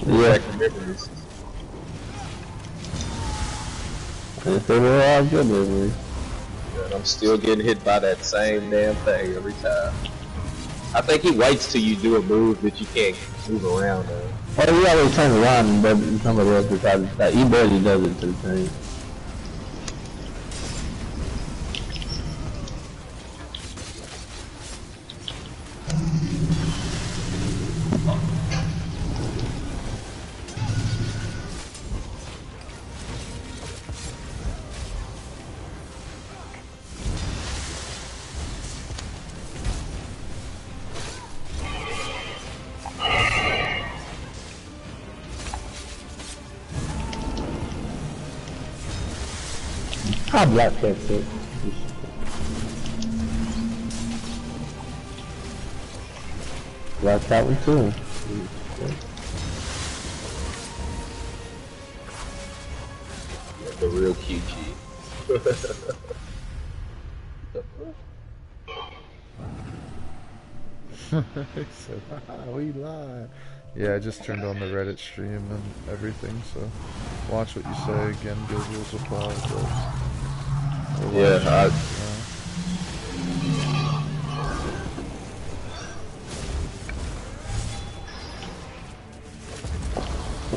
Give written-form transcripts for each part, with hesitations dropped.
Yeah. Memories. If they were all good memories. And I'm still getting hit by that same damn thing every time. I think he waits till you do a move that you can't move around on. Well, he always turns around and does somebody else besides that. He barely does it to the thing. How black cat fit? Black cat one too. The real QG. He said, we lied. Yeah, I just turned on the Reddit stream and everything, so watch what you say again, visuals apply, but... Yeah,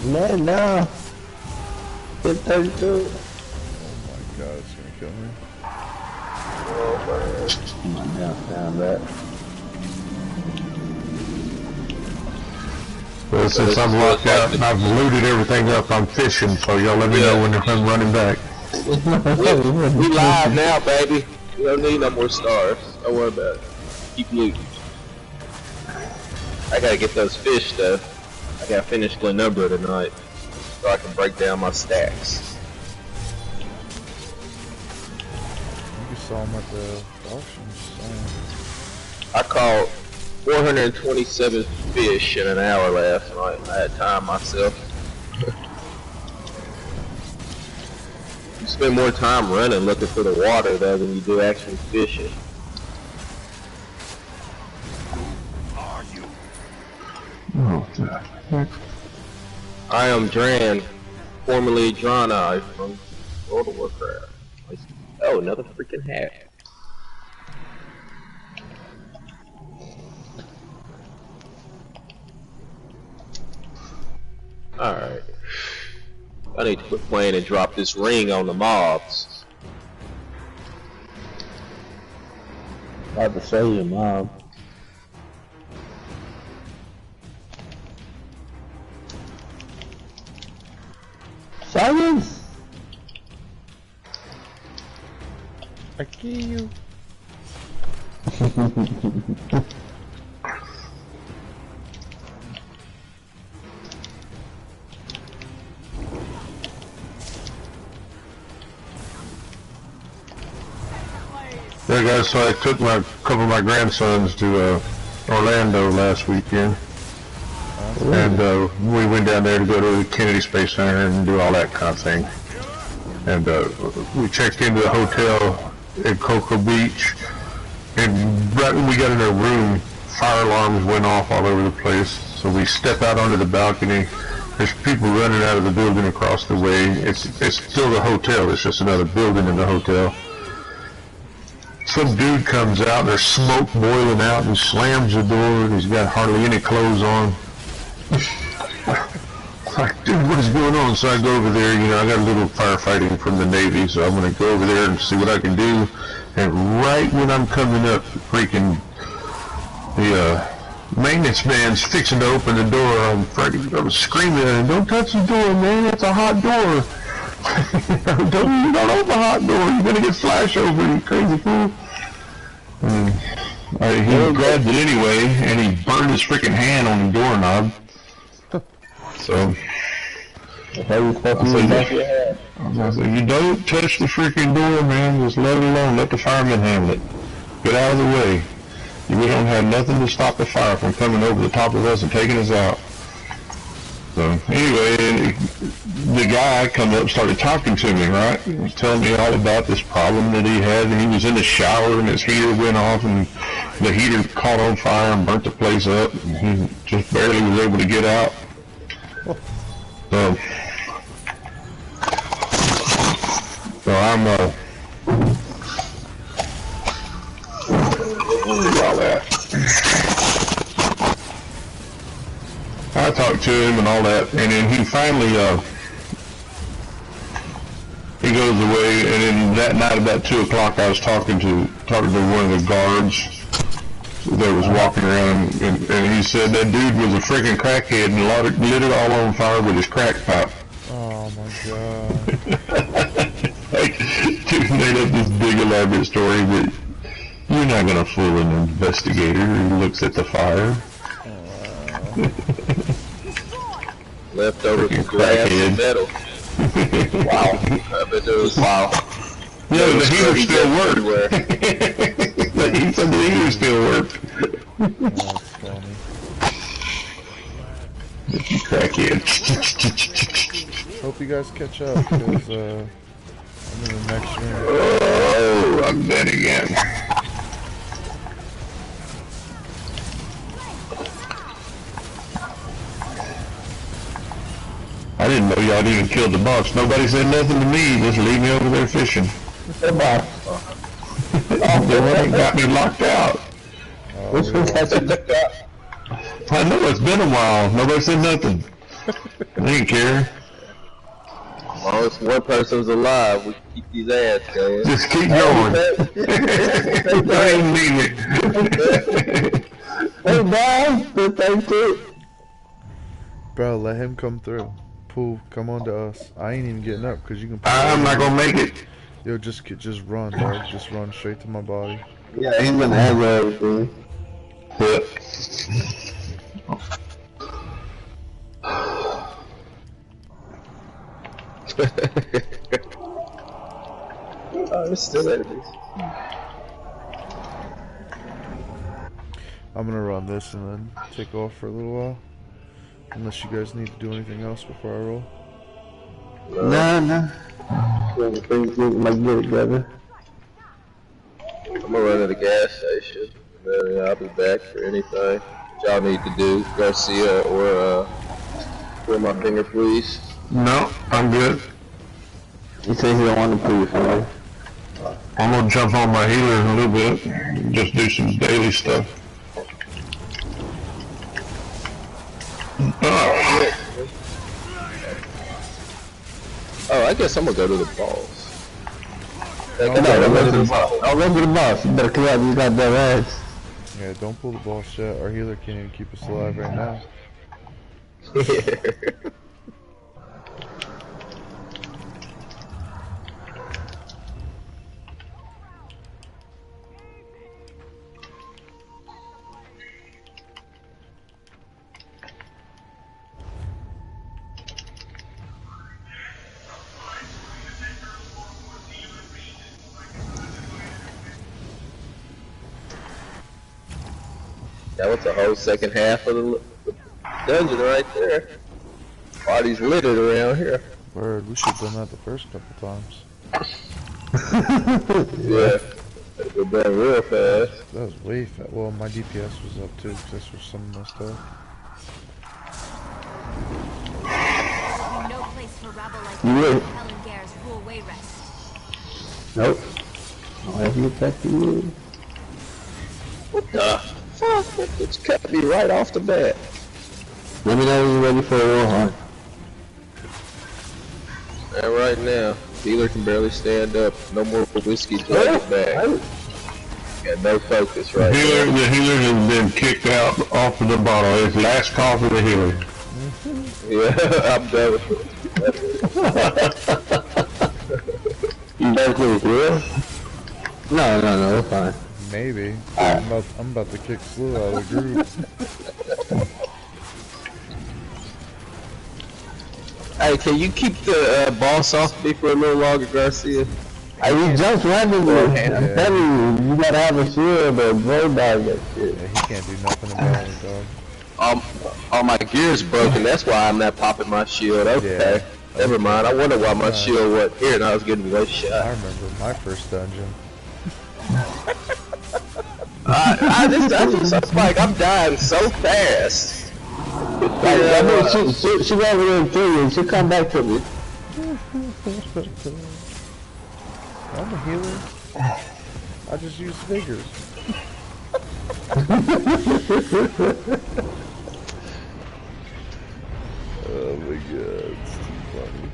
Man, no. Hit 32. Oh my god, it's gonna kill me. Come on down that. Well, since I'm locked out and I've looted everything up, I'm fishing, so y'all let me know when I'm running back. we live now, baby. We don't need no more stars. Don't worry about it. Keep looting. I gotta get those fish though. I gotta finish Glenumbra tonight, so I can break down my stacks. You saw them at the auction. I caught 427 fish in an hour last night. I had time myself. You spend more time running looking for the water though than you do actually fishing. Oh, heck. I am Dran, formerly Drana from World of Warcraft. Oh, another freaking hat. Alright. I need to quit playing and drop this ring on the mobs. About to show you, Mom. Silence! I kill you. Yeah, guys, so I took a couple of my grandsons to Orlando last weekend. And we went down there to go to the Kennedy Space Center and do all that kind of thing. And we checked into the hotel at Cocoa Beach, and right when we got in our room, fire alarms went off all over the place. So we step out onto the balcony. There's people running out of the building across the way. It's still the hotel. It's just another building in the hotel. Some dude comes out, there's smoke boiling out, and slams the door, and he's got hardly any clothes on. Like, dude, what is going on? So I go over there, you know, I got a little firefighting from the Navy, so I'm going to go over there and see what I can do. And right when I'm coming up, freaking, the maintenance man's fixing to open the door, I was screaming at him, don't touch the door, man, it's a hot door. don't open a hot door, you're going to get flash over, you crazy fool. And he grabbed it anyway, and he burned his freaking hand on the doorknob. So, I said, you don't touch the freaking door, man, just let it alone, let the firemen handle it. Get out of the way. We don't have nothing to stop the fire from coming over the top of us and taking us out. So, anyway, the guy come up and started talking to me, right? He was telling me all about this problem that he had, and he was in the shower and his heater went off and the heater caught on fire and burnt the place up, and he just barely was able to get out. So I'm all that. I talked to him and all that, and then he finally he goes away, and then that night about 2 o'clock I was talking to one of the guards that was walking around, and he said that dude was a freaking crackhead and lit it all on fire with his crack pipe. Oh my god. Dude made up this big elaborate story that you're not gonna fool an investigator who looks at the fire. Leftover glass and metal. Wow. I bet there was wow. Yeah, the heater still worked. He said the heater still worked. That's funny. Crackhead. Hope you guys catch up, because I'm in the next room. Oh, I'm dead again. I didn't know y'all even killed the boss. Nobody said nothing to me. Just leave me over there fishing. The boss. The one that got me locked out. Oh, I know it's been a while. Nobody said nothing. They didn't care. As long as one person's alive, we can keep these ass going. Just keep going. I didn't mean it. Hey, guys, thank you. bro, let him come through. Pooh, come on to us. I ain't even getting up, because you can... I'm not gonna make it. Yo, just run, dog. Just run straight to my body. Yeah, he's gonna have everything. What? Oh, it's still enemies. I'm gonna run this and then take off for a little while. Unless you guys need to do anything else before I roll. Nah. Things look like good together. I'm gonna run to the gas station, and then I'll be back for anything y'all need to do. Garcia or pull my finger, please. No, I'm good. He says he don't want to prove for me. I'm gonna jump on my healer in a little bit. Just do some daily stuff. Oh, I guess I'm gonna go to the balls. Don't go to the boss. Don't go to the boss. You better clear out these goddamn ass. Yeah, don't pull the ball shit. Our healer can't even keep us alive right now. That was the whole second half of the dungeon right there. Bodies littered around here. Word, we should have done that the first couple times. Yeah, it went down real fast. That was way fast. Well, my DPS was up too, because that's where some of my stuff. No place for rabble like You would. Helen Gare's rule way rest. Nope. I'll have you attack you. What the fuck? It's cut me right off the bat. Let me know when you're ready for a war hunt. And right now, healer can barely stand up. No more whiskey to it back. Got no focus right The now. healer has been kicked out off of the bottle. It's last call for the healer. Yeah, I'm done with it. You better do it, real? No, it's fine. Maybe. I'm about to kick Slew out of the group. Hey, can you keep the boss off me for a little longer, Garcia? Hey, you jumped randomly. Yeah. I'm telling you, you gotta have a shield or bro dog that shit. Yeah, he can't do nothing about it, dog. All my gear's broken. That's why I'm not popping my shield. Okay, Yeah. never mind. I wonder why my shield wasn't here and I was getting one I shot. remember my first dungeon. I just like I'm dying so fast. Like, I mean, she got over there and kill you, and she'll come back to me. I'm a healer. I just use vigor. Oh my god, it's too funny.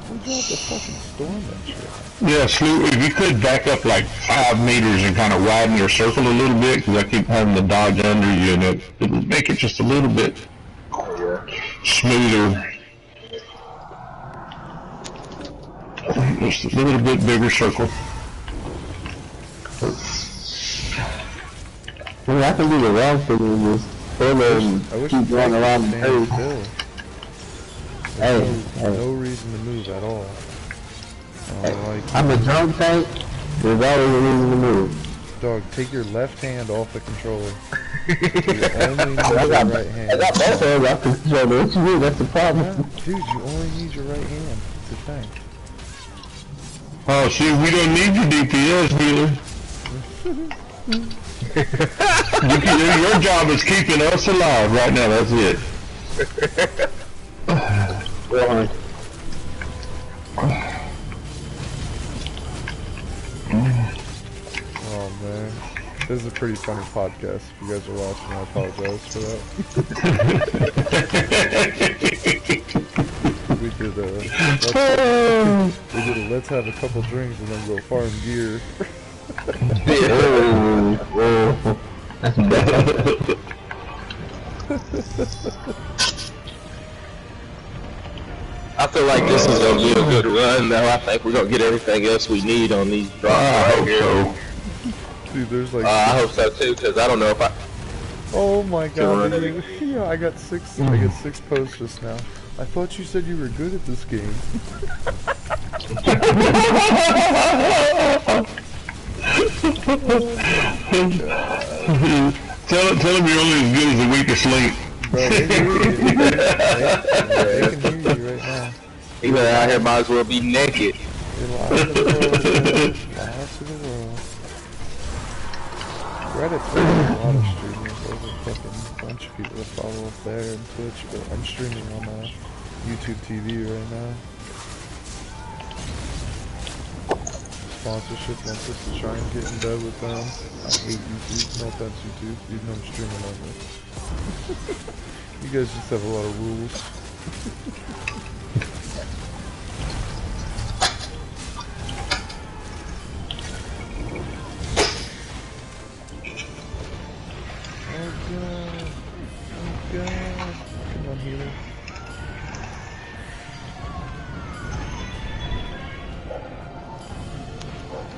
We dropped a fucking storm that shit. Yeah, Sloop, if you could back up like 5 meters and kind of widen your circle a little bit, because I keep having to dodge under you, and it'll make it just a little bit smoother. Just a little bit bigger circle. I mean, I can do the wrong thing and just pull and keep going around the page. Hey, no reason to move at all. I'm a drone tank. There's always a reason to move. Dog, take your left hand off the controller. You only need your right hand. I got both hands off the controller. What you mean? That's the problem. Yeah, dude, you only need your right hand to tank. Oh, see, we don't need your DPS, healer. Your job is keeping us alive right now, that's it. Oh man, this is a pretty funny podcast. If you guys are watching, I apologize for that. We did a let's have a couple drinks and then go farm gear. That's bad. I feel like this is gonna be a good run. Now I think we're gonna get everything else we need on these drops right here. Dude, there's like. I hope so too, because I don't know if I. Oh my god! Yeah, I got six. I got 6 posts just now. I thought you said you were good at this game. Tell him you're only as good as a week of sleep. Bro, they hear you. They can hear you right now. Even out here might as well be naked. You're live to the world. Live to the world. Reddit's got a lot of streamers. There's a fucking bunch of people that follow up there and Twitch, but I'm streaming on YouTube TV right now. Sponsorship wants us to try and get in bed with them. I hate YouTube. No offense, YouTube. Even though I'm streaming on this. You guys just have a lot of rules. Oh god. Oh god. Come on, healer.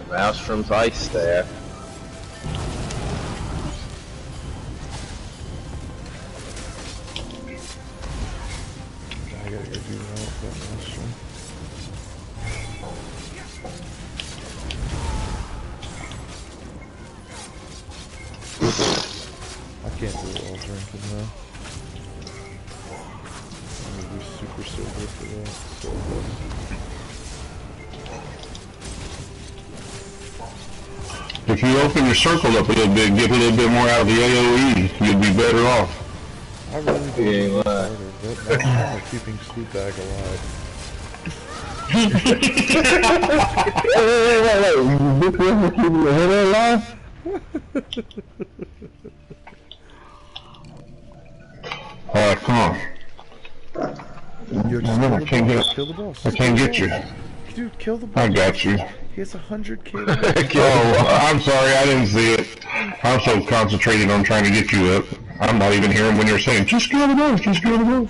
Maelstrom's ice staff. I gotta go do that Maelstrom. I can't do it while drinking though. I'm gonna be super sober for that. So If you open your circle up a little bit, get a little bit more out of the AoE, you'll be better off. I really do need to harder, but I'm kind of keeping Sloop Bag alive. Wait. This one is keeping the head alive? Alright, come on. Yo, just kill the boss. I can't get you. Dude, kill the boss. I got you. He has 100k. Oh, I'm sorry, I didn't see it. I'm so concentrated on trying to get you up. I'm not even hearing when you're saying, just kill the boss, just kill the boss.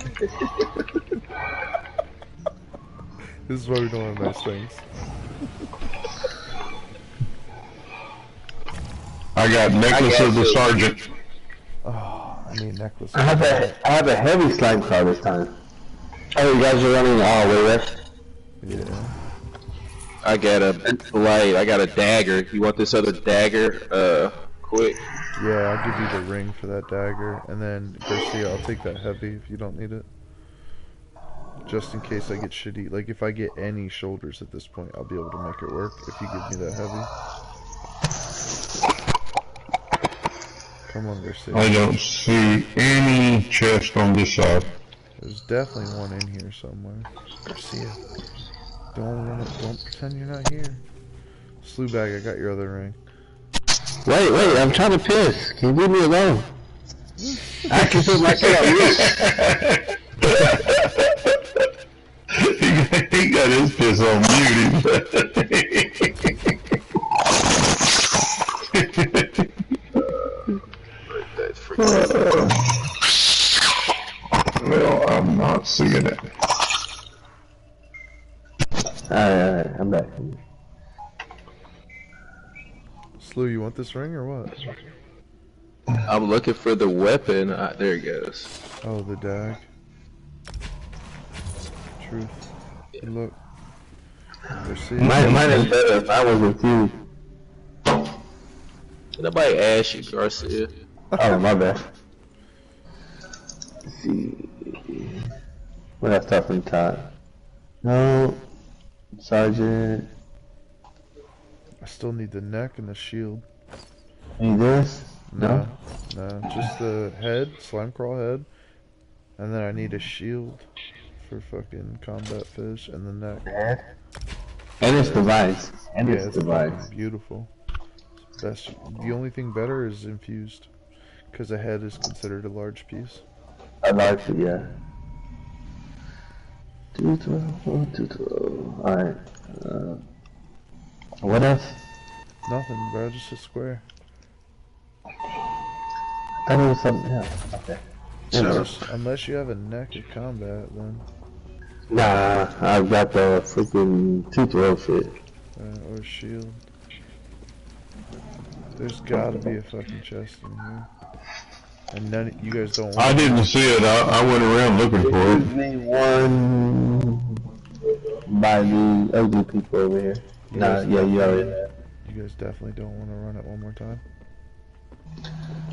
This is why we don't have nice things. I got necklace of the sergeant. Oh, I need necklace. I have a heavy slime car this time. Oh, you guys are running all the way west? Yeah. I got a blade. I got a dagger. You want this other dagger? Quick. Yeah, I'll give you the ring for that dagger, and then Garcia, I'll take that heavy if you don't need it. Just in case I get shitty. Like, if I get any shoulders at this point, I'll be able to make it work if you give me that heavy. Come on, Garcia. I don't see any chest on this side. There's definitely one in here somewhere. Garcia. Don't pretend you're not here. Slewbag, I got your other ring. Wait, I'm trying to piss. Can you leave me alone? I can put my shit on mute. He got his piss on mute. Well, I'm not seeing it. Alright, I'm back. Slew, you want this ring or what? I'm looking for the weapon. There it goes. Oh, the dag. Truth. Good look. Garcia. Mine is better if I was with you. Nobody asked you, Garcia. Oh, my bad. Let's see. What else stuff from Todd? No. Sergeant. I still need the neck and the shield. Need this? No, just the head, slime crawl head, and then I need a shield for fucking combat fish and the neck. And it's device. And Yeah, it's it's device. fucking beautiful. Best. The only thing better is infused, because a head is considered a large piece. I like it, yeah. 212, 212. Alright. What else? Nothing, bro. Just a square. I thought it was something else. Okay. Unless you have a neck of combat, then. Nah, I've got the freaking 212 shit. Or a shield. There's gotta be a fucking chest in here. And none you guys don't want I didn't see it. I went around looking for it. There's one by the ugly people over here. Nah, yeah, you already have. You guys definitely don't want to run it one more time.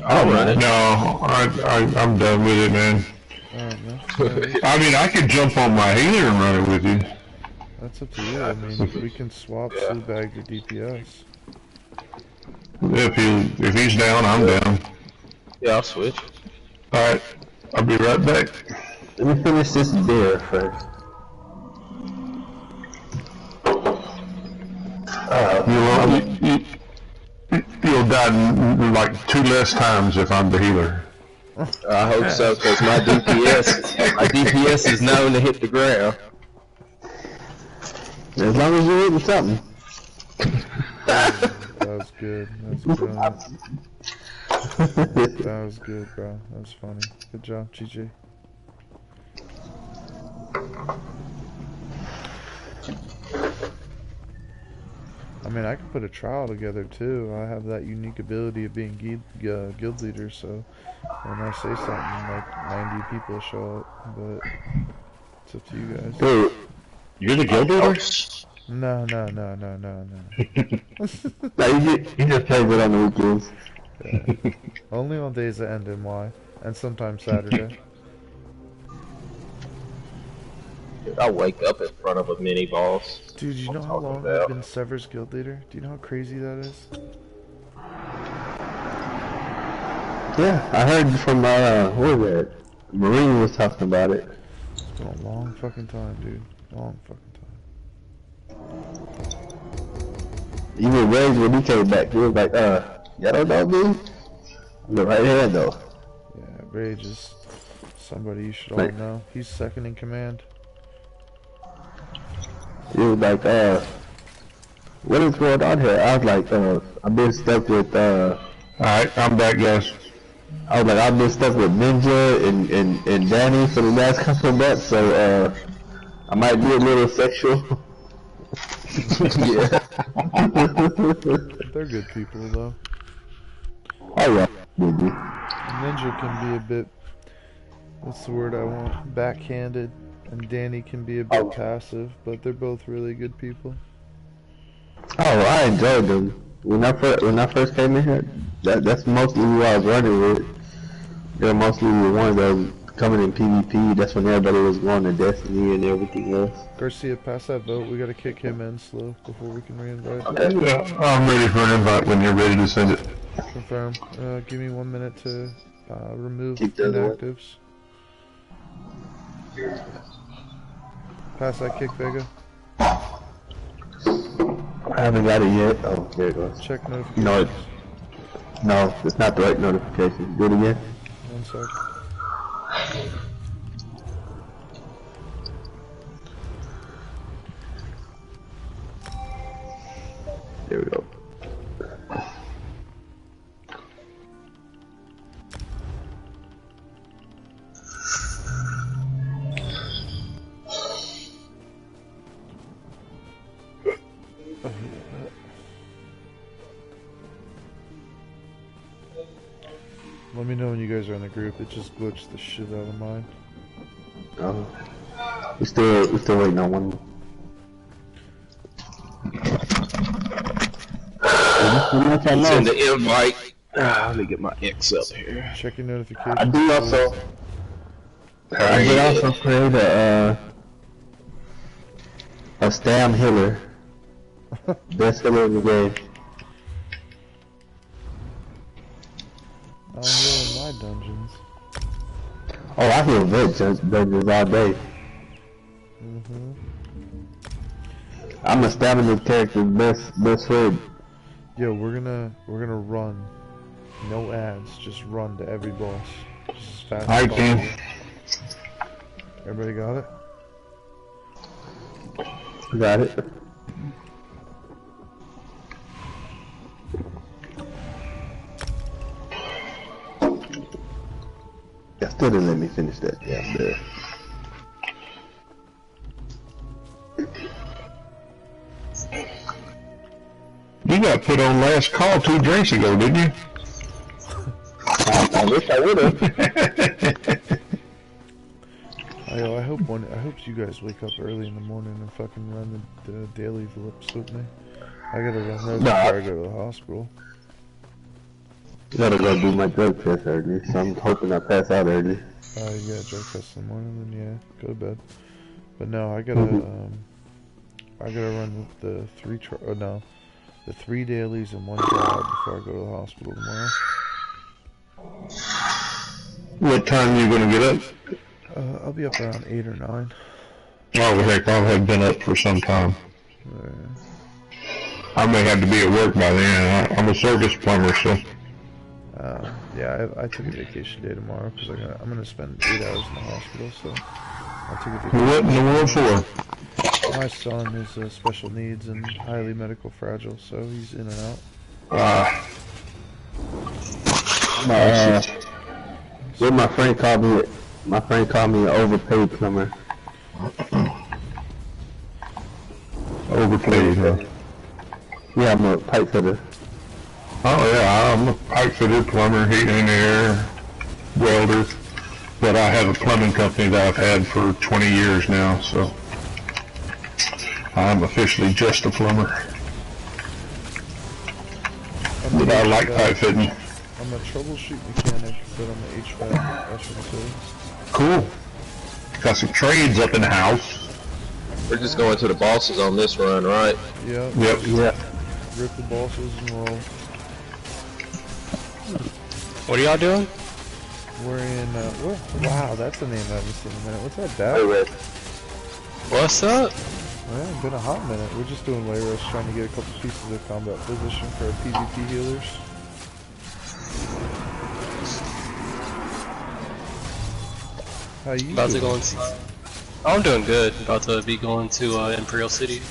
I'll run it. No, I'm done with it, man. Alright, man. I mean, I could jump on my healer and run it with you. That's up to you. I mean, we can swap Slewbag to DPS. If he's down, I'm down. Yeah, I'll switch. Alright, I'll be right back. Let me finish this beer first. You'll die like 2 less times if I'm the healer. I hope so, because my DPS is known to hit the ground. As long as you're eating something. That was good. That's brilliant. That was good, bro. That was funny. Good job, GG. I mean, I can put a trial together too. I have that unique ability of being guild leader, so when I say something, like 90 people show up, but it's up to you guys. Dude, you're the guild leader? No. No, you just play it on the weekends. Yeah. Only on days that end in Y, and sometimes Saturday. I wake up in front of a mini boss. Dude, you know how long I've been Sever's guild leader? Do you know how crazy that is? Yeah, I heard from, what was it? Marine was talking about it. It's been a long fucking time, dude. Long fucking time. Even Rage, when he came back, he was like, y'all don't know me? I'm the right hand, though. Yeah, Rage is somebody you should all Like, know. He's second in command. he was like, what is going on here? I was like, I've been stuck with, Alright, I'm back, guys. I was like, I've been stuck with Ninja and Danny for the last couple of months, so, I might be a little sexual. Yeah. They're good people, though. Oh yeah, baby. Ninja can be a bit, what's the word I want? Backhanded. And Danny can be a bit passive, but they're both really good people. Oh, I enjoyed them. When I first came in here, that's mostly who I was running with. They're mostly the ones that were coming in PvP. That's when everybody was going to Destiny and everything else. Garcia, pass that vote. We gotta kick him in slow before we can re-invite. Okay. Yeah, I'm ready for an invite when you're ready to send it. Confirm. Give me 1 minute to remove Keep the other one. inactives. Pass that kick, Vega. I haven't got it yet. Oh, there it goes. Check notifications. No, no, it's not the right notification. Do it again. 1 sec. There we go. Let me know when you guys are in the group. It just glitched the shit out of mine. Oh, we're still waiting on one. Send the invite. Let me get my X up here. Check your notifications. I do also. I did also create a stam healer. Best healer in the game. I'm healing my dungeons. Oh, I heal vet dungeons all day. I'm a stamina character's best friend. Yo, we're gonna run. No ads, just run to every boss. Just as fast I as can. possible. Everybody got it? Got it. Yeah, still didn't let me finish that. Yeah, there. You got put on last call 2 drinks ago, didn't you? I wish I would've. I hope you guys wake up early in the morning and fucking run the daily flips with me. I gotta run those before I go to the hospital. Gotta go do my drug test early, so I'm hoping I pass out early. You got a drug test in the morning, then yeah, go to bed. But no, I gotta run the the 3 dailies and 1 job before I go to the hospital tomorrow. What time are you gonna get up? I'll be up around 8 or 9. Oh heck, I have been up for some time. I may have to be at work by then. I'm a service plumber, so. Yeah, I took a vacation day tomorrow because I'm gonna spend 8 hours in the hospital, so I took a vacation. What in the world for? My son is special needs and highly medical fragile, so he's in and out. What my friend called me an overpaid plumber. Overpaid, huh? Yeah, I'm a pipe fitter. Oh yeah, I'm a pipe fitter, plumber, heat and air, welder. But I have a plumbing company that I've had for 20 years now, so I'm officially just a plumber. But I like pipe fitting. I'm a troubleshoot mechanic, but I'm an HVAC professional too. Cool. Got some trades up in the house. We're just going to the bosses on this run, right? Yep. Yeah. Rip the bosses and roll. What are y'all doing? We're in, wow, that's a name I haven't seen in a minute. What's that, Dad? What's up? Well, it's been a hot minute. We're just doing lay rush, trying to get a couple pieces of combat position for our PvP healers. How you About to doing? go into... Oh, I'm doing good. About to be going to Imperial City.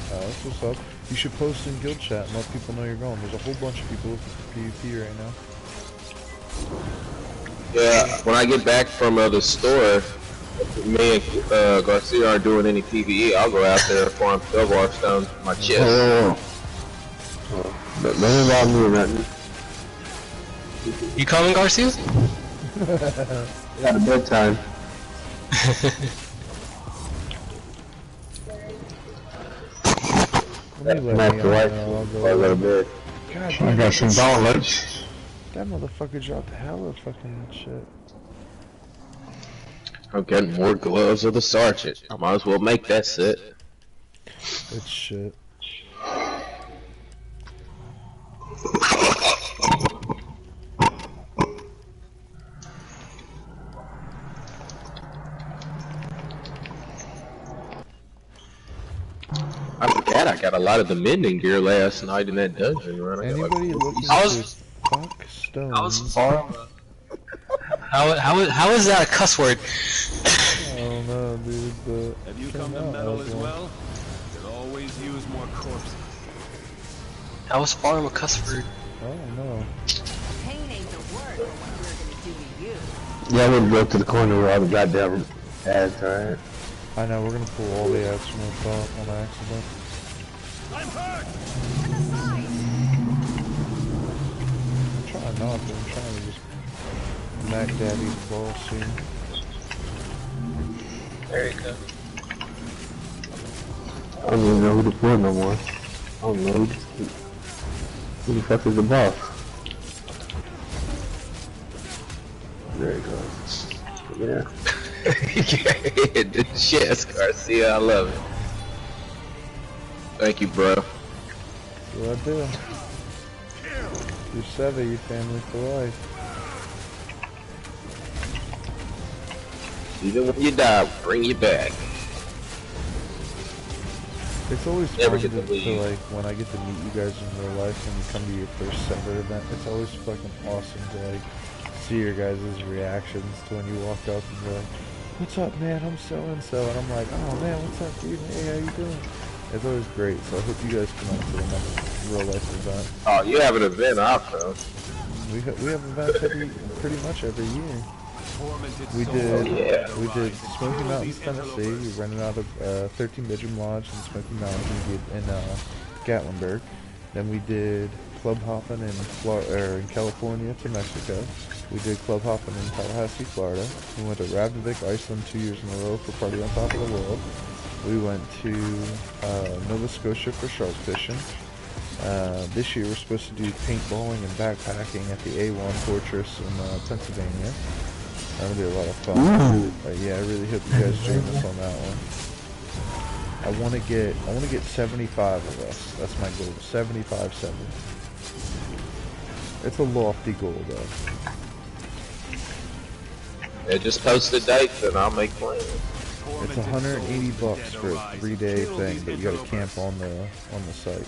That's what's up. You should post in guild chat and let people know you're going. There's a whole bunch of people looking for PvP right now. Yeah, when I get back from the store, if me and Garcia aren't doing any PvE, I'll go out there and farm Silver Stone my chest. Don't involve me in nothing. You coming, Garcia? Got a bedtime. Let me let Nice me to watch. I'll go I'll go to bed. God, I got some gauntlets. that motherfucker dropped hella fucking shit. I'm getting more gloves of the sergeant. I might as well make that set. It's shit. that, I got a lot of the mending gear last night in that dungeon run. I got Anybody like looking I to was fuck stones? How is that a cuss word? I don't know, dude, but Have you came come to out meddle as as one. well? Could always use more corpses. How is farm a cuss word? I don't know. Pain ain't the word for what we're gonna do to you. Yeah, I wouldn't go to the corner where all the goddamn ads are. I know, we're gonna pull all the ads from the top on accident. I'm hurt! I'm trying not to, I'm trying to just Mac Daddy the ball soon. There you go. I don't even know who to pull no more. I don't know who the fuck is the boss. There it goes. Yeah. Yes, Garcia, I love it. Thank you, bro. What I do? You're Sver, you family for life. Even when you die, we'll bring you back. It's always Never fun get to leave. to like when I get to meet you guys in real life when you come to your first Sver event. It's always fucking awesome to like see your guys' reactions to when you walk up and you're like, "What's up, man? I'm so and so," and I'm like, "Oh man, what's up, dude? Hey, how you doing?" It's always great. So I hope you guys come out to the next real life event. Oh, you have an event, I'll come. We have events pretty much every year. We soul. did Smoky Mountains, Tennessee. We rented out a 13-bedroom lodge in Smoky Mountains in Gatlinburg. Then we did club hopping in California to Mexico. We did club hopping in Tallahassee, Florida. We went to Reykjavik, Iceland 2 years in a row for Party on Top of the World. We went to Nova Scotia for shark fishing. This year we're supposed to do paintballing and backpacking at the A1 Fortress in Pennsylvania. That'll be a lot of fun. Yeah, I really hope you guys join us on that one. I want to get 75 of us. That's my goal. 75. It's a lofty goal though. Yeah, just post the dates and I'll make plans. It's $180 for a 3-day thing, but you gotta camp on the site.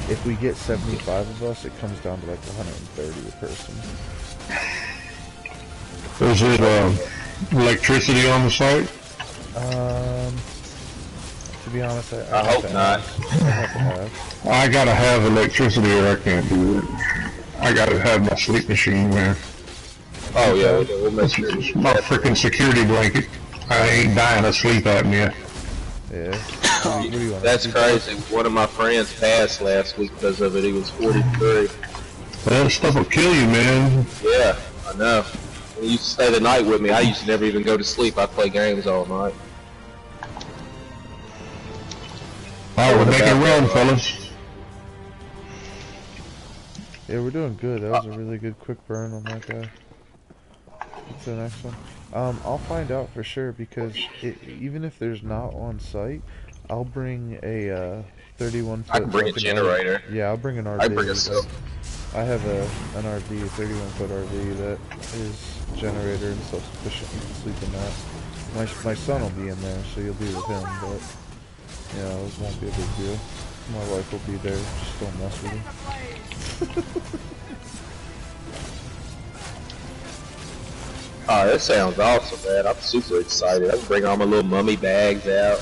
If we get 75 of us, it comes down to like 130 a person. Is it electricity on the site? To be honest, I hope not. I gotta have electricity or I can't do it. I gotta have my sleep machine, man. Oh yeah, we'll make sure. My freaking security blanket. I ain't dying of sleep apnea. Yeah. What do you want? That's crazy. One of my friends passed last week because of it. He was 43. That stuff will kill you, man. Yeah, I know. When he used to stay the night with me, I used to never even go to sleep. I'd play games all night. Alright, make it run, fellas. Yeah, we're doing good. That was a really good quick burn on that guy. What's the next one? I'll find out for sure because even if there's not on site, I'll bring a 31 foot. I can bring a generator. Yeah, I'll bring an RV. I bring a cell. I have an RV, a 31 foot RV that is generator and self-sufficient. You can sleep in that. My son will be in there, so you'll be with him, but you know, it won't be a big deal. My wife will be there, just don't mess with him. Oh, that sounds awesome, man. I'm super excited. I can bring all my little mummy bags out.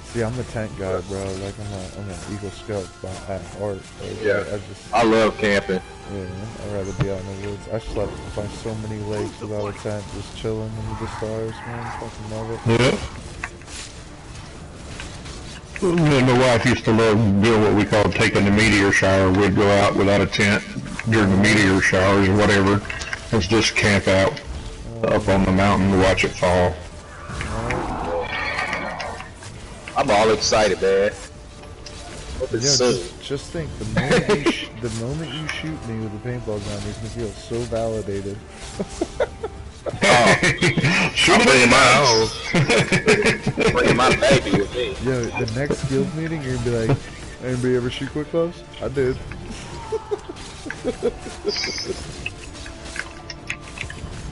See, I'm the tent guy, bro. Like, I'm an Eagle Scout at heart. Like, Yeah. I I love camping. Yeah, I'd rather be out in the woods. I slept by so many lakes without a tent, just chilling under the stars, man. Fucking love it. Yeah. Me and my wife used to love doing what we called taking the meteor shower. We'd go out without a tent during the meteor showers or whatever. Let's just camp out up on the mountain to watch it fall. I'm all excited, man. Hope it's soon. Just think, the moment you shoot me with a paintball gun makes me feel so validated. Shoot it in my house. Bringing my baby with me. Yo, the next guild meeting, you're gonna be like, anybody ever shoot quick close? I did.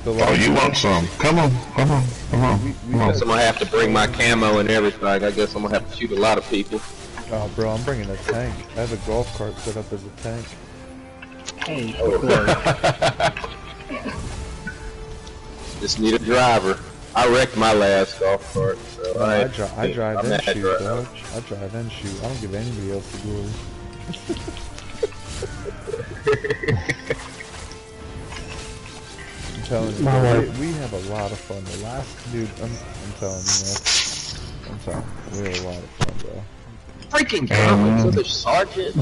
Oh, you want some? Come on, come on, come on, come on. So I'm gonna have to bring my camo and everything. I guess I'm gonna have to shoot a lot of people. Oh, bro, I'm bringing a tank. I have a golf cart set up as a tank. Hey, Just need a driver. I wrecked my last golf cart, so I drive I'm and mad shoot, right dog. I drive and shoot. I don't give anybody else the glory. I'm telling you, bro, we have a lot of fun. The last dude, I'm telling you, man. I'm telling you, we have a lot of fun, bro. Freaking comics with a sergeant.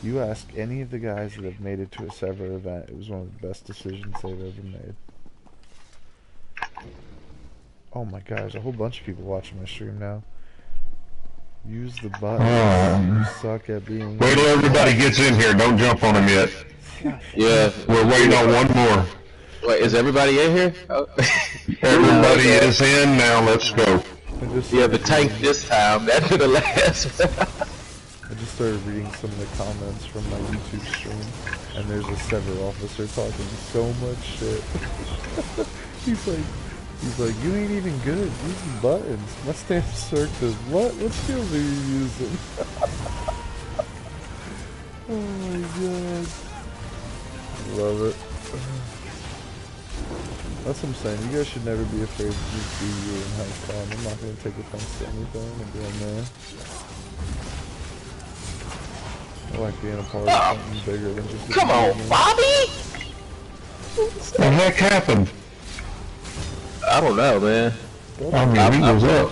You ask any of the guys that have made it to a Sver event, it was one of the best decisions they've ever made. Oh my god, there's a whole bunch of people watching my stream now. Use the button. You suck at being... Wait till everybody gets in here, don't jump on them yet. Yeah. We're waiting on one more. Wait, is everybody in here? Oh. Everybody is in now, let's go. Yeah, the tank this time. That's the last one. I just started reading some of the comments from my YouTube stream, and there's a Sver officer talking so much shit. He's like, you ain't even good using buttons. My stamp circles. What skills are you using? Oh my god. Love it. That's what I'm saying. You guys should never be afraid to just be you and have fun. I'm not gonna take offense to anything. I'm being there. I like being a part of something bigger than just... Come on, Bobby! What the heck happened? I don't know, man. I mean, he was up.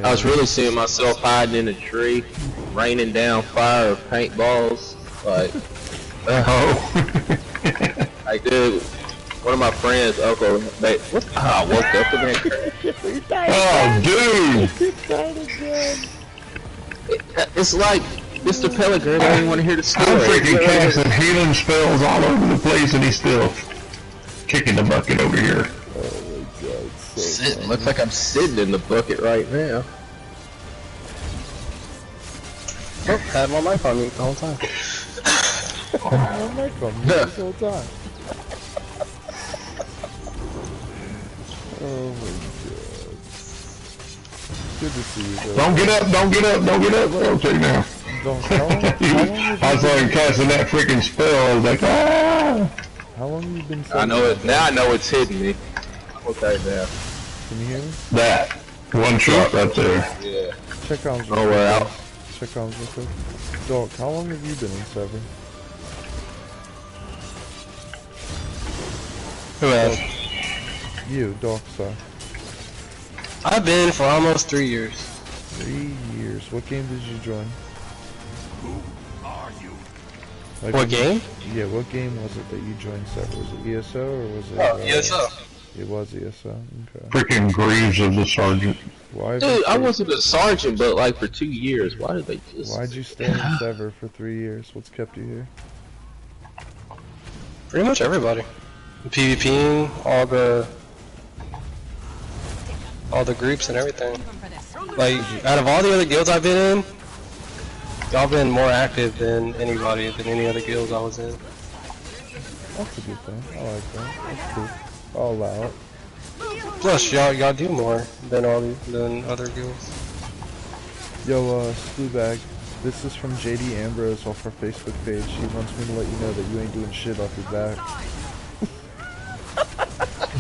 I was really seeing myself hiding in a tree, raining down fire of paintballs. Like, like, dude, one of my friends, Uncle, I woke up in that tree. Oh, dude! It's like Mr. Pellegrin, I didn't want to hear the story. I'm freaking casting healing spells all over the place and he's still kicking the bucket over here. Oh my god, it's so Sitting, looks like I'm sitting in the bucket right now. Oh, had my mic on me the whole time. my mic on me this whole time. Oh my god. Good to see you, bro. Don't get up, don't get up, don't get up. Okay, now. I saw him casting that freaking spell. I was like, ah! How long have you been... I know it, now I know it's hitting me. Okay, now. Can you hear me? That. One shot right there. Yeah. Check on me. Oh, we're out. Check on me real quick. Dog, how long have you been in Sver? Who else? You, Dog, sir. I've been for almost 3 years. 3 years. What game did you join? Who are you? Like, What game? Yeah, what game was it that you joined Sver? Was it ESO or was it... ESO. It was ESO, okay. Freaking Greaves of the Sergeant. Why Dude, I wasn't a sergeant, but like for 2 years. Why did they just... Why'd you stay in Sver for 3 years? What's kept you here? Pretty much everybody. PvPing, all the groups and everything. Like, out of all the other guilds I've been in, y'all been more active than anybody, than any other guilds I was in. That's a good thing. I like that. That's cool. I'll allow it. Plus, y'all do more than other guilds. Yo, Bag, this is from JD Ambrose off our Facebook page. He wants me to let you know that you ain't doing shit off your back.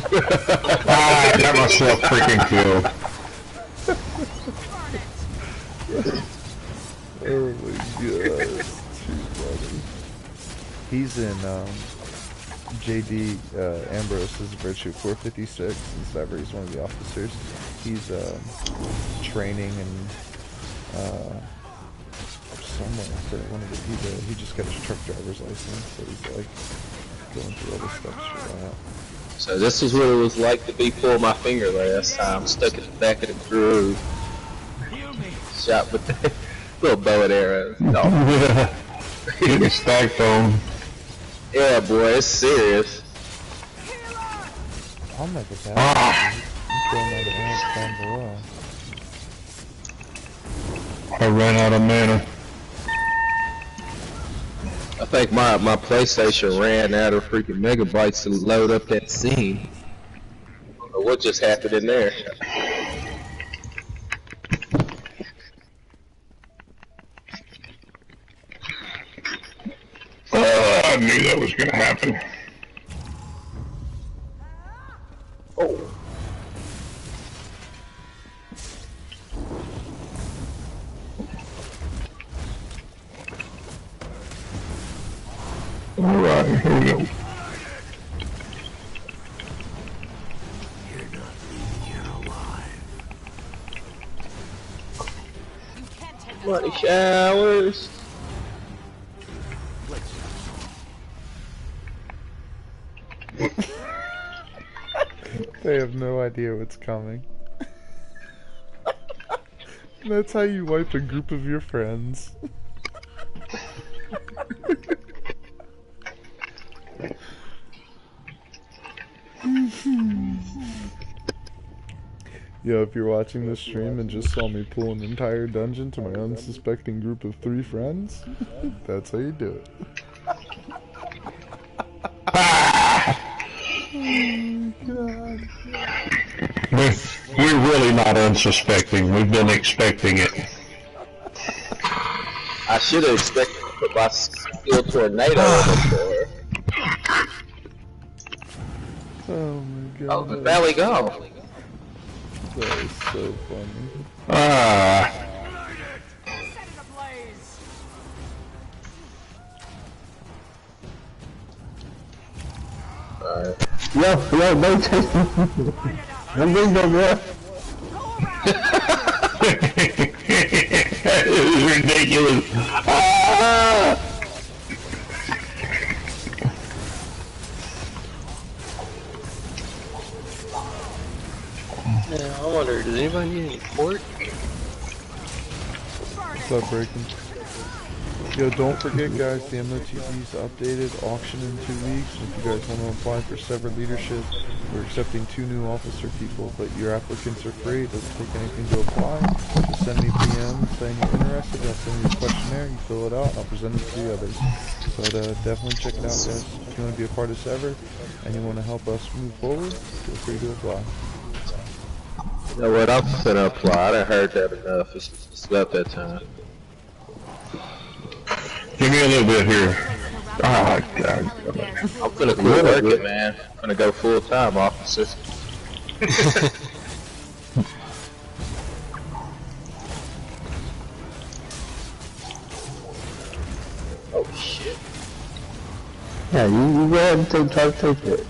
I got myself freaking killed. Oh my god, it's too funny. He's in JD Ambrose's Virtue 456 in Sver. He's one of the officers. He's training and somewhere for one of the he just got his truck driver's license, so he's like going through all the steps for that. So this is what it was like to be pulled my finger last time, stuck at the back of the groove. Shot with the little bow and arrow. No. Getting stacked on. Yeah, boy, it's serious. I'll make it back. I'm killing all the ants down below. I ran out of mana. I think my PlayStation ran out of freaking megabytes to load up that scene. I don't know what just happened in there. Oh, I knew that was gonna happen. Oh. Alright, here we go. You're not leaving here alive. You can't take us Bloody all. showers. They have no idea what's coming. That's how you wipe a group of your friends. Yo, if you're watching this stream and just saw me pull an entire dungeon to my unsuspecting group of 3 friends, that's how you do it. Oh my god. We're really not unsuspecting. We've been expecting it. I should have expected to put my steel tornado in the floor. Oh my god. Oh, the valley go. That is so funny. Ah. Set it ablaze. Alright. Yo, don't chase me. Don't bring no girl. This is ridiculous. Ah. Yeah, I wonder, does anybody need any port? What's up, Breaking? Yo, don't forget, guys, the MOTB's updated, auction in 2 weeks. If you guys want to apply for Sver leadership, we're accepting 2 new officer people, but your applicants are free. It doesn't take anything to apply. Just send me PM saying you're interested. I'll send you a questionnaire. You fill it out, and I'll present it to the others. But definitely check it out, guys. If you want to be a part of Sver and you want to help us move forward, feel free to apply. You know what? I'm gonna apply. I done heard that enough. It's about that time. Give me a little bit here. Oh, God. I'm gonna quit working, man. I'm gonna go full time, officer. Oh shit. Yeah, you go ahead and try to take it.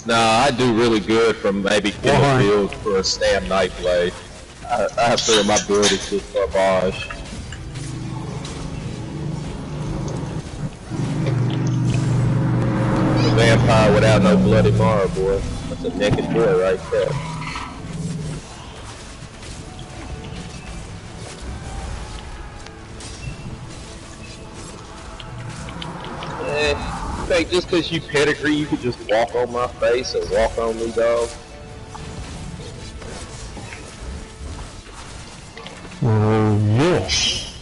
Nah, I do really good from maybe in the field for a Stam Night blade. I have three of my build is just garbage. A vampire without no bloody mar, boy. That's a naked boy right there. You think just cause you pedigree you could just walk on my face or walk on me, dog? Yes.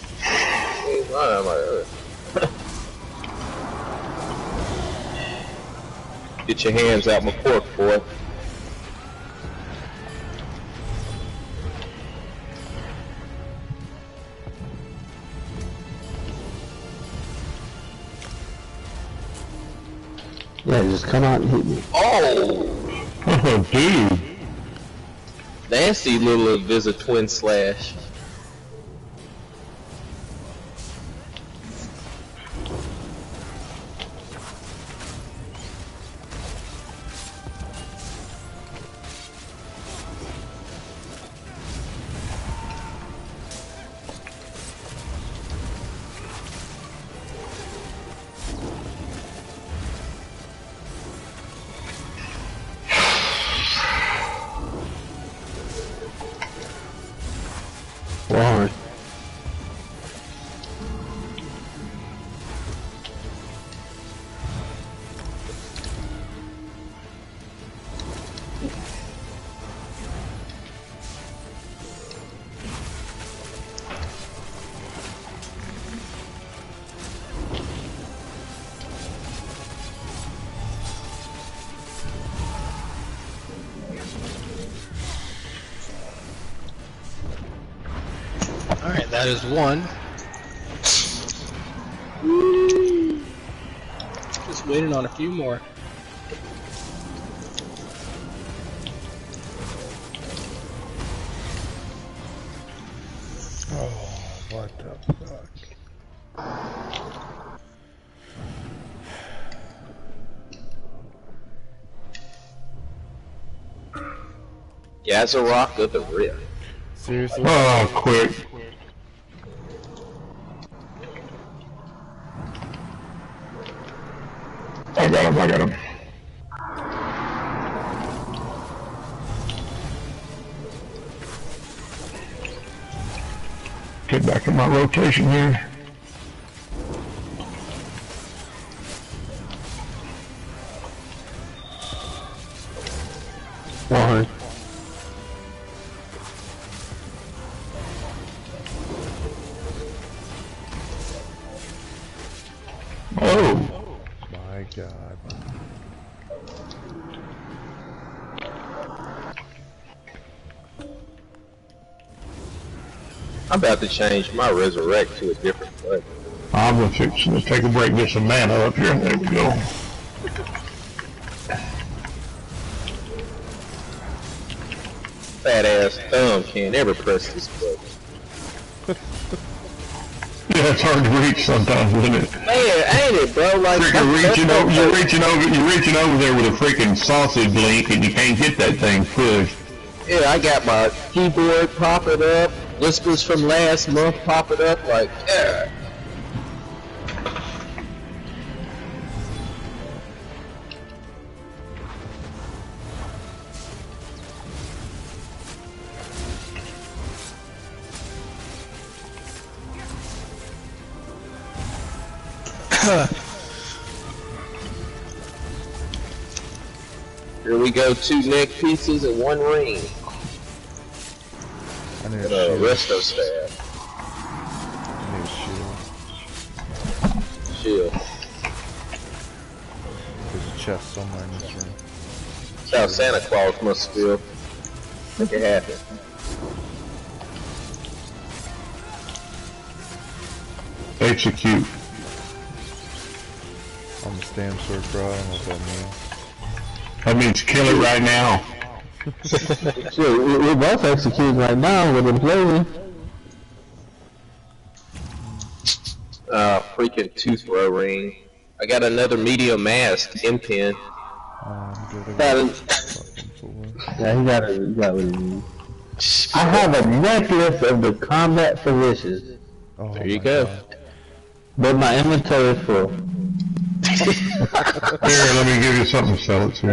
Get your hands out my pork, boy. Yeah, just come out and hit me. Oh! Oh, dude. Nasty little visit twin slash. Why? That is one. Just waiting on a few more. Oh, what the fuck? Gather rock of the rift. Seriously? Oh, quick. I got him, I got him. Get back in my rotation here. Why? Oh! My god. I'm about to change my resurrect to a different weapon. I'm gonna take a break, get some mana up here. There we go. Fat ass thumb can't ever press this button. Yeah, it's hard to reach sometimes, isn't it? Man, ain't it, bro? Like Freaking you're reaching over there with a freaking sausage link, and you can't get that thing pushed. Yeah, I got my keyboard popping up, whispers from last month popping up, like, yeah. Here we go, 2 neck pieces and 1 ring. I need And a a shield. resto staff. I need a shield. Shield. There's a chest somewhere in this room. That's how Santa Claus must feel. Make it happen. Execute. I'm a stamp sword bro, I don't know what that means. That means kill it right now. Shit, we're both executing right now with him playing. Freaking tooth row ring. I got another medium mask in pin. I'm good. Got I it. got fucking full. Yeah, he got what he needs. I have a necklace of the combat positions, Oh There you my go. God. but my inventory is full. Here, let me give you something to sell it to.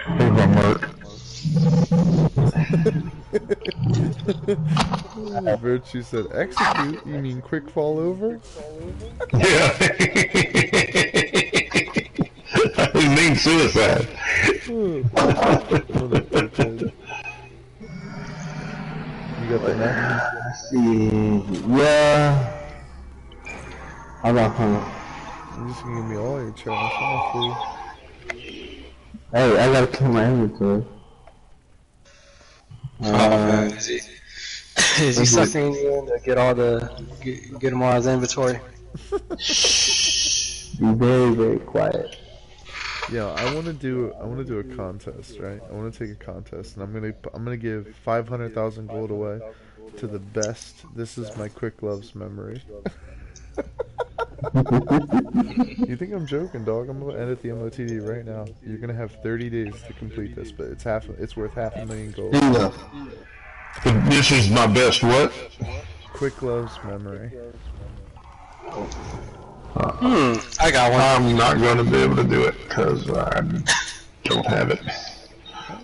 Here's my merc. Virtue said, execute? You mean quick fall over? Yeah. I didn't mean suicide. What a dickhead. You got the neck? Let's see. Yeah. Hold on, hold on. You're just gonna give me all your trash, honestly. Hey, I gotta clear my inventory. Is he sucking you in to get all the get him all his inventory? Shh. Be very, very quiet. Yeah, I want to do a contest, right? I want to take a contest, and I'm gonna give 500,000 gold away to the best. This is my quick gloves memory. You think I'm joking, dog? I'm gonna edit the MOTD right now. You're gonna have 30 days to complete this, but it's worth $500,000 gold. This is my best what? Quick gloves memory. I got one. I'm not going to be able to do it because I don't have it.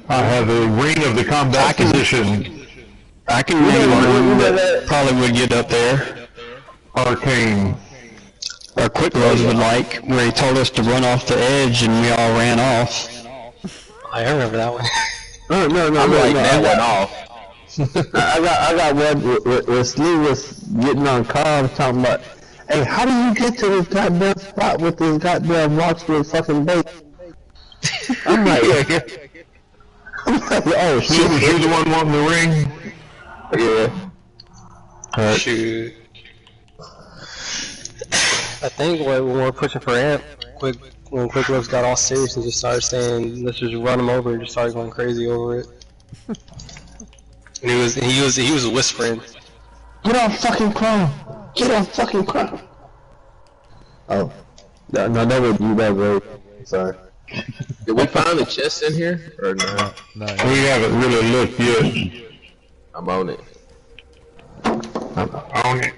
I have a ring of the combat position. I can name one that probably would get up there. Arcane. Or Quick Gloves would like, where he told us to run off the edge and we all ran off. I remember that one. No, I'm like that one off. I got one where Slee was getting on calls talking about, hey, how do you get to this goddamn spot with this goddamn monster fucking bait? I'm like, Oh shit! You the one wanting the ring? Yeah. Shoot. I think when we're pushing for amp, when Quick Lips got all serious and just started saying, let's just run him over and just started going crazy over it. And he was whispering. Get off fucking Chrome! Get off fucking Chrome! Oh. No, that would do that, bro. Sorry. Did we find the chest in here or no? No, We haven't really looked yet. I'm on it. I'm on it.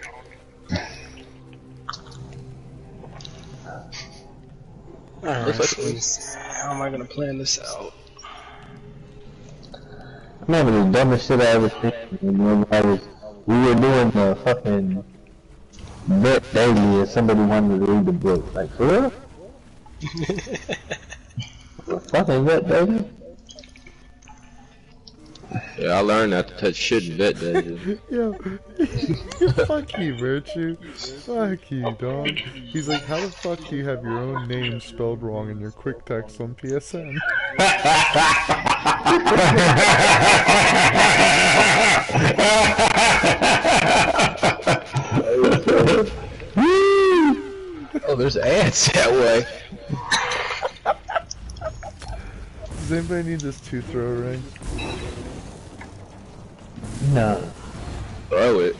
Alright, so how am I gonna plan this out? I remember the dumbest shit I ever seen when we were doing the fucking vet daily and somebody wanted to read the book. Like, for real? Fucking vet daily? Yeah, I learned not to touch shit in vet dungeon. Yo, fuck you, Virtue. Fuck you, dog. He's like, how the fuck do you have your own name spelled wrong in your quick text on PSN? Oh, there's ants that way. Does anybody need this two-throw ring? No. Throw it.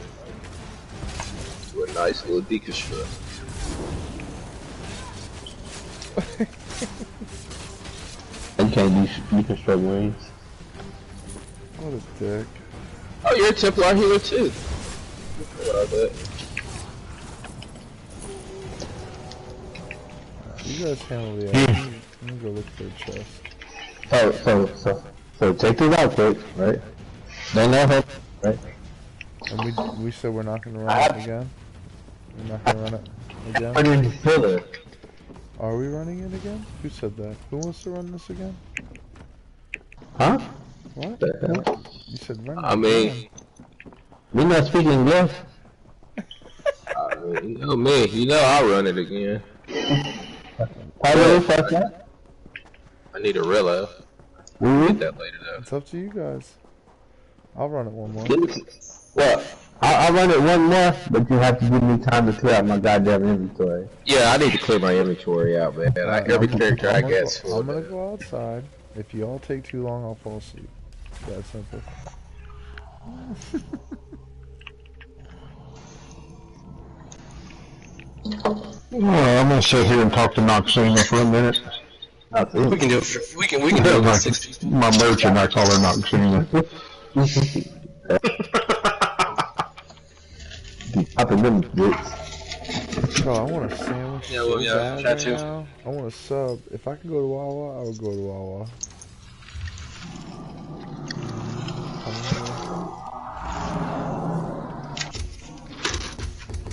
To a nice little deconstruct. You can't deconstruct rings. What a dick. Oh, you're a Templar healer too. What I bet. You guys handle the action. I'm gonna go look for a chest. So check this out, quick, right? Don't know her, right? And we said we're not gonna run it again? We're not gonna run it again? Put in the pillar. Are we running it again? Who said that? Who wants to run this again? Huh? What? The hell? You said run it I mean, again. We not speaking English. you know me. You know I'll run it again. How do you fuck that? I need a Rilla. Mm-hmm. Get that later though. It's up to you guys. I'll run it one more. Well, I'll run it one more, but you have to give me time to clear out my goddamn inventory. Yeah, I need to clear my inventory out, man. Every character I get. I'm gonna go outside. If you all take too long, I'll fall asleep. That's simple. I'm gonna sit here and talk to Noxina for a minute. We can do it. We can do it with 6 people. My merchant, I call her Noxina. Popping them bits. Bro, I want a sandwich Yeah, well, so yeah, bad that right too. now. I want a sub. If I could go to Wawa, I would go to Wawa.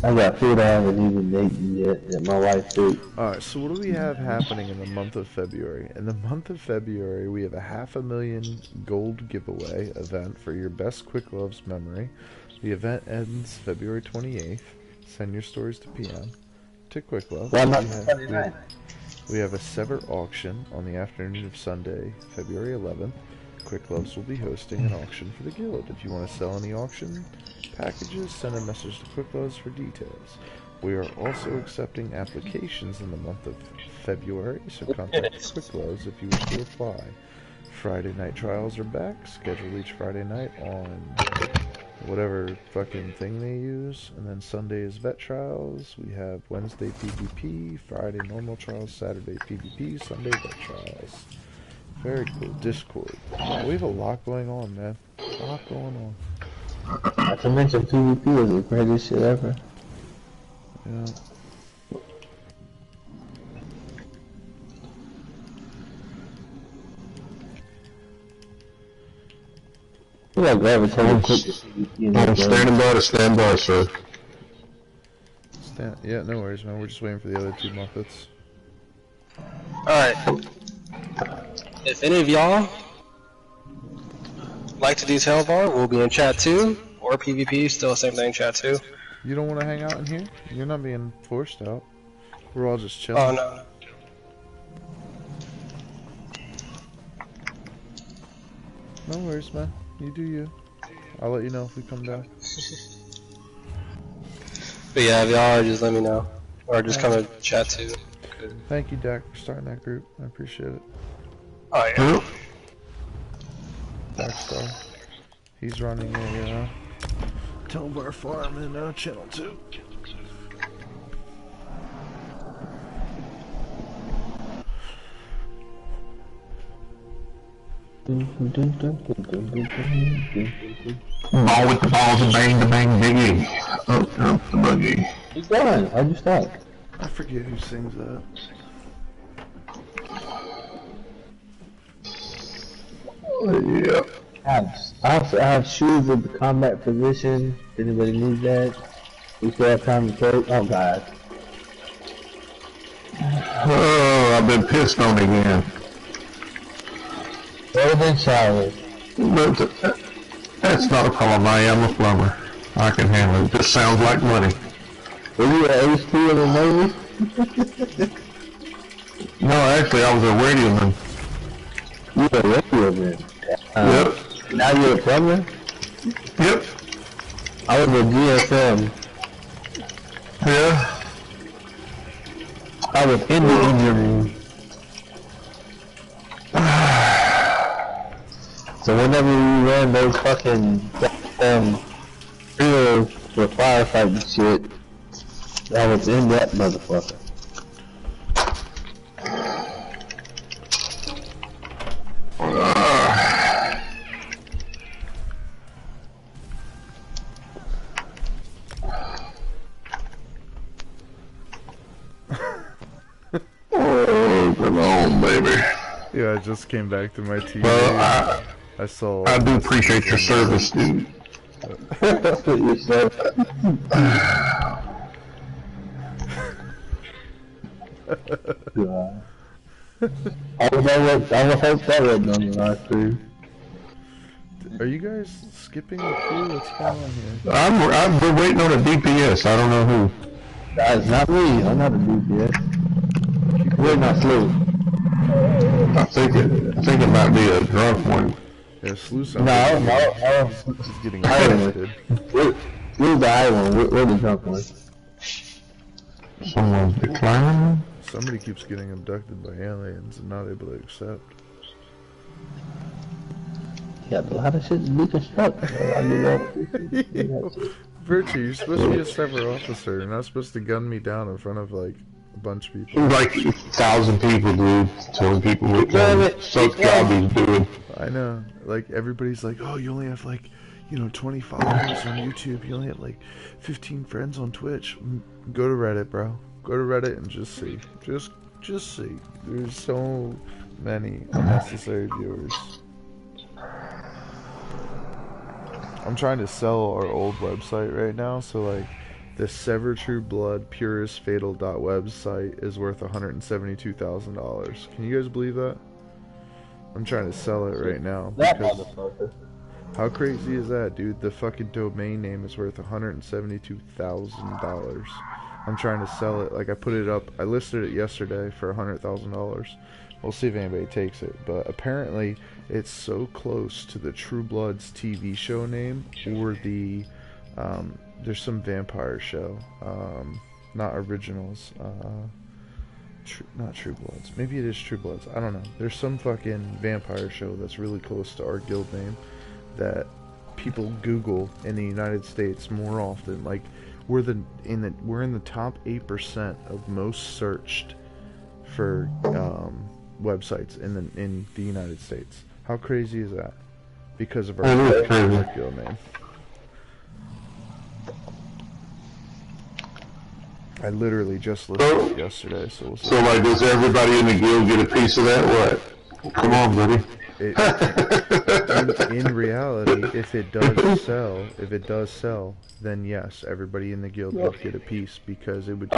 I got food I haven't even eaten yet that my wife did. Alright, so what do we have happening in the month of February? In the month of February, we have a 500,000 gold giveaway event for your best Quick Loves memory. The event ends February 28th. Send your stories to PM to Quick Love. Well, not Sunday night. We have a Sver auction on the afternoon of Sunday, February 11th. Quick Loves will be hosting an auction for the guild. If you want to sell any auction packages, send a message to Quick Loves for details. We are also accepting applications in the month of February, so contact Quick Loves if you wish to apply. Friday night trials are back, scheduled each Friday night on whatever fucking thing they use, and then Sunday is vet trials. We have Wednesday PvP, Friday normal trials, Saturday PvP, Sunday vet trials. Very cool. Discord. We have a lot going on, man. A lot going on. Not to mention PvP is the greatest shit ever. Yeah. You gotta gravitate quick to PvP. I'm standing by to stand by, sir. Yeah, no worries, man. We're just waiting for the other two Muppets. Alright. If any of y'all like to do Tailbar, we'll be in chat too. Or PvP, still the same thing, chat too. You don't want to hang out in here? You're not being forced out. We're all just chilling. Oh no. No worries, man. You do you. I'll let you know if we come down. But yeah, if y'all are, just let me know. Or just come to chat too. Thank you, Dak, for starting that group. I appreciate it. Oh yeah. Darkstar. He's running a Telbar farm in Channel 2. Ball with the balls and bang the bang biggie. Up the buggy. Keep going. How'd you stop? I forget who sings that. Yeah. I have shoes with the combat position. If anybody needs that, we still have time to take. Oh god. Oh, I've been pissed on again. Better than shower. But that's not a problem. I am a plumber. I can handle it. Just sounds like money. Were you an HP in the Navy? No, actually, I was a radioman. You were a radioman. Yep. Now you're a plumber? Yep. I was a GSM. Yeah. I was in the engine room. So whenever we ran those fucking fields for firefighting shit, I was in that motherfucker. Oh, come on, baby. Yeah, I just came back to my TV. Well, I saw. I do appreciate your service, dude. That's what you said. God. I would hope that wasn't on the last stream. Are you guys skipping the queue? What's going on here? We're waiting on a DPS. I don't know who. That's not me. I'm not a DPS. We're not slow. I think it might be a drunk one. Yeah, Slew No, He's getting arrested. We're the high one. We're the drunk one. Someone's declining. Somebody keeps getting abducted by aliens and not able to accept. Yeah, a lot of shit to deconstruct. Virtue, you're supposed to be a sever officer. You're not supposed to gun me down in front of like a bunch of people. Like 1,000 people, dude. Telling people what suck job he's doing. I know. Like everybody's like, oh, you only have like, 20 followers on YouTube. You only have like 15 friends on Twitch. Go to Reddit, bro. Go to Reddit and just see. Just see. There's so many unnecessary viewers. I'm trying to sell our old website right now, so like the Sever True Blood Purest Fatal website is worth $172,000. Can you guys believe that? I'm trying to sell it right now. That motherfucker. How crazy is that, dude? The fucking domain name is worth $172,000. I'm trying to sell it. Like I put it up. I listed it yesterday for $100,000. We'll see if anybody takes it. But apparently, it's so close to the True Blood's TV show name, or the there's some vampire show, not originals, not True Bloods. Maybe it is True Bloods. I don't know. There's some fucking vampire show that's really close to our guild name that people Google in the United States more often. Like we're in the top 8% of most searched for websites in the United States. How crazy is that? Because of our guild name. I literally just listed it yesterday, so we'll see. So like, does everybody in the guild get a piece of that? What? Come on, buddy. In reality, if it does sell, then yes, everybody in the guild would get a piece, because it would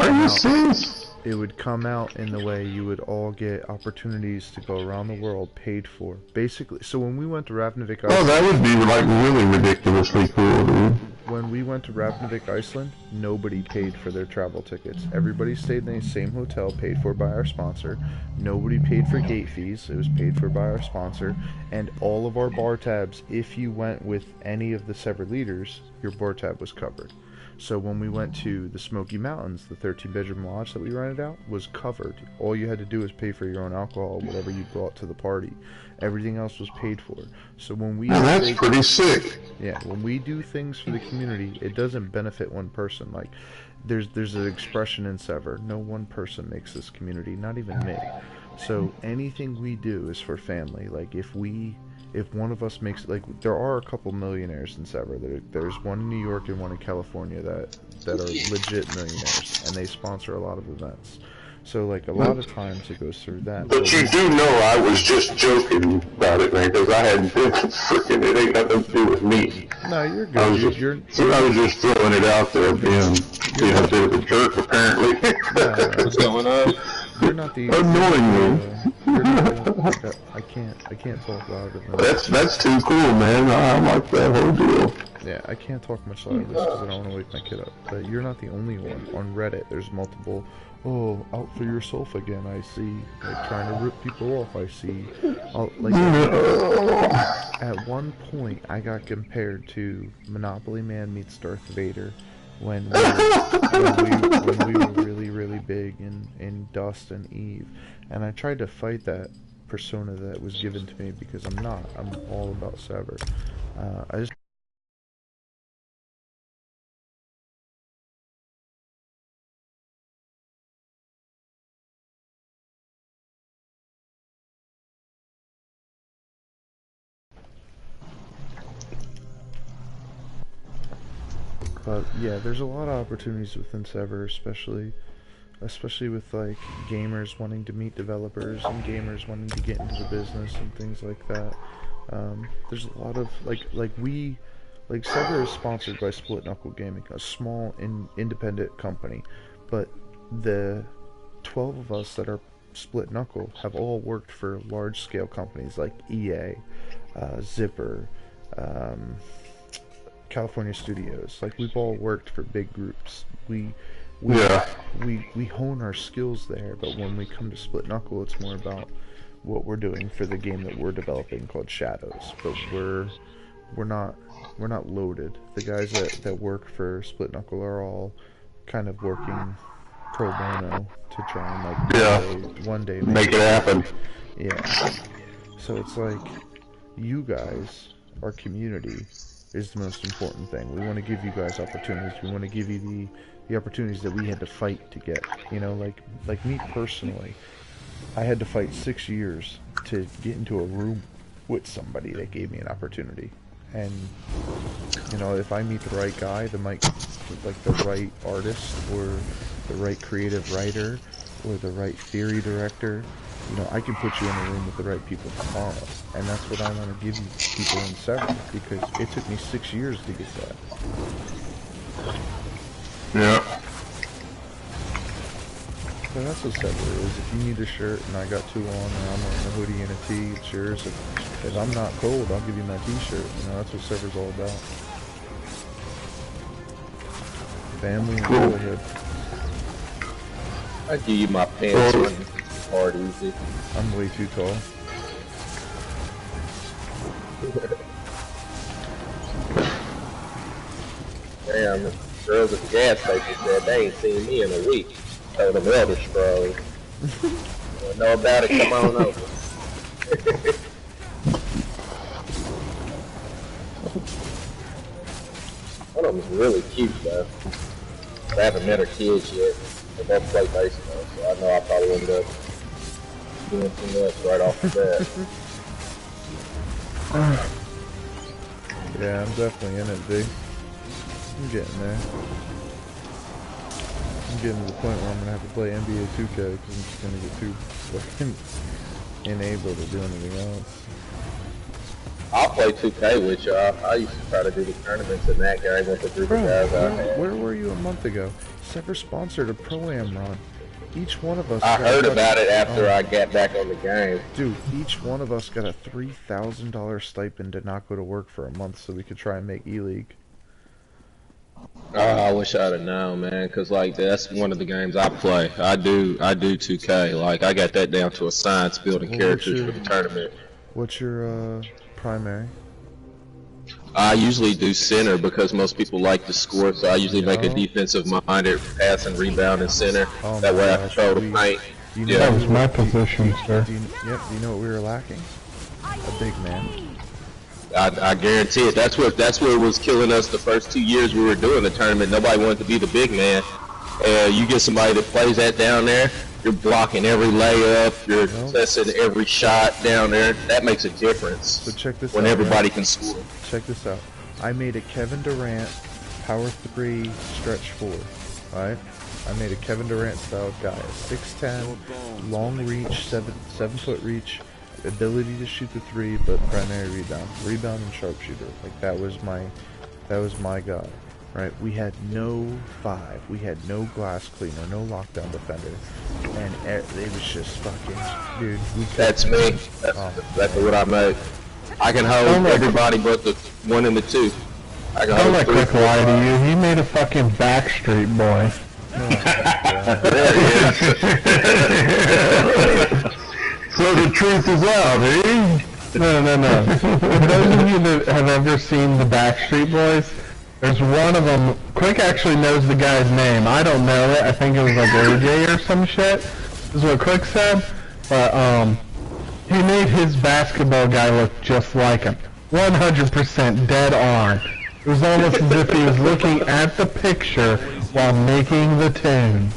come out in the way you would all get opportunities to go around the world paid for. Basically, so when we went to Ravnavik, Oh, that would be like really ridiculously cool, dude. when we went to Ravnavik, Iceland, nobody paid for their travel tickets. Everybody stayed in the same hotel, paid for by our sponsor. Nobody paid for gate fees. It was paid for by our sponsor. And all of our bar tabs, if you went with any of the Sver leaders, your bar tab was covered. So when we went to the Smoky Mountains, the 13-bedroom lodge that we rented out was covered. All you had to do was pay for your own alcohol, whatever you brought to the party. Everything else was paid for. So when we that's pretty sick. Yeah, when we do things for the community, it doesn't benefit one person. Like, there's an expression in Sver: no one person makes this community, not even me. So anything we do is for family. Like, if one of us makes, like, there are a couple millionaires in Sver. There's one in New York and one in California that are legit millionaires, and they sponsor a lot of events. So, like, a lot of times it goes through them. But you do know I was just joking about it, man, because I hadn't been freaking, it ain't nothing to do with me. No, you're good. I was just throwing it out there, being a bit of a jerk, apparently. What's going on? You're not the annoying. I can't talk louder than That's too cool, man. I like that whole deal. Yeah, I can't talk much louder than this because I don't want to wake my kid up. But you're not the only one. On Reddit, there's multiple, oh, out for yourself again, I see. Like, trying to rip people off, I see. At one point, I got compared to Monopoly Man meets Darth Vader when we were really, really big in Dust and Eve. And I tried to fight that persona that was given to me because I'm not. I'm all about Sver. I just... But yeah, there's a lot of opportunities within Sver, especially with, like, gamers wanting to meet developers and gamers wanting to get into the business and things like that. There's a lot of like Sver is sponsored by Split Knuckle Gaming, a small independent company, but the 12 of us that are Split Knuckle have all worked for large scale companies like EA, Zipper, California Studios. Like, we've all worked for big groups. We hone our skills there, but when we come to Split Knuckle, it's more about what we're doing for the game that we're developing called Shadows. But we're not loaded. The guys that work for Split Knuckle are all kind of working pro bono to try and, like, one day make it happen. Yeah. So it's like, you guys, our community, is the most important thing. We want to give you guys opportunities. We want to give you the opportunities that we had to fight to get. You know, like me personally, I had to fight 6 years to get into a room with somebody that gave me an opportunity. And, you know, if I meet the right guy, the right artist, or the right creative writer, or the right theory director, you know, I can put you in a room with the right people tomorrow. And that's what I want to give you people in Sver, because it took me 6 years to get that. Yeah. So that's what Sver is. If you need a shirt and I got two on, and I'm wearing a hoodie and a tee, it's yours. If I'm not cold, I'll give you my t-shirt. You know, that's what Sver's all about. Family and brotherhood. I give you my pants on hard easy. I'm way too tall. Damn, the girls at the gas station said they ain't seen me in a week. Told them Elder Scrolls. Don't know about it, come on over. One of them's really cute though. I haven't met her kids yet. They both play baseball, so I know I probably ended up doing too much right off the bat. Yeah, I'm definitely in it, dude. I'm getting there. I'm getting to the point where I'm gonna have to play NBA 2K because I'm just gonna get too fucking unable to do anything else. I'll play 2K with y'all. I used to try to do the tournaments in that game with the group of guys I had. Where were you a month ago? Sver sponsored a Pro-Am run. Each one of us... I heard about it after I got back on the game. Dude, each one of us got a $3,000 stipend to not go to work for a month so we could try and make E-League. I wish I'd have known, man, cause like that's one of the games I play. I do 2K. Like I got that down to a science building Well, characters for the tournament. what's your primary? I usually do center because most people like to score, so I usually make a No. defensive minded pass and rebound in center. Oh That my way I gosh, control the we- paint. Do you know Yeah. That was my position, sir. Do you know what we were lacking? A big man. I guarantee it. That's what was killing us the first 2 years we were doing the tournament. Nobody wanted to be the big man. And you get somebody that plays that down there, you're blocking every layup, you're contesting every shot down there. That makes a difference. So check this when out, everybody man. can score. Check this out. I made a Kevin Durant power 3 stretch 4. Alright? I made a Kevin Durant style guy. A 6'10", long reach, 7-foot reach, ability to shoot the 3, but primary rebound and sharpshooter. Like that was my guy. Right? We had no 5. We had no glass cleaner, no lockdown defender, and it was just fucking, dude. That's me. That's exactly what I make. I can hold everybody but the 1 and the 2. I can Don't hold let 3. Quick lie to you. He made a fucking Backstreet Boy. There he is. So the truth is out, eh? No. For those of you that have ever seen the Backstreet Boys, there's one of them. Quick actually knows the guy's name. I don't know it. I think it was like AJ or some shit. Is what Quick said. But he made his basketball guy look just like him. 100% dead on. It was almost as if he was looking at the picture while making the tune.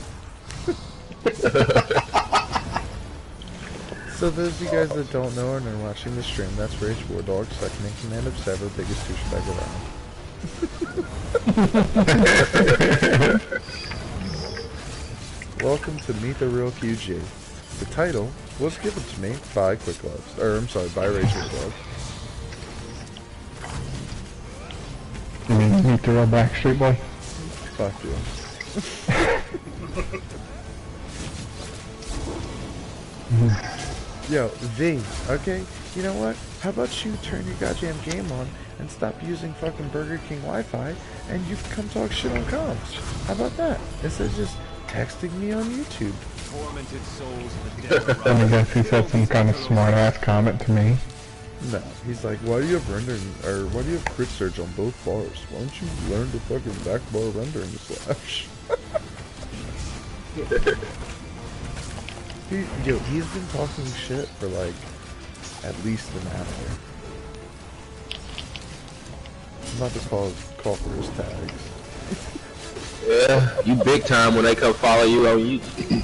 So those of you guys that don't know and are watching the stream, that's Rage War Dog, second in command of Sver, biggest douchebag around. Welcome to Meet the Real QG. The title was given to me by Quick Loves, or I'm sorry, by Rage War Dog. You mean Meet the Real Backstreet Boy? Fuck you. Yo, V, okay? You know what? How about you turn your goddamn game on and stop using fucking Burger King Wi-Fi and you come talk shit on comms? How about that? Instead of just texting me on YouTube. Then I guess he said some kind of smart ass comment to me. No, he's like, why do you have rendering, or why do you have crit surge on both bars? Why don't you learn to fucking back bar rendering slash? He's been talking shit for like at least an hour. I'm about to call for his tags. Yeah, you big time when they come follow you on YouTube.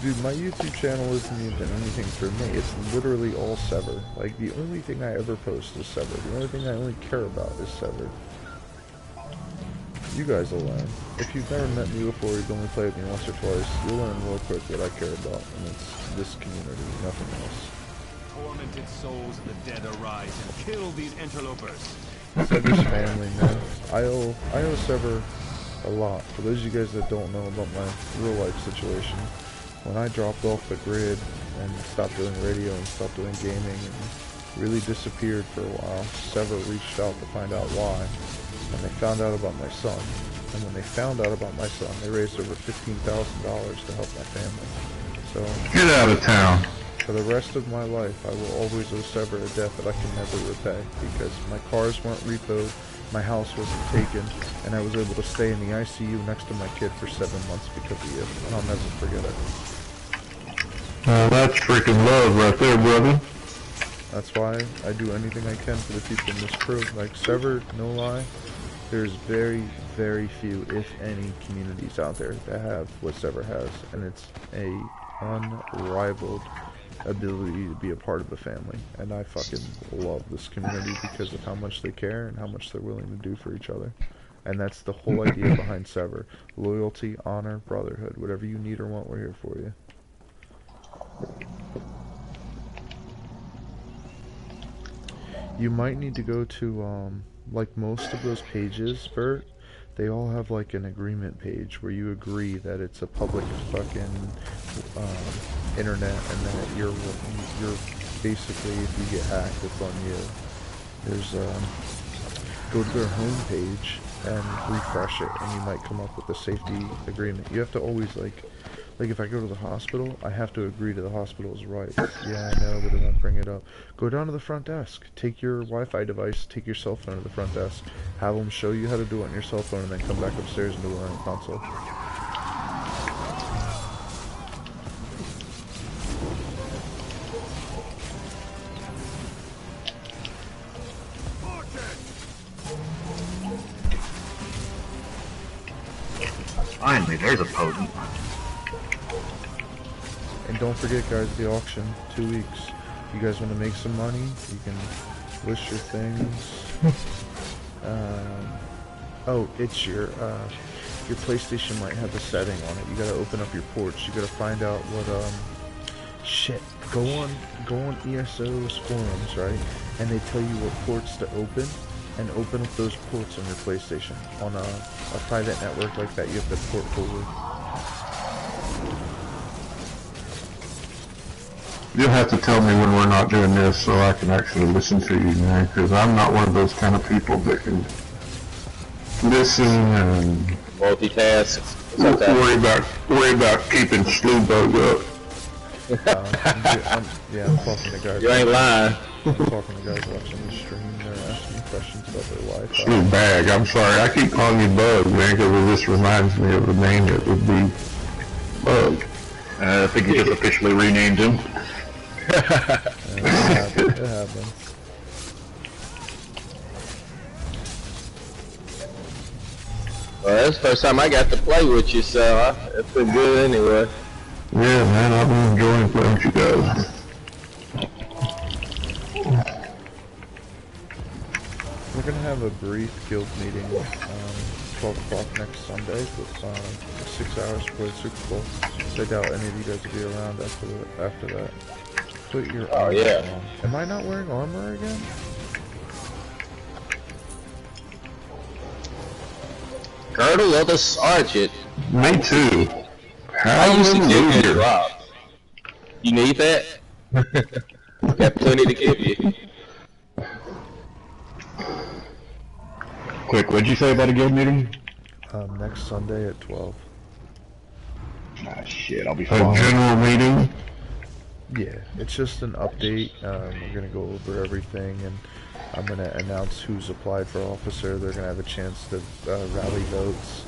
Dude, my YouTube channel isn't even anything for me. It's literally all Sver. Like, the only thing I ever post is Sver. The only thing I only care about is Sver. You guys will learn. If you've never met me before, you've only played me once or twice, you'll learn real quick what I care about, and it's this community, nothing else. Tormented souls of the dead arise and kill these interlopers. Sever's family, man. I owe Sver a lot. For those of you guys that don't know about my real life situation, when I dropped off the grid and stopped doing radio and stopped doing gaming and really disappeared for a while, Sver reached out to find out why. And they found out about my son. And when they found out about my son, they raised over $15,000 to help my family. So, Get out of town. for the rest of my life, I will always owe Sver a debt that I can never repay, because my cars weren't repoed, my house wasn't taken, and I was able to stay in the ICU next to my kid for 7 months because of you, and I'll never forget it. That's freaking love right there, brother. That's why I do anything I can for the people in this crew. Like, Sver, no lie, there's very, very few, if any, communities out there that have what Sver has, and it's a unrivaled ability to be a part of the family. And I fucking love this community because of how much they care and how much they're willing to do for each other. And that's the whole idea behind Sver. Loyalty, honor, brotherhood. Whatever you need or want, we're here for you. You might need to go to, like most of those pages, Bert, they all have like an agreement page where you agree that it's a public fucking internet, and that you're basically, if you get hacked, it's on you. There's go to their homepage and refresh it, and you might come up with a safety agreement. You have to always like if I go to the hospital, I have to agree to the hospital's rights. Yeah, I know, but it won't bring it up. Go down to the front desk. Take your Wi-Fi device. Take your cell phone to the front desk. Have them show you how to do it on your cell phone, and then come back upstairs and do it on your console. Finally, there's a potent. And don't forget, guys, the auction, 2 weeks. You guys want to make some money? You can list your things. Oh, it's your PlayStation might have a setting on it. You gotta open up your ports. You gotta find out what shit. Go on ESO's forums, right? And they tell you what ports to open, and open up those ports on your PlayStation. On a private network like that, you have to port forward. You'll have to tell me when we're not doing this so I can actually listen to you, man, because I'm not one of those kind of people that can listen and multitask. Worry about keeping Slewbug up. I'm talking to guys. You ain't lying. I'm talking to guys watching the stream. They're asking me questions about their Wi-Fi. Slewbag, I'm sorry. I keep calling you Bug, man, because it just reminds me of a name that would be Bug. I think you just officially renamed him. It happens. Well, that's the first time I got to play with you, so it's been good anyway. Yeah, man, I've been enjoying playing with you guys. We're gonna have a brief guild meeting, 12 o'clock next Sunday, but 6 hours before the Super Bowl. So I doubt any of you guys will be around after that. Put your armor on. Am I not wearing armor again? Girdle of the Sergeant. Me too. I used to give you a drop. You need that? Got plenty to give you. Quick, what'd you say about a guild meeting? Next Sunday at 12. Ah, shit, I'll be A fine. general meeting? Yeah, it's just an update. We're gonna go over everything, and I'm gonna announce who's applied for officer. They're gonna have a chance to rally votes.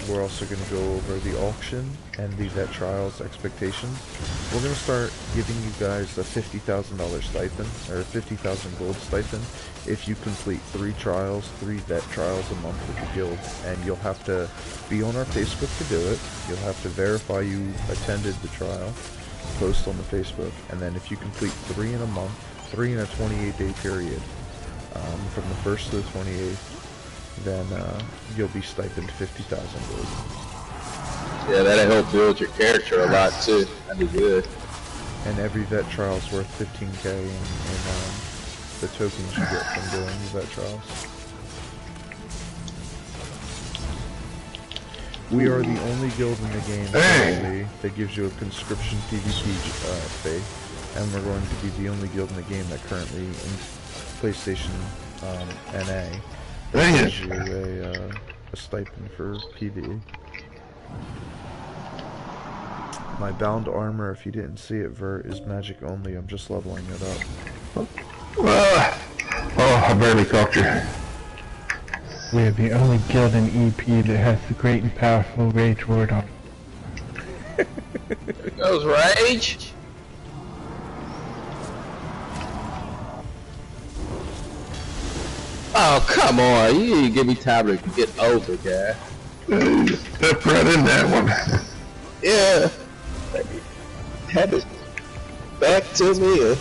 We're also gonna go over the auction and the vet trials expectations. We're gonna start giving you guys a $50,000 stipend, or 50,000 gold stipend, if you complete 3 trials, 3 vet trials a month with the guild. And you'll have to be on our Facebook to do it. You'll have to verify you attended the trial, post on the Facebook, and then if you complete 3 in a month, 3 in a 28-day period, from the 1st to the 28th, then you'll be stipend 50,000 gold. Yeah, that'll help build your character a lot too. That'd be good. And every vet trial is worth 15k in the tokens you get from doing the vet trials. We are the only guild in the game currently that gives you a conscription PvP fee, and we're going to be the only guild in the game that currently in PlayStation NA gives you a stipend for PvE. My bound armor, if you didn't see it, Vert, is magic only. I'm just leveling it up. Oh, I barely caught you. We're the only guild in EP that has the great and powerful Rage Ward on. There goes Rage. Oh, come on. You need to give me time to get over, guy. Step right in that one. Yeah. Had it back to me.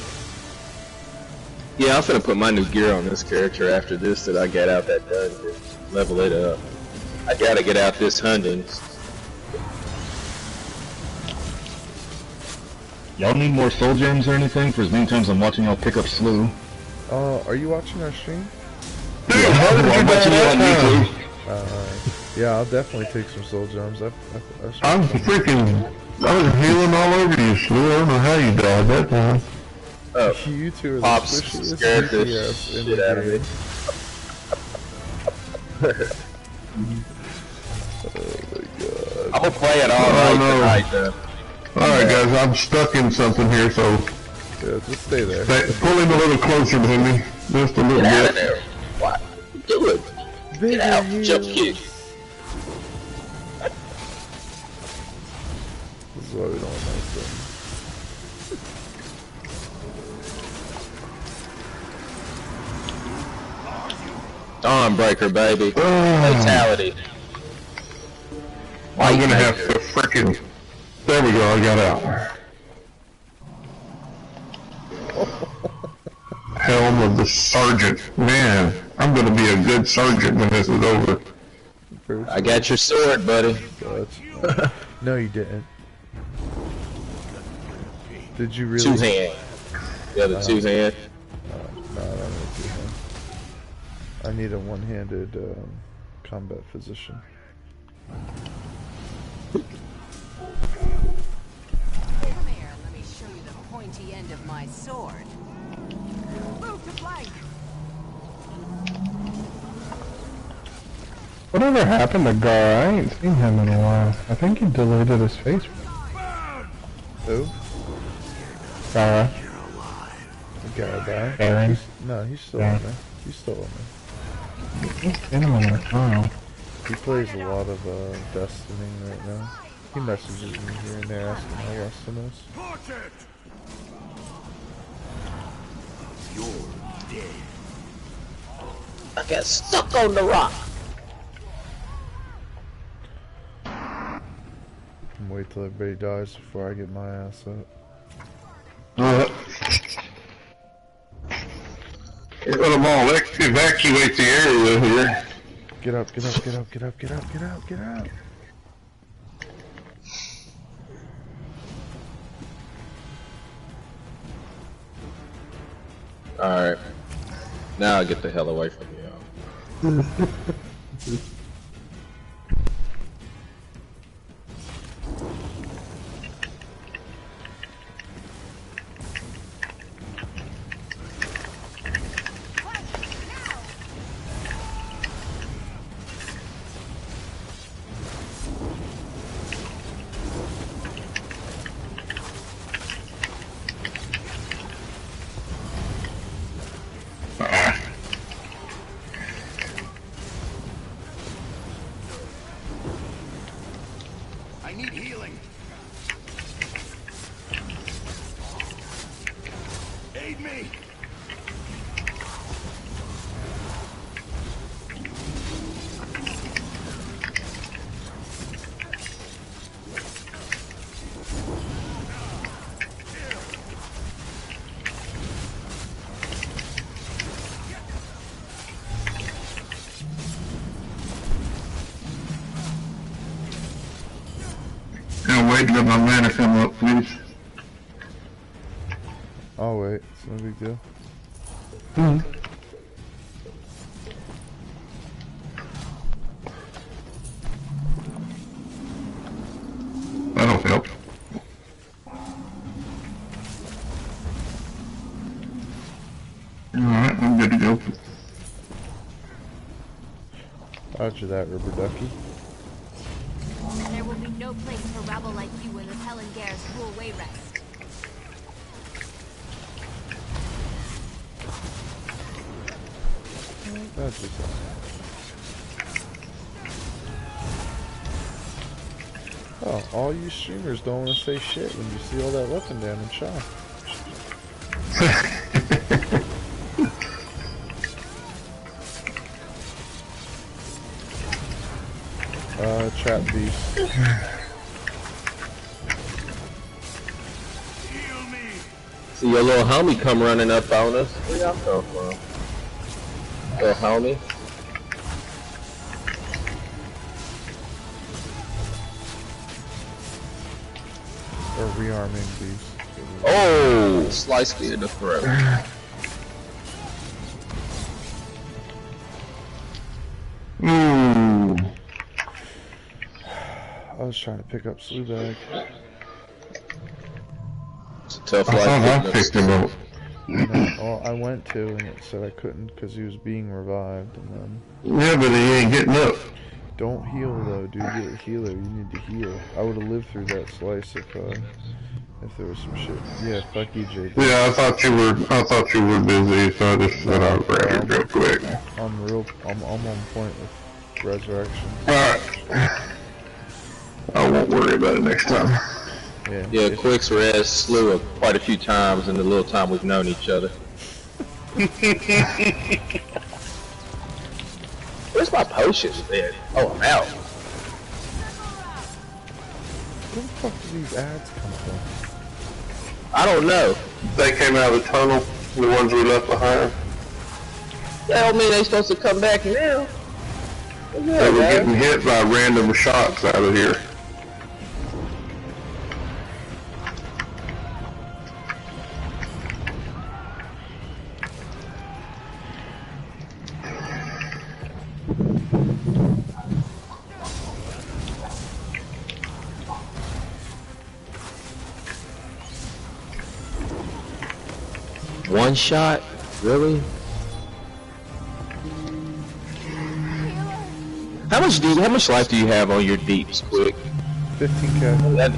Yeah, I'm finna put my new gear on this character after this that I got out that dungeon. Level it up. I gotta get out this hunting. Y'all need more soul gems or anything? For as many times I'm watching y'all pick up Slew. Are you watching our stream? Dude, how did you watching you on YouTube. Yeah, I'll definitely take some soul gems. I'm freaking... I was healing all over you, Slew. I don't know how you died that time. You two are the Pops squishiest scared the DPS in shit the out of me. game. Oh my god. I'm gonna play it all night tonight, though. Alright guys, I'm stuck in something here, so Yeah, just stay there. pull him a little closer to me. Just a little Get out bit. of there. What? Do it. Get out. Jump kick. This is why we don't want nice things. Dawnbreaker, baby. Fatality. I'm gonna have to frickin'... There we go, I got out. Helm of the Sergeant. Man, I'm gonna be a good sergeant when this is over. I got your sword, buddy. No, you didn't. Did you really? Two-hand. Yeah, the two-hand. No, I don't need two-hand. I need a one-handed combat physician. Come here, let me show you the pointy end of my sword. Move to flank. Whatever happened to Gar? I ain't seen him in a while. I think he deleted his Facebook. Who? Gara. The guy died? Aaron. No, he's still on there. He's still on there. Seen him in a while. He plays a lot of Destiny right now. He messages me here and there asking how Weston is. You're dead. I got stuck on the rock. Wait till everybody dies before I get my ass up. We're gonna all evacuate the area here. Get up, get up, get up, get up, get up, get up, get up. Alright. Now I'll get the hell away from you. I need healing. Aid me. Wait to let my mana come up, please. I'll wait, it's no big deal. That'll help. Alright, I'm good to go. Roger that, rubber ducky. There will be no place for rabble like you in the Pelingare's rule way rest. That's just oh, all you streamers don't want to say shit when you see all that weapon damage, huh? Trap beast. See your little homie come running up on us. Where y'all come from? Little homie. Or rearming beast. Oh! Slice me in the throat. I was trying to pick up Slewbag. It's a tough I life. thought I picked him up. Well, I went to, and it said I couldn't because he was being revived, and then... Yeah, but he ain't getting up. Don't heal, though, dude. You're a healer. You need to heal. I would have lived through that slice if there was some shit. Yeah, fuck EJ. Yeah, I thought you were busy, so I just said I'll grab it real quick. I'm on point with resurrection. Alright. I won't worry about it next time. Yeah, Quick's res slew up quite a few times in the little time we've known each other. Where's my potions, man? Oh, I'm out. Where the fuck do these ads come from? I don't know. They came out of the tunnel, the ones we left behind. That don't mean they supposed to come back now. They were getting hit by random shots out of here. One shot? Really? How much life do you have on your deeps, Quick? 15k. That...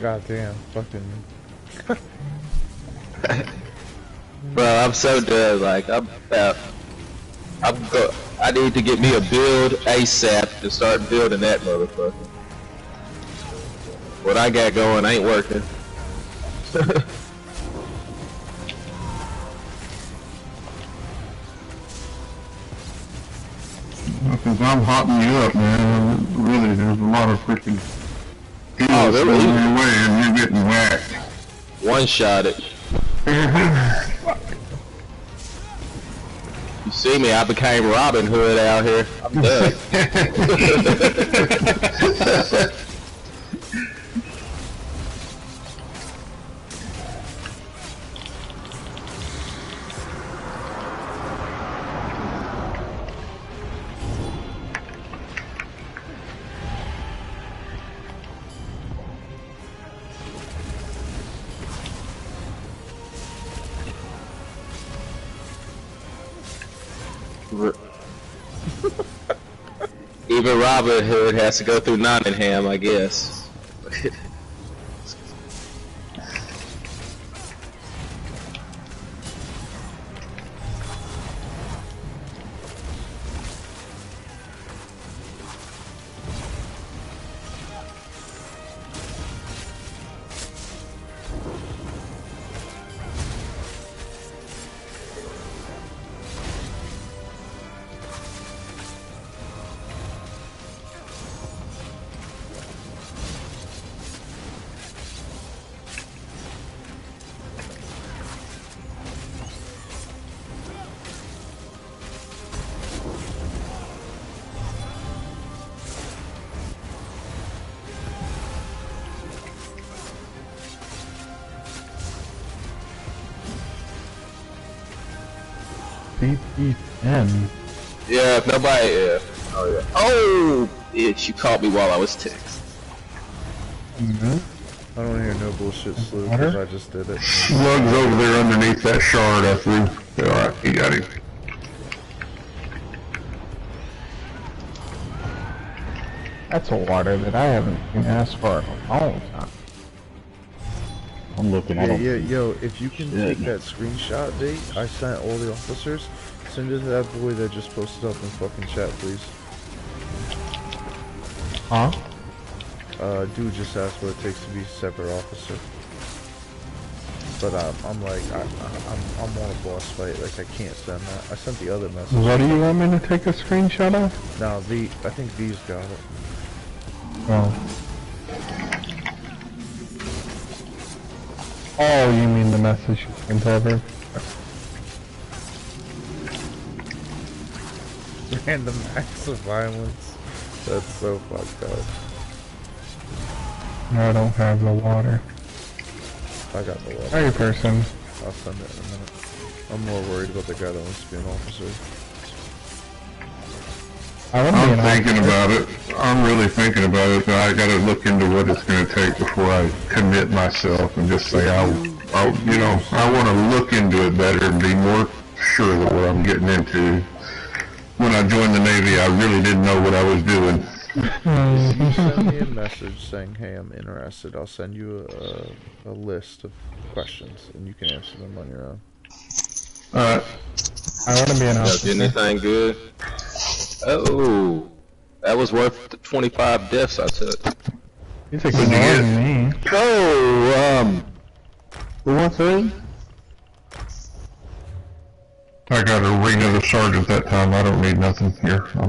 Goddamn, fucking. Bro, I'm so dead. Like I need to get me a build ASAP to start building that motherfucker. What I got going ain't working. Because I'm hotting you up, man. Really, there's a lot of freaking people really? your way and you're getting whacked. One shot it. You see me, I became Robin Hood out here. I'm done. Even Robin Hood has to go through Nottingham, I guess. BPN. Yeah, if nobody, yeah. Oh, yeah. Oh, bitch, you caught me while I was texting. I don't hear no bullshit slew because I just did it. Slug's over there underneath that shard I threw. Alright, he got him. That's a water that I haven't been asked for in a long time. I'm looking at Yeah, yo, if you can take that screenshot date I sent all the officers, send it to that boy that just posted up in fucking chat, please. Huh? Dude just asked what it takes to be a separate officer. But I'm like, I'm on a boss fight, like I can't send that. I sent the other message. What do you want me to take a screenshot of? No, I think V's got it. Oh. Oh, you mean the message you sent over? Random acts of violence. That's so fucked up. I don't have the water. I got the water. Hey, person. I'll send it in a minute. I'm more worried about the guy that wants to be an officer. I'm thinking about it. I'm really thinking about it. I got to look into what it's going to take before I commit myself and just say I want to look into it better and be more sure of what I'm getting into. When I joined the Navy, I really didn't know what I was doing. If you send me a message saying, "Hey, I'm interested," I'll send you a list of questions, and you can answer them on your own. Alright. I want to be an officer. Anything good? Oh, that was worth the 25 deaths I took. You took more than me. So, who wants to ring? I got a ring of the sergeant that time. I don't need nothing here. I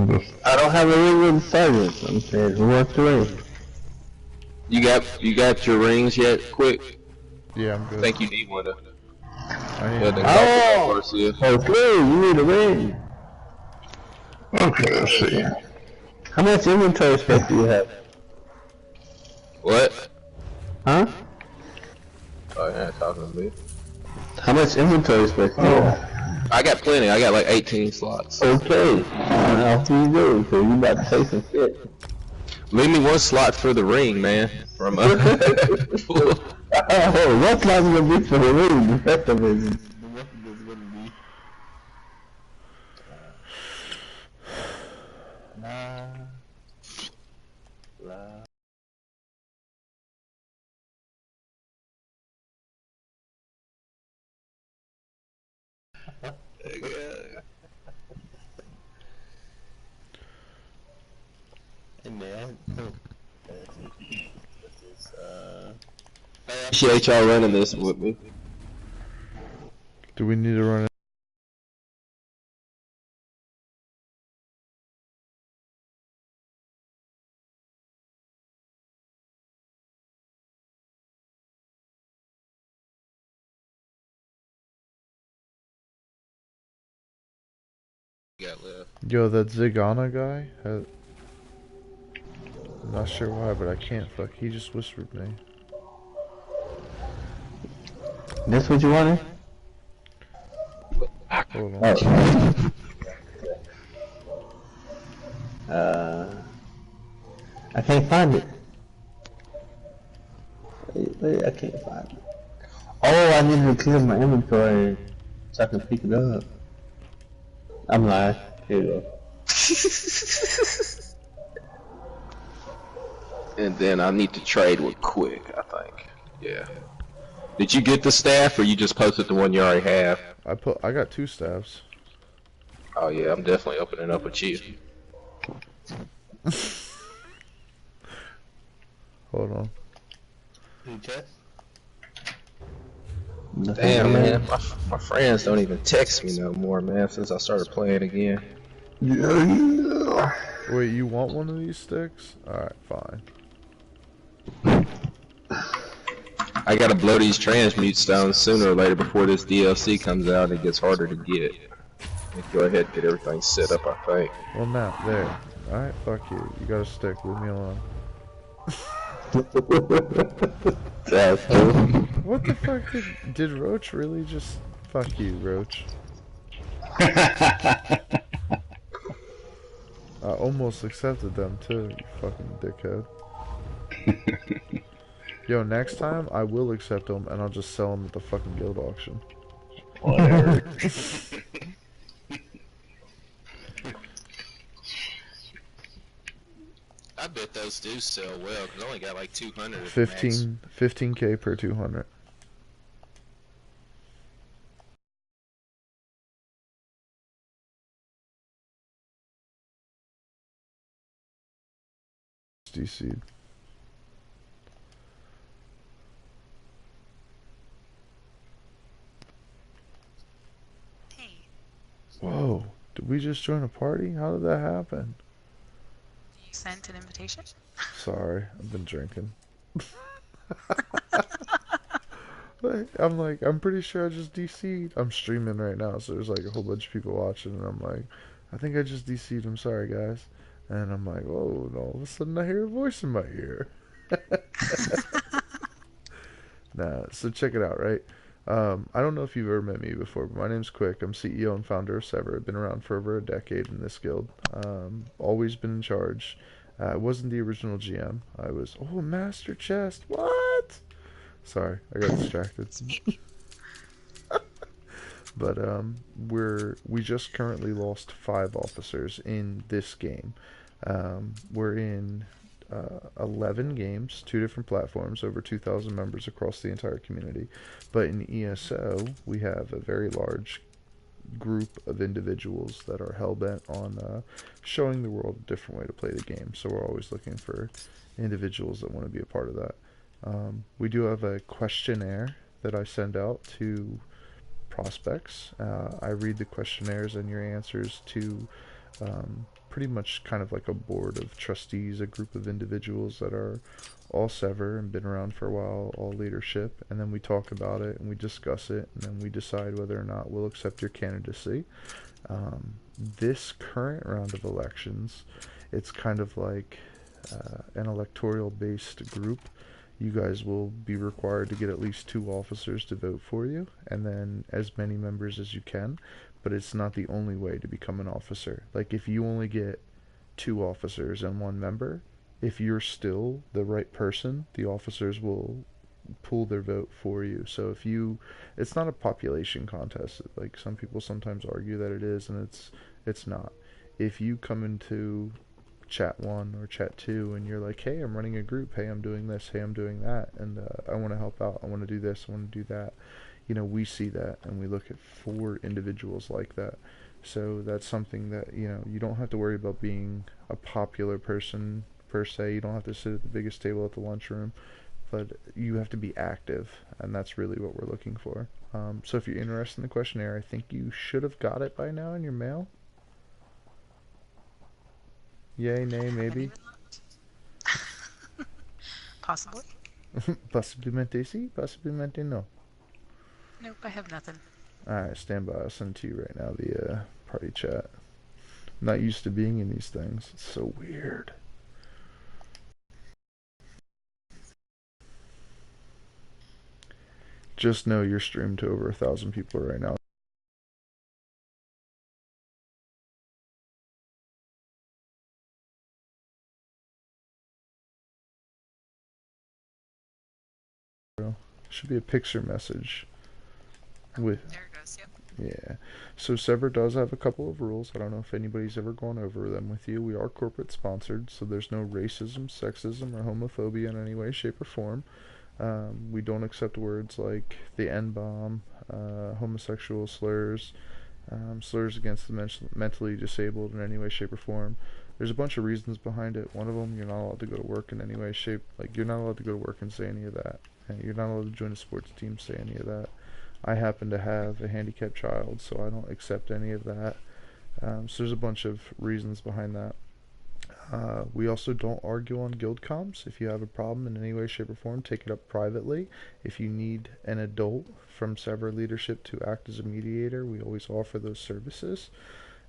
don't have a ring with the sergeant. I'm saying, who wants to ring? You got your rings yet? Quick. Yeah, I'm good. I think you need one. Okay, you need a ring. Okay, let's see. How much inventory space do you have? What? Huh? Oh, you're not talking to me. How much inventory space do you have? I got plenty. I got like 18 slots. Okay. How do you do? Because you about to say some shit. Leave me one slot for the ring, man. From Oh, what slot is gonna be for the ring? The rest of it is. The rest of it is gonna be. Hey man, I appreciate y'all running this with me. Do we need to run it? Got left. Yo, that Zigana guy has... I'm not sure why, but I can't fuck. He just whispered me. this what you wanted? Hold on. I can't find it. Wait, I can't find it. Oh, I need to clear my inventory so I can pick it up. I'm lying. Here you go. And then I need to trade with Quick, I think. Yeah. Did you get the staff, or you just posted the one you already have? I got 2 staffs. Oh yeah, I'm definitely opening up with you. Hold on. Damn, man, my friends don't even text me no more, man, since I started playing again. Yeah. Wait, you want one of these sticks? Alright, fine. I gotta blow these transmute stones sooner or later before this DLC comes out and it gets harder to get. Let's go ahead and get everything set up, I think. Well, now, there. Alright, fuck you. You got a stick. Leave me alone. What the fuck did Roach really just... Fuck you, Roach. I almost accepted them too, you fucking dickhead. Yo, next time I will accept them and I'll just sell them at the fucking guild auction. Whatever. I bet those do sell well, because I only got like 200 at 15k per 200. DC'd. Whoa, did we just join a party? How did that happen? You sent an invitation? Sorry, I've been drinking. I'm pretty sure I just DC'd. I'm streaming right now, so there's like a whole bunch of people watching, and I'm like, I think I just DC'd. I'm sorry, guys. And I'm like, oh, and all of a sudden I hear a voice in my ear. Nah, so check it out, right? I don't know if you've ever met me before, but my name's Quick. I'm CEO and founder of Sver. I've been around for over a decade in this guild. Always been in charge. I wasn't the original GM. I was, oh, Master Chest. What? Sorry, I got distracted. But we just currently lost 5 officers in this game. We're in 11 games, 2 different platforms, over 2,000 members across the entire community. But in ESO, we have a very large group of individuals that are hell-bent on showing the world a different way to play the game. So we're always looking for individuals that want to be a part of that. We do have a questionnaire that I send out to prospects. I read the questionnaires and your answers to pretty much kind of like a board of trustees, a group of individuals that are all Sever and been around for a while, all leadership, and then we talk about it and we discuss it, and then we decide whether or not we'll accept your candidacy. This current round of elections, it's kind of like an electoral based group. You guys will be required to get at least 2 officers to vote for you, and then as many members as you can, but it's not the only way to become an officer. Like, if you only get 2 officers and 1 member, if you're still the right person, the officers will pull their vote for you. So if you, it's not a population contest, like some people sometimes argue that it is, and it's not. If you come into chat 1 or chat 2 and you're like, hey, I'm running a group, hey, I'm doing this, hey, I'm doing that, and I want to help out, I want to do this, I want to do that, we see that and we look at 4 individuals like that. So that's something that you don't have to worry about being a popular person per se. You don't have to sit at the biggest table at the lunchroom, but you have to be active, and that's really what we're looking for. So if you're interested in the questionnaire, I think you should have got it by now in your mail. Yay, nay, maybe? Possibly. Possiblemente sí, possiblemente no. Nope, I have nothing. Alright, stand by. I'll send to you right now the party chat. I'm not used to being in these things. It's so weird. Just know you're streamed to over 1,000 people right now. Should be a picture message. With there it goes, yep. Yeah. So Sever does have a couple of rules. I don't know if anybody's ever gone over them with you. We are corporate sponsored, so there's no racism, sexism, or homophobia in any way, shape, or form. We don't accept words like the N-bomb, homosexual slurs, slurs against the mentally disabled in any way, shape, or form. There's a bunch of reasons behind it. One of them, you're not allowed to go to work in any way, shape. Like, you're not allowed to go to work and say any of that. And you're not allowed to join a sports team, say any of that. I happen to have a handicapped child, so I don't accept any of that. So there's a bunch of reasons behind that. We also don't argue on guild comms. If you have a problem in any way, shape, or form, take it up privately. If you need an adult from Sever leadership to act as a mediator, we always offer those services.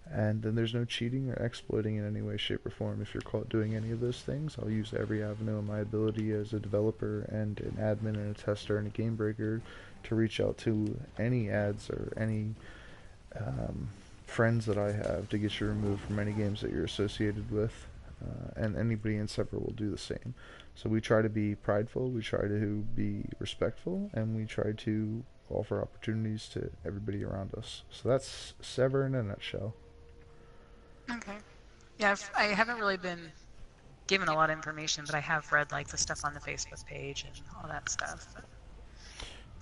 And then there's no cheating or exploiting in any way, shape, or form. If you're caught doing any of those things, I'll use every avenue of my ability as a developer and an admin and a tester and a game breaker to reach out to any ads or any friends that I have to get you removed from any games that you're associated with. And anybody in Sever will do the same. So we try to be prideful, we try to be respectful, and we try to offer opportunities to everybody around us. So that's Sever in a nutshell. Okay. Yeah, I haven't really been given a lot of information, but I have read like the stuff on the Facebook page and all that stuff.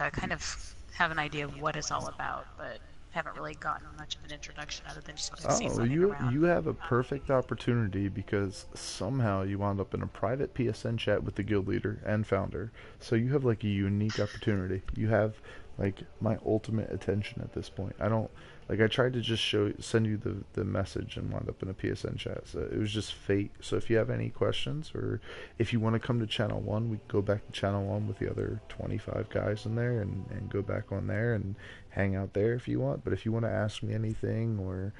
I kind of have an idea of what it's all about, but haven't really gotten much of an introduction other than just what I see floating around. You have a perfect opportunity because somehow you wound up in a private PSN chat with the guild leader and founder. So you have like a unique opportunity. You have like my ultimate attention at this point. I tried to just send you the message and wound up in a PSN chat. So it was just fate. So if you have any questions or if you want to come to channel 1, we can go back to channel 1 with the other 25 guys in there and go back on there and hang out there if you want. But if you want to ask me anything or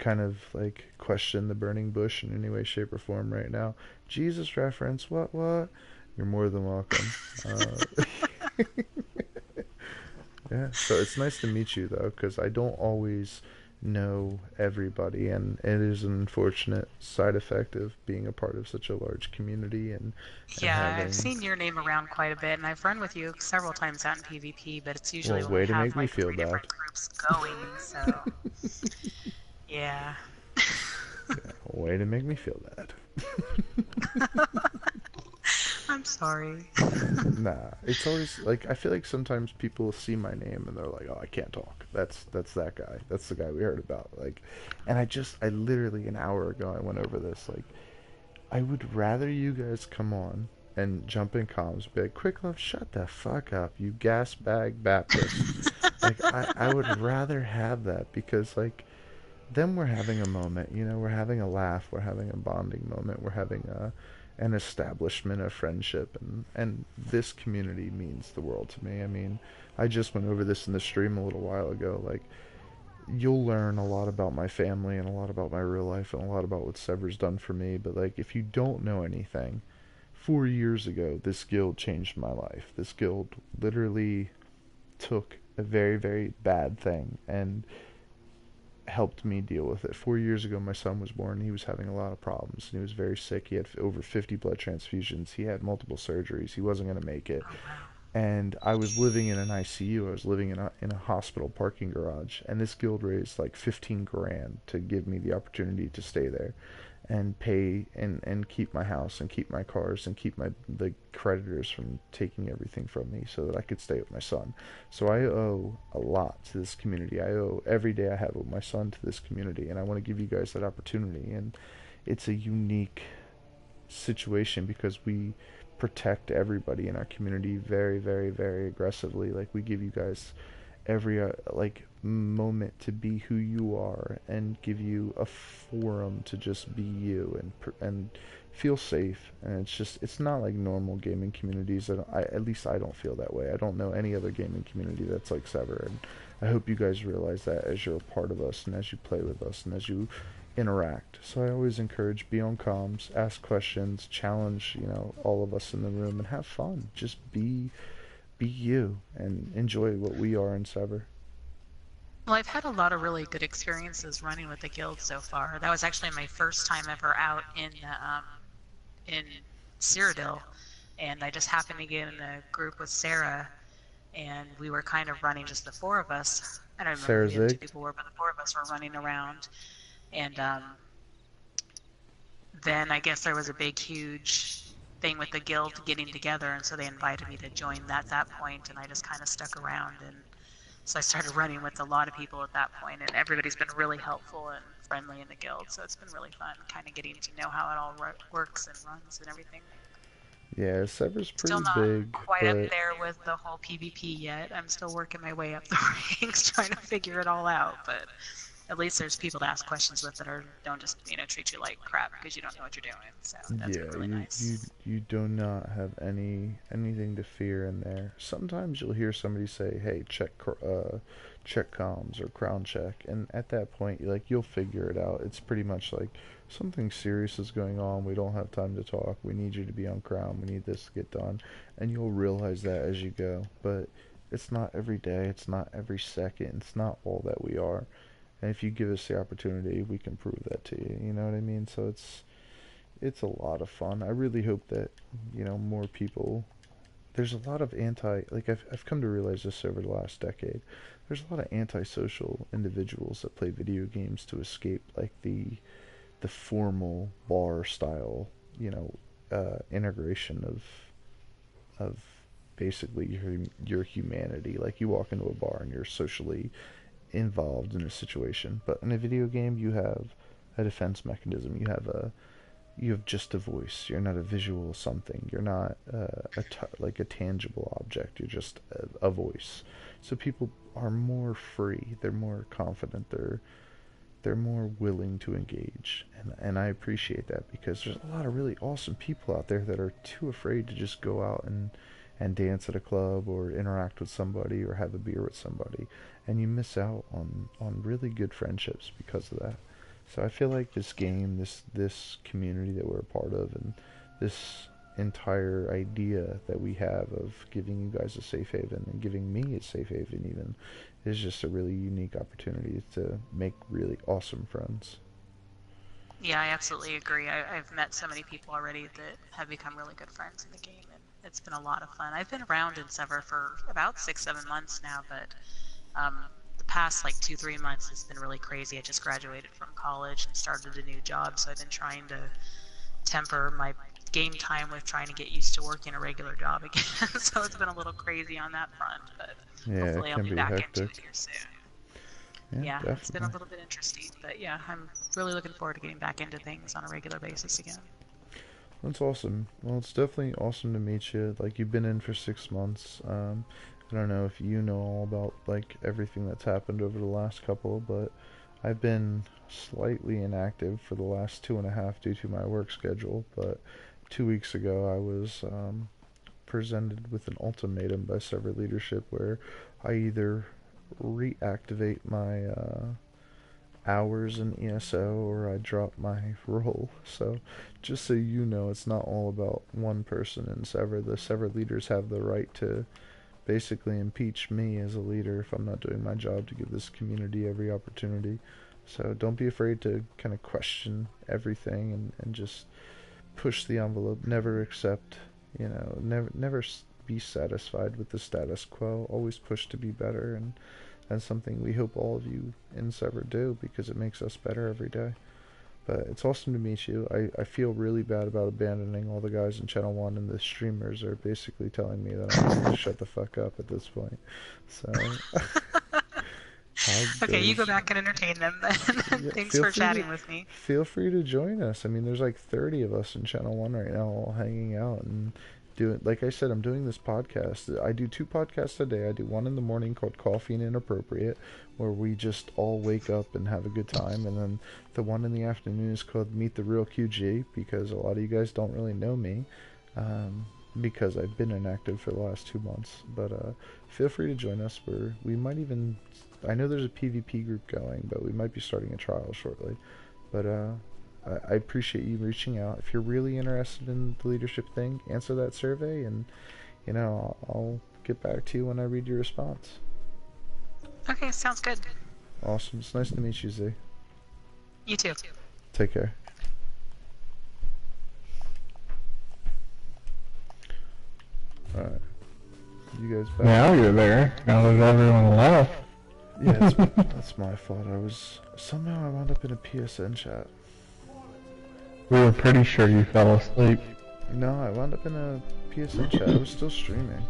kind of like question the burning bush in any way, shape, or form right now, Jesus reference, what? You're more than welcome. Yeah, so it's nice to meet you though, because I don't always know everybody, and it is an unfortunate side effect of being a part of such a large community and Yeah, I've having. seen your name around quite a bit, and I've run with you several times out in PvP, but it's usually Well, when we way to have make me like feel three bad. different groups going, so yeah. Yeah, way to make me feel bad. I'm sorry. Nah, it's always like I feel like sometimes people see my name and they're like, "Oh, I can't talk." That's that guy. That's the guy we heard about. Like, and I literally an hour ago I went over this. Like, I would rather you guys come on and jump in comms, be like, "Quick Love, shut the fuck up, you gas bag Baptist." Like, I would rather have that because like then we're having a moment, you know, we're having a laugh, we're having a bonding moment, we're having an establishment of friendship, and this community means the world to me. I mean, I just went over this in the stream a little while ago. Like, you'll learn a lot about my family and a lot about my real life and a lot about what Sever's done for me, but like, if you don't know anything, 4 years ago, this guild changed my life. This guild literally took a very, very bad thing and helped me deal with it. 4 years ago, my son was born. He was having a lot of problems, and he was very sick. He had over 50 blood transfusions. He had multiple surgeries. He wasn't going to make it. And I was living in an ICU. I was living in a hospital parking garage. And this guild raised like 15 grand to give me the opportunity to stay there and pay and keep my house and keep my cars and keep the creditors from taking everything from me so that I could stay with my son. So I owe a lot to this community. I owe every day I have with my son to this community, and I want to give you guys that opportunity. And it's a unique situation because we protect everybody in our community very, very, very aggressively. Like, we give you guys every like moment to be who you are and give you a forum to just be you and feel safe. And it's not like normal gaming communities. At least I don't feel that way. I don't know any other gaming community that's like Sever, and I hope you guys realize that as you're a part of us and as you play with us and as you interact. So I always encourage, be on comms, ask questions, challenge, you know, all of us in the room, and have fun. Just be you and enjoy what we are in Sever. Well, I've had a lot of really good experiences running with the guild so far. That was actually my first time ever out in Cyrodiil, and I just happened to get in a group with Sarah, and we were kind of running just the four of us. I don't remember who the other two people were, but the four of us were running around. And then I guess there was a big, huge thing with the guild getting together, and so they invited me to join at that point, and I just kind of stuck around, and so I started running with a lot of people at that point, and everybody's been really helpful and friendly in the guild, so it's been really fun kind of getting to know how it all works and runs and everything. Yeah, Sever's pretty still not big, quite but up there with the whole PvP yet. I'm still working my way up the ranks, trying to figure it all out, but at least there's people to ask questions with that don't just, treat you like crap because you don't know what you're doing. So that's been really nice. You do not have anything to fear in there. Sometimes you'll hear somebody say, "Hey, check comms or crown check," and at that point, you'll figure it out. It's pretty much like something serious is going on. We don't have time to talk. We need you to be on crown. We need this to get done, and you'll realize that as you go. But it's not every day. It's not every second. It's not all that we are. And if you give us the opportunity, we can prove that to you. You know what I mean? So it's a lot of fun. I really hope that, more people. There's a lot of I've come to realize this over the last decade. There's a lot of antisocial individuals that play video games to escape like the formal bar style, integration of basically your humanity. Like, you walk into a bar and you're socially involved in a situation, but in a video game you have a defense mechanism. You have just a voice. You're not a visual something. You're not like a tangible object. You're just a voice. So people are more free. They're more confident. They're more willing to engage, and I appreciate that because there's a lot of really awesome people out there that are too afraid to just go out and dance at a club or interact with somebody or have a beer with somebody, and you miss out on really good friendships because of that. So I feel like this game, this community that we're a part of, and this entire idea that we have of giving you guys a safe haven and giving me a safe haven even is just a really unique opportunity to make really awesome friends. Yeah, I absolutely agree. I've met so many people already that have become really good friends in the game, and it's been a lot of fun. I've been around in Sever for about 6, 7 months now, but the past like 2, 3 months has been really crazy. I just graduated from college and started a new job, so I've been trying to temper my game time with trying to get used to working a regular job again. So it's been a little crazy on that front, but Yeah, it hopefully I'll can be be back hectic. into it here soon. Yeah, It's been a definitely. little bit interesting, but yeah, I'm really looking forward to getting back into things on a regular basis again. That's awesome. Well, it's definitely awesome to meet you. Like, you've been in for 6 months. I don't know if you know all about, like, everything that's happened over the last couple, but I've been slightly inactive for the last 2.5 due to my work schedule. But 2 weeks ago, I was presented with an ultimatum by Sever leadership where I either reactivate my hours in ESO or I drop my role. So just so you know, it's not all about one person in Sever. The Sever leaders have the right to basically impeach me as a leader if I'm not doing my job to give this community every opportunity. So don't be afraid to kind of question everything and just push the envelope. Never accept, never be satisfied with the status quo. Always push to be better, and that's something we hope all of you in Sever do because it makes us better every day. But it's awesome to meet you. I feel really bad about abandoning all the guys in Channel 1, and the streamers are basically telling me that I need to shut the fuck up at this point. So, Okay, you go back and entertain them then. yeah, Thanks for chatting with me. feel free to join us. I mean, there's like 30 of us in Channel 1 right now all hanging out and doing, like I said, I'm doing this podcast. I do 2 podcasts a day. I do one in the morning called Coffee and Inappropriate, where we just all wake up and have a good time. And then the one in the afternoon is called Meet the Real QG, because a lot of you guys don't really know me. Because I've been inactive for the last 2 months. But feel free to join us. We might even, I know there's a PvP group going, but we might be starting a trial shortly. But I appreciate you reaching out. If you're really interested in the leadership thing, answer that survey, and I'll get back to you when I read your response. Okay, sounds good. Awesome. It's nice to meet you, Z. You too. Take care. Alright. You guys back? Now you're there. Now that everyone left. Yeah, that's my fault. Somehow I wound up in a PSN chat. We were pretty sure you fell asleep. No, I wound up in a PSN chat. I was still streaming.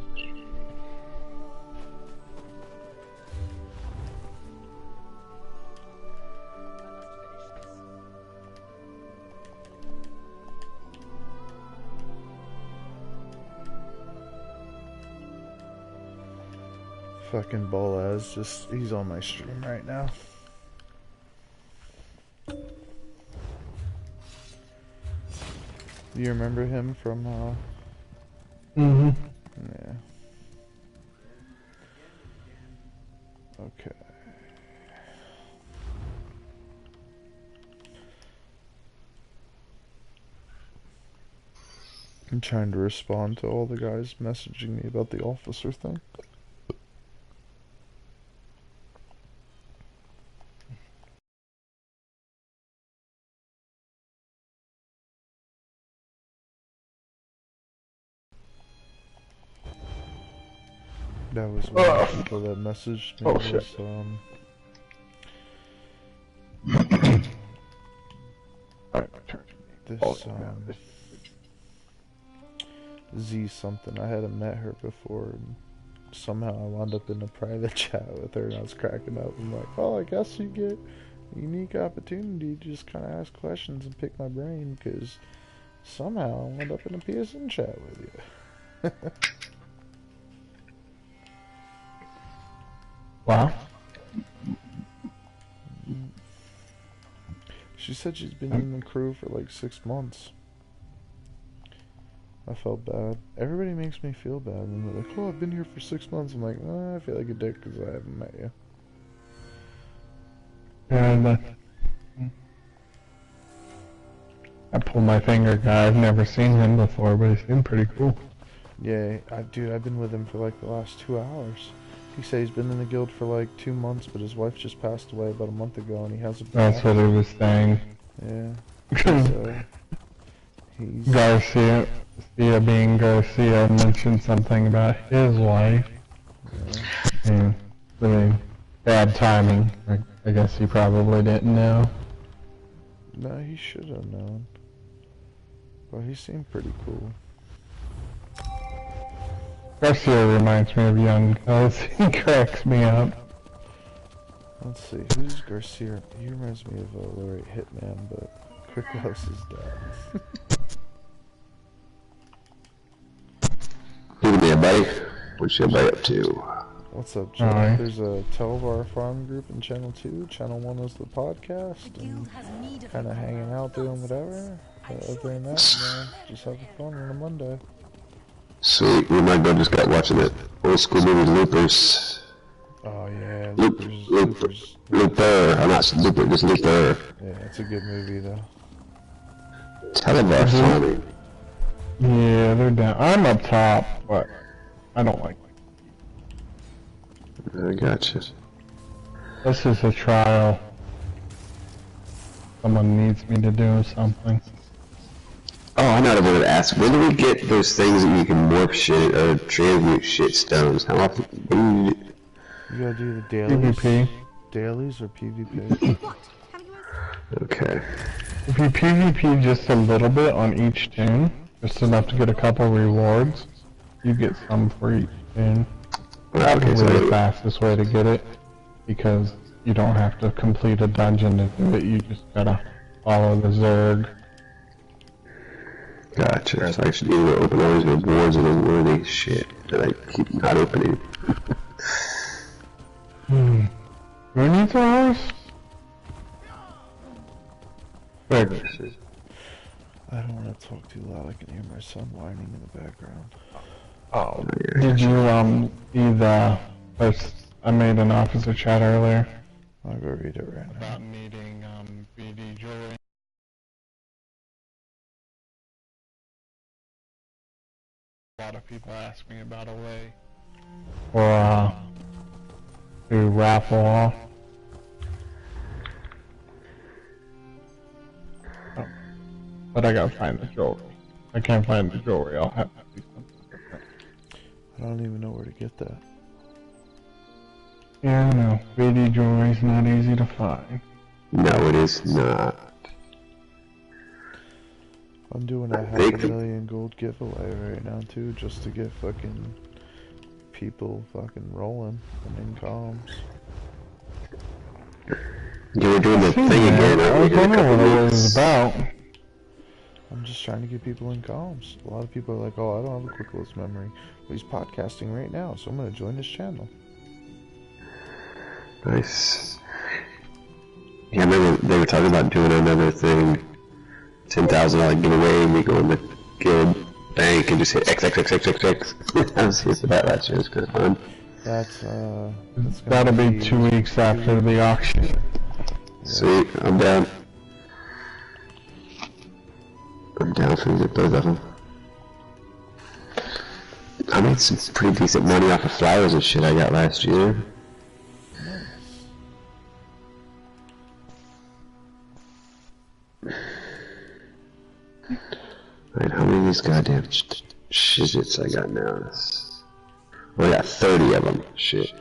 Fucking Boaz, he's on my stream right now. Do you remember him from, Mm-hmm. Yeah. Okay. I'm trying to respond to all the guys messaging me about the officer thing. That was one of the people that messaged me. Z something. I hadn't met her before, and somehow I wound up in a private chat with her, and I was cracking up. I'm like, oh, I guess you get a unique opportunity to just kind of ask questions and pick my brain, because somehow I wound up in a PSN chat with you. Wow. She said she's been in the crew for like 6 months. I felt bad. Everybody makes me feel bad. And they're like, oh, I've been here for 6 months. I'm like, I feel like a dick because I haven't met you. Yeah, I pulled my finger guy. I've never seen him before, but he seemed pretty cool. Yeah, dude, I've been with him for like the last 2 hours. He said he's been in the guild for like 2 months, but his wife just passed away about a month ago, and he has a That's what he was saying. Yeah. So, he's... Garcia being Garcia mentioned something about his wife. Yeah. I mean, bad timing. I guess he probably didn't know. No, he should have known. But he seemed pretty cool. Garcia reminds me of young Cuz. He cracks me up. Let's see, who's Garcia? He reminds me of Larry Hitman, but Quick House is dead. Look at me, buddy. What's your buddy up to? What's up, Joe? Right. There's a Telvar Farm group in Channel 2. Channel 1 is the podcast, and kind of hanging out, doing whatever. Other than that, just having fun on a Monday. Sweet, me and my bro just got watching that old school movie Loopers. Oh yeah, Looper. Not Looper, just Looper. Yeah, it's a good movie though. Televar Farming. Yeah, they're down. I'm up top, but I don't like it. I gotcha. This is a trial. Someone needs me to do something. Oh, I know what I wanted to ask. When do we get those things that you can morph shit or transmute shit stones? How often? When do you gotta do the dailies. PvP. Dailies or PvP? Okay. If you PvP just a little bit on each tune, just enough to get a couple rewards, you get some for each tune. That's the fastest way to get it, because you don't have to complete a dungeon to do it, you just gotta follow the Zerg. Gotcha. So I should either open all these rewards and unworthy shit that I keep not opening. Do I need to horse? I don't want to talk too loud. I can hear my son whining in the background. Oh, did you see the post I made an officer chat earlier? I'll go read it right now. About needing BD jewelry. A lot of people ask me about a way or to raffle off. Oh. But I gotta find the jewelry. I can't find the jewelry. I'll have to do something different. I don't even know where to get that. Yeah, I know. BD jewelry's not easy to find. No, it is not. I'm doing a $500,000 gold giveaway right now too, just to get fucking people fucking rolling and in comms. You were doing the thing again. I was wondering what it was about. I'm just trying to get people in comms. A lot of people are like, oh, I don't have a quick list memory. Well, he's podcasting right now, so I'm gonna join his channel. Nice. Yeah, I remember they were talking about doing another thing. $10,000 giveaway, and we go in the guild bank and just hit XXXXXX. I was here for that last year. It's kind of fun. That'll be 2 weeks after the auction. Yeah. Sweet, I'm down. I'm down for both of them. I made some pretty decent money off of flowers and shit I got last year. Right, how many of these goddamn shizits I got now? Well, I got 30 of them. Shit.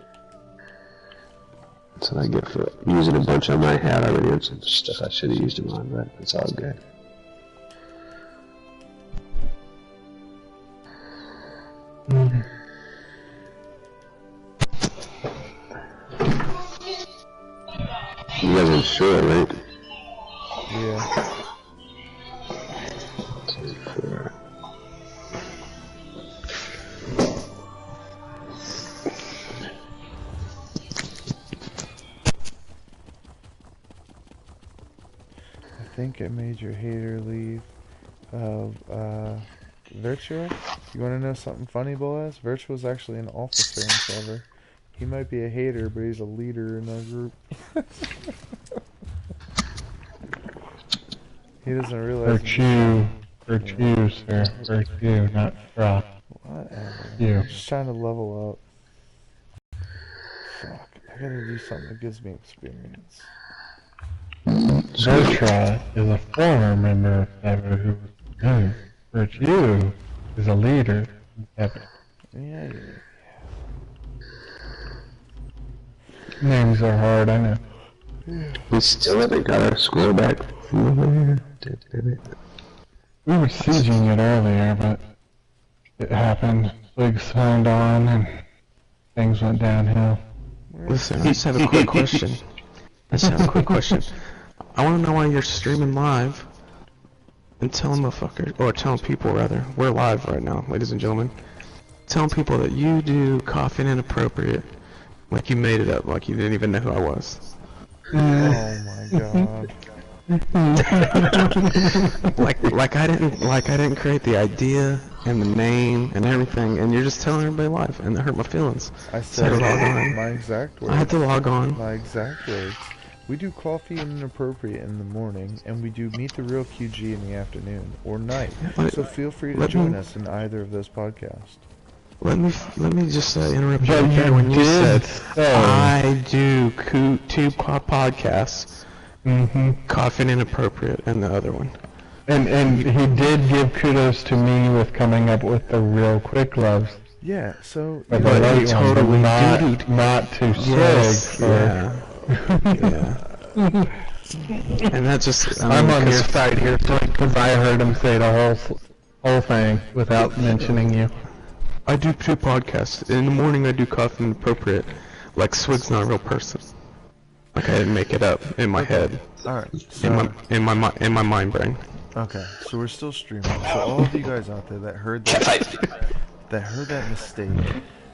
That's what I get for using a bunch I might have already on some stuff I should have used them on, but it's all good. You guys are sure, right? Yeah. I think I made your hater leave of Virtua. You want to know something funny, boys? Virtua is actually an officer in Sver. He might be a hater, but he's a leader in our group. He doesn't realize. Virtue, sir. Virtue, not trust. Whatever. You. I'm just trying to level up. Fuck. I gotta do something that gives me experience. Vertra is a former member of Sver who was new. Virtue is a leader in Sver. Yeah. Names are hard, I know. We still haven't got our score back. We were sieging it earlier, but it happened. Swig signed on and things went downhill. Listen, I just have a quick question. I want to know why you're streaming live. And telling motherfuckers, or telling people rather, we're live right now, ladies and gentlemen. Telling people that you do coughing inappropriate, like you made it up, like you didn't even know who I was. Oh my god. like I didn't create the idea and the name and everything, and you're just telling everybody live, and that hurt my feelings. I said my exact words. I had to log on. My exact words. We do coffee and inappropriate in the morning, and we do meet the real QG in the afternoon or night. So feel free to join us in either of those podcasts. Let me just interrupt you right there when you said I do two podcasts. Coughing inappropriate, and the other one. And he did give kudos to me with coming up with the real quick loves. Yeah, so but he totally not to Swig. Yeah. And that just I'm on your side here, because I heard him say the whole thing without mentioning you. I do two podcasts. In the morning I do coughing inappropriate. Like Swig's not a real person. Like I didn't make it up in my head. Alright, so in my mind brain. Okay, so we're still streaming. So all of you guys out there that heard that mistake,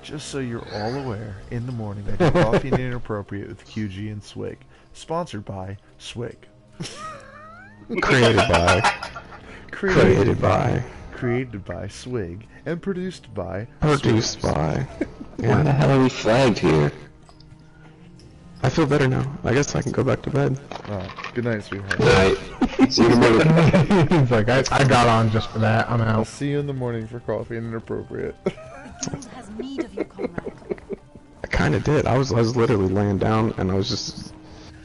just so you're all aware, in the morning I do coffee and inappropriate with QG and Swig. Sponsored by Swig. Created by Swig and produced by Why the hell are we flagged here? I feel better now. I guess I can go back to bed. Alright, good night, sweetheart. Night. See you in the morning. He's like, I got on just for that. I'm out. I'll see you in the morning for coffee and inappropriate. I kind of did. I was literally laying down, and I was just,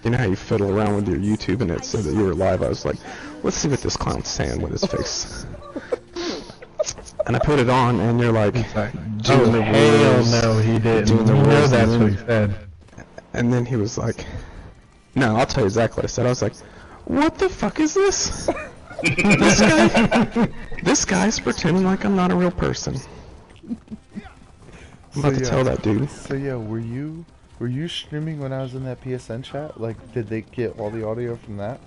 you know how you fiddle around with your YouTube, and it said that you were live. I was like, let's see what this clown's saying with his face. And I put it on, and you're like, doing the rules. No, he didn't. Doing the rules. That's what he said. And then he was like, no, I'll tell you exactly what I said. I was like, what the fuck is this? This guy's pretending like I'm not a real person. I'm about to tell that dude. So yeah, were you streaming when I was in that PSN chat? Like, did they get all the audio from that?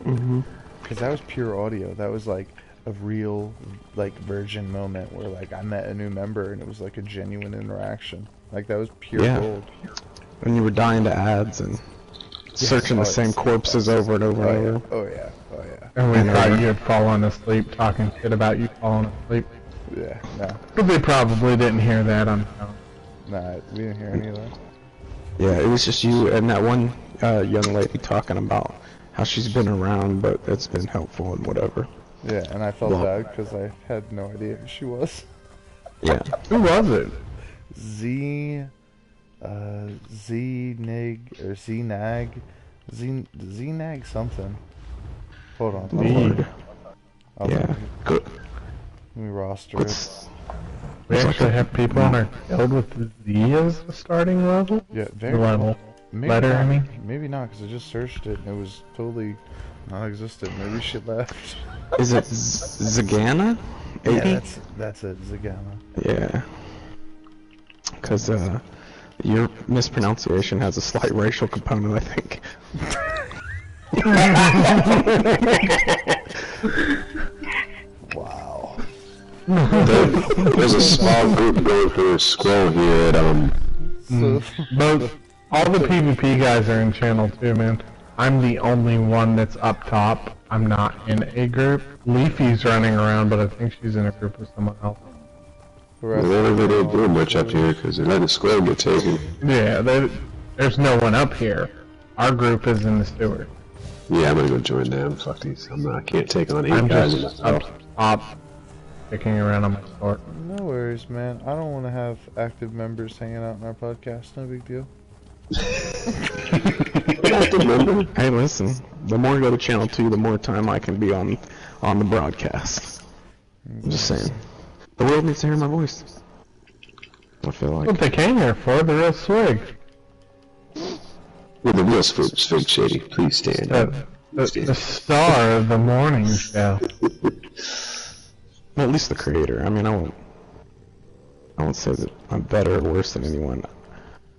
Because that was pure audio. That was like a real, like, virgin moment where, like, I met a new member and it was like a genuine interaction. Like, that was pure gold. When you were dying to ads and searching the same corpses over and over and over. Oh yeah. And we thought you had fallen asleep, talking shit about you falling asleep. Yeah, no. But they probably didn't hear that on film. Nah, we didn't hear any of that. Yeah, it was just you and that one young lady talking about how she's been around, but it's been helpful and whatever. Yeah, and I felt bad because I had no idea who she was. Yeah. Who was it? Znag something. Hold on. Yeah. Good. Let me roster it. We actually have people on our guild with Z as the starting level? Yeah, very level. Letter, I mean? Maybe not, because I just searched it and it was totally non-existent. Maybe she left. Is it Zagana? 80? Yeah, that's it, Zagana. Yeah. Because, your mispronunciation has a slight racial component, I think. Wow. There's a small group going through a scroll here at, Both, all the PvP guys are in channel 2, man. I'm the only one that's up top. I'm not in a group. Leafy's running around, but I think she's in a group with someone else. they don't really do much up here because they let the scroll get taken. Yeah, there's no one up here. Our group is in the sewer. Yeah, I'm gonna go join them. Fuck these. I can't take on 8 I'm guys in just myself. up picking around on my store. No worries, man. I don't want to have active members hanging out in our podcast. No big deal. Hey, listen. The more I go to Channel 2, the more time I can be on the broadcast. I'm just saying. The world needs to hear my voice. I feel like. What they came here for, the real swig. With the real Swig Shady, please stand up. The star of the morning show. Well, at least the creator. I mean, I won't say that I'm better or worse than anyone.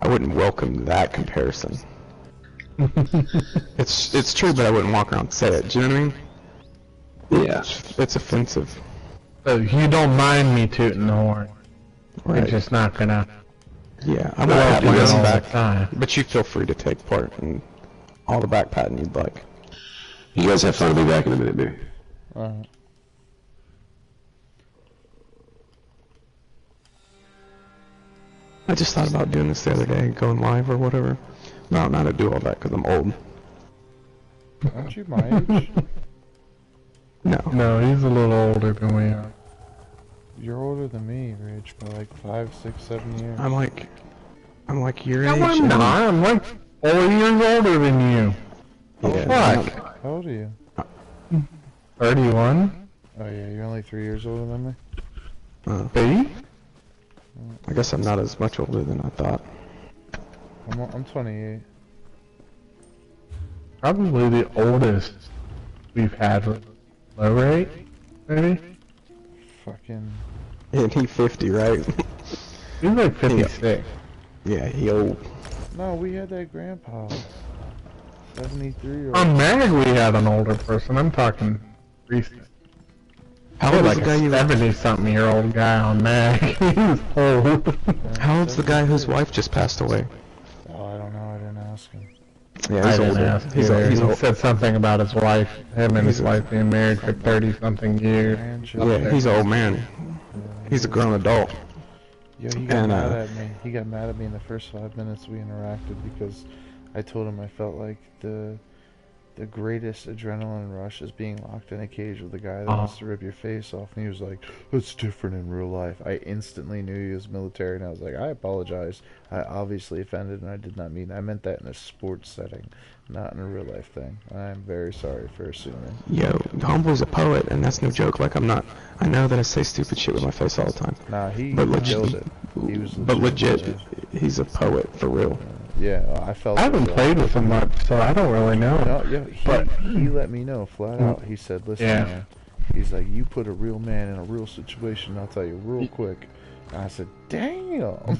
I wouldn't welcome that comparison. It's true, but I wouldn't walk around and say it. Do you know what I mean? Yeah. It's offensive. So you don't mind me tooting the horn. Right. You're just not gonna. Yeah, I'm Well, not patting all this the back, time. but you feel free to take part in all the back patting you'd like. You guys have fun. I'll be back in a minute, baby. I just thought about doing this the other day, going live or whatever. No, not to do all that because I'm old. Aren't you my age? No. No, he's a little older than we are. You're older than me, Rich, by like 5, 6, 7 years. I'm like your No, age. I'm not. I'm like 4 years older than you. Yeah, Fuck. How old are you? 31? Oh yeah, you're only 3 years older than me? B? I guess I'm not as much older than I thought. I'm 28. Probably the oldest we've had with low rate, maybe? Fucking... And he 50, right? He's like 56. Yeah, he old. No, we had that grandpa. 73-year-old. I'm mad we had an older person. I'm talking recent. How old is like the guy a you... 70-something-year-old guy on Mag. He's old. How old's the guy whose wife just passed away? Oh, I don't know. I didn't ask him. Yeah, I he's didn't older. ask He's either. he's He said something about his wife, him and his wife being married for 30-something years. Yeah, he's an old man. He's a grown adult. Yo, he got mad at me. He got mad at me in the first 5 minutes we interacted because I told him I felt like the greatest adrenaline rush is being locked in a cage with a guy that wants to rip your face off, and he was like, "It's different in real life." I instantly knew he was military, and I was like, "I apologize. I obviously offended, and I did not mean. I meant that in a sports setting, not in a real life thing. I'm very sorry for assuming." Yo, Humble's a poet, and that's no joke. Like, I'm not. I know that I say stupid shit with my face all the time. Nah, he killed it. He was legit, he's a poet for real. Yeah, I felt. I haven't played with him much, so I don't really know. No, yeah, he let me know flat out. He said, "Listen, man," he's like, "You put a real man in a real situation. I'll tell you real quick." And I said, "Damn."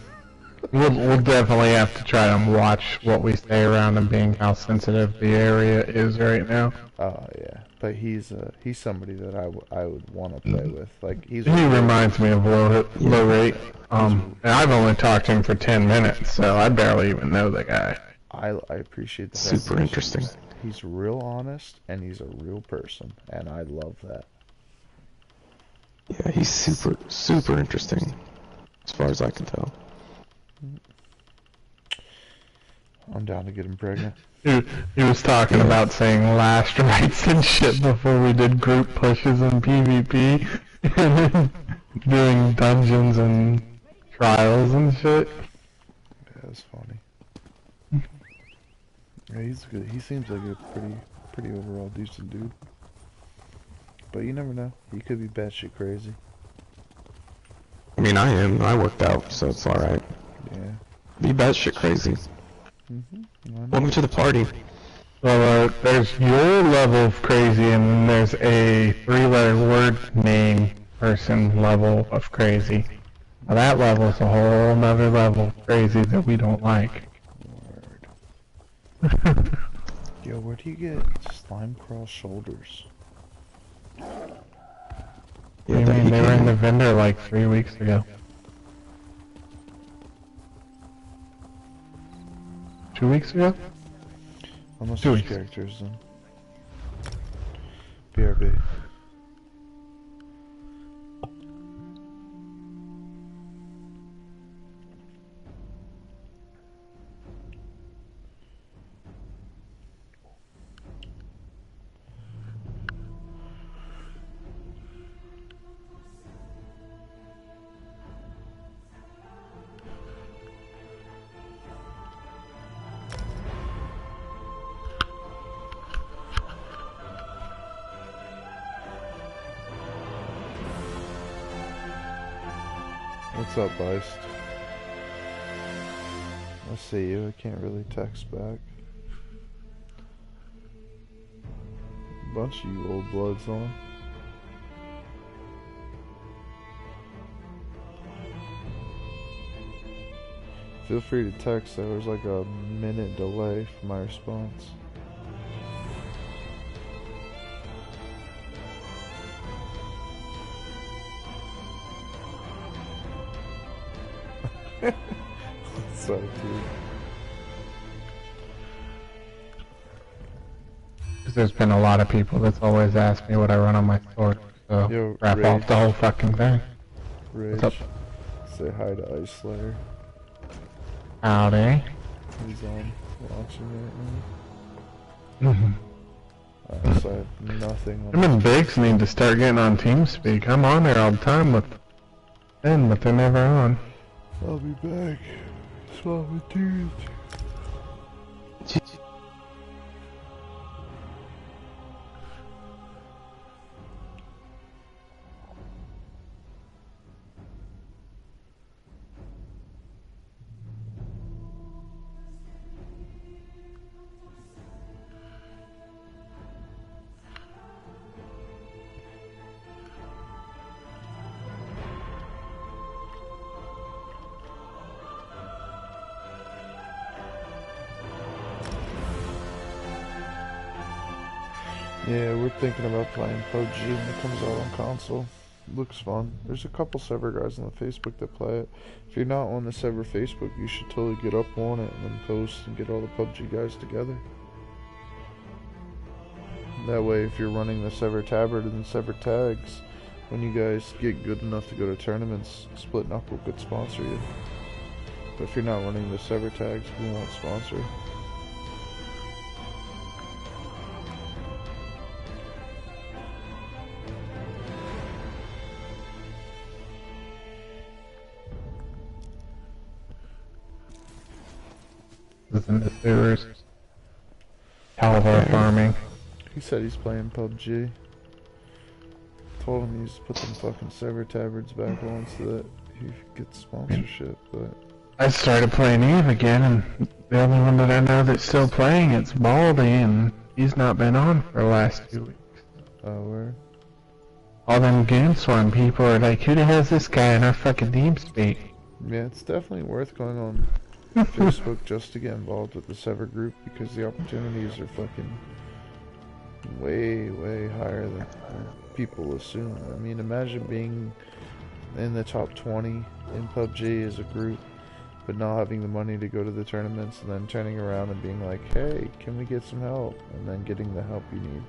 We'll definitely have to try and watch what we say around him, being how sensitive the area is right now. Oh yeah, but he's somebody that I would want to play with. Like he reminds me of low rate. And I've only talked to him for 10 minutes, so I barely even know the guy. I appreciate the super interesting. He's real honest and he's a real person, and I love that. Yeah, he's super interesting, as far as I can tell. I'm down to get him pregnant. He was talking about saying last rites and shit before we did group pushes in PvP, and then doing dungeons and trials and shit. Yeah, that's funny. Yeah, he's good. He seems like a pretty overall decent dude. But you never know. He could be batshit crazy. I mean, I am. I worked out, so it's alright. Yeah. Be batshit crazy. Welcome to the party. Well, there's your level of crazy, and then there's a 3-letter word name person level of crazy. Now that level is a whole nother level of crazy that we don't like. Word. Yo, where do you get slime cross shoulders? Yeah, I mean, they were in the vendor like 3 weeks ago. 2 weeks ago? Almost 2 2 weeks. characters then. BRB. What's up, Beist? I see you, I can't really text back. Bunch of you old bloods on. Feel free to text, there was like a minute delay for my response. What's up, dude? Because there's been a lot of people that's always asked me what I run on my sword, so Yo, wrap Rage. off the whole fucking thing. Rage. What's up? Say hi to Ice Slayer. Howdy. He's on watching right now. So I have nothing on Him and Biggs need to start getting on TeamSpeak. I'm on there all the time with them, but they're never on. I'll be back. Swap with dudes. Yeah, we're thinking about playing PUBG when it comes out on console. Looks fun. There's a couple Sver guys on the Facebook that play it. If you're not on the Sver Facebook, you should totally get up on it and then post and get all the PUBG guys together. That way, if you're running the Sver Tabard and the Sver Tags, when you guys get good enough to go to tournaments, Split Knuckle could sponsor you. But if you're not running the Sver Tags, we won't sponsor. In the sewers. Caliber farming. He said he's playing PUBG. Told him he's put them fucking Sver Tabards back on so that he gets sponsorship, but... I started playing Eve again, and the only one that I know that's still playing it's Baldy, and he's not been on for the last 2 weeks. Oh, where? All them Goonswarm people are like, who the hell is this guy in our fucking TeamSpeak? Yeah, it's definitely worth going on Facebook just to get involved with the Sver group because the opportunities are fucking way, way higher than people assume. I mean, imagine being in the top 20 in PUBG as a group, but not having the money to go to the tournaments and then turning around and being like, hey, can we get some help? And then getting the help you need.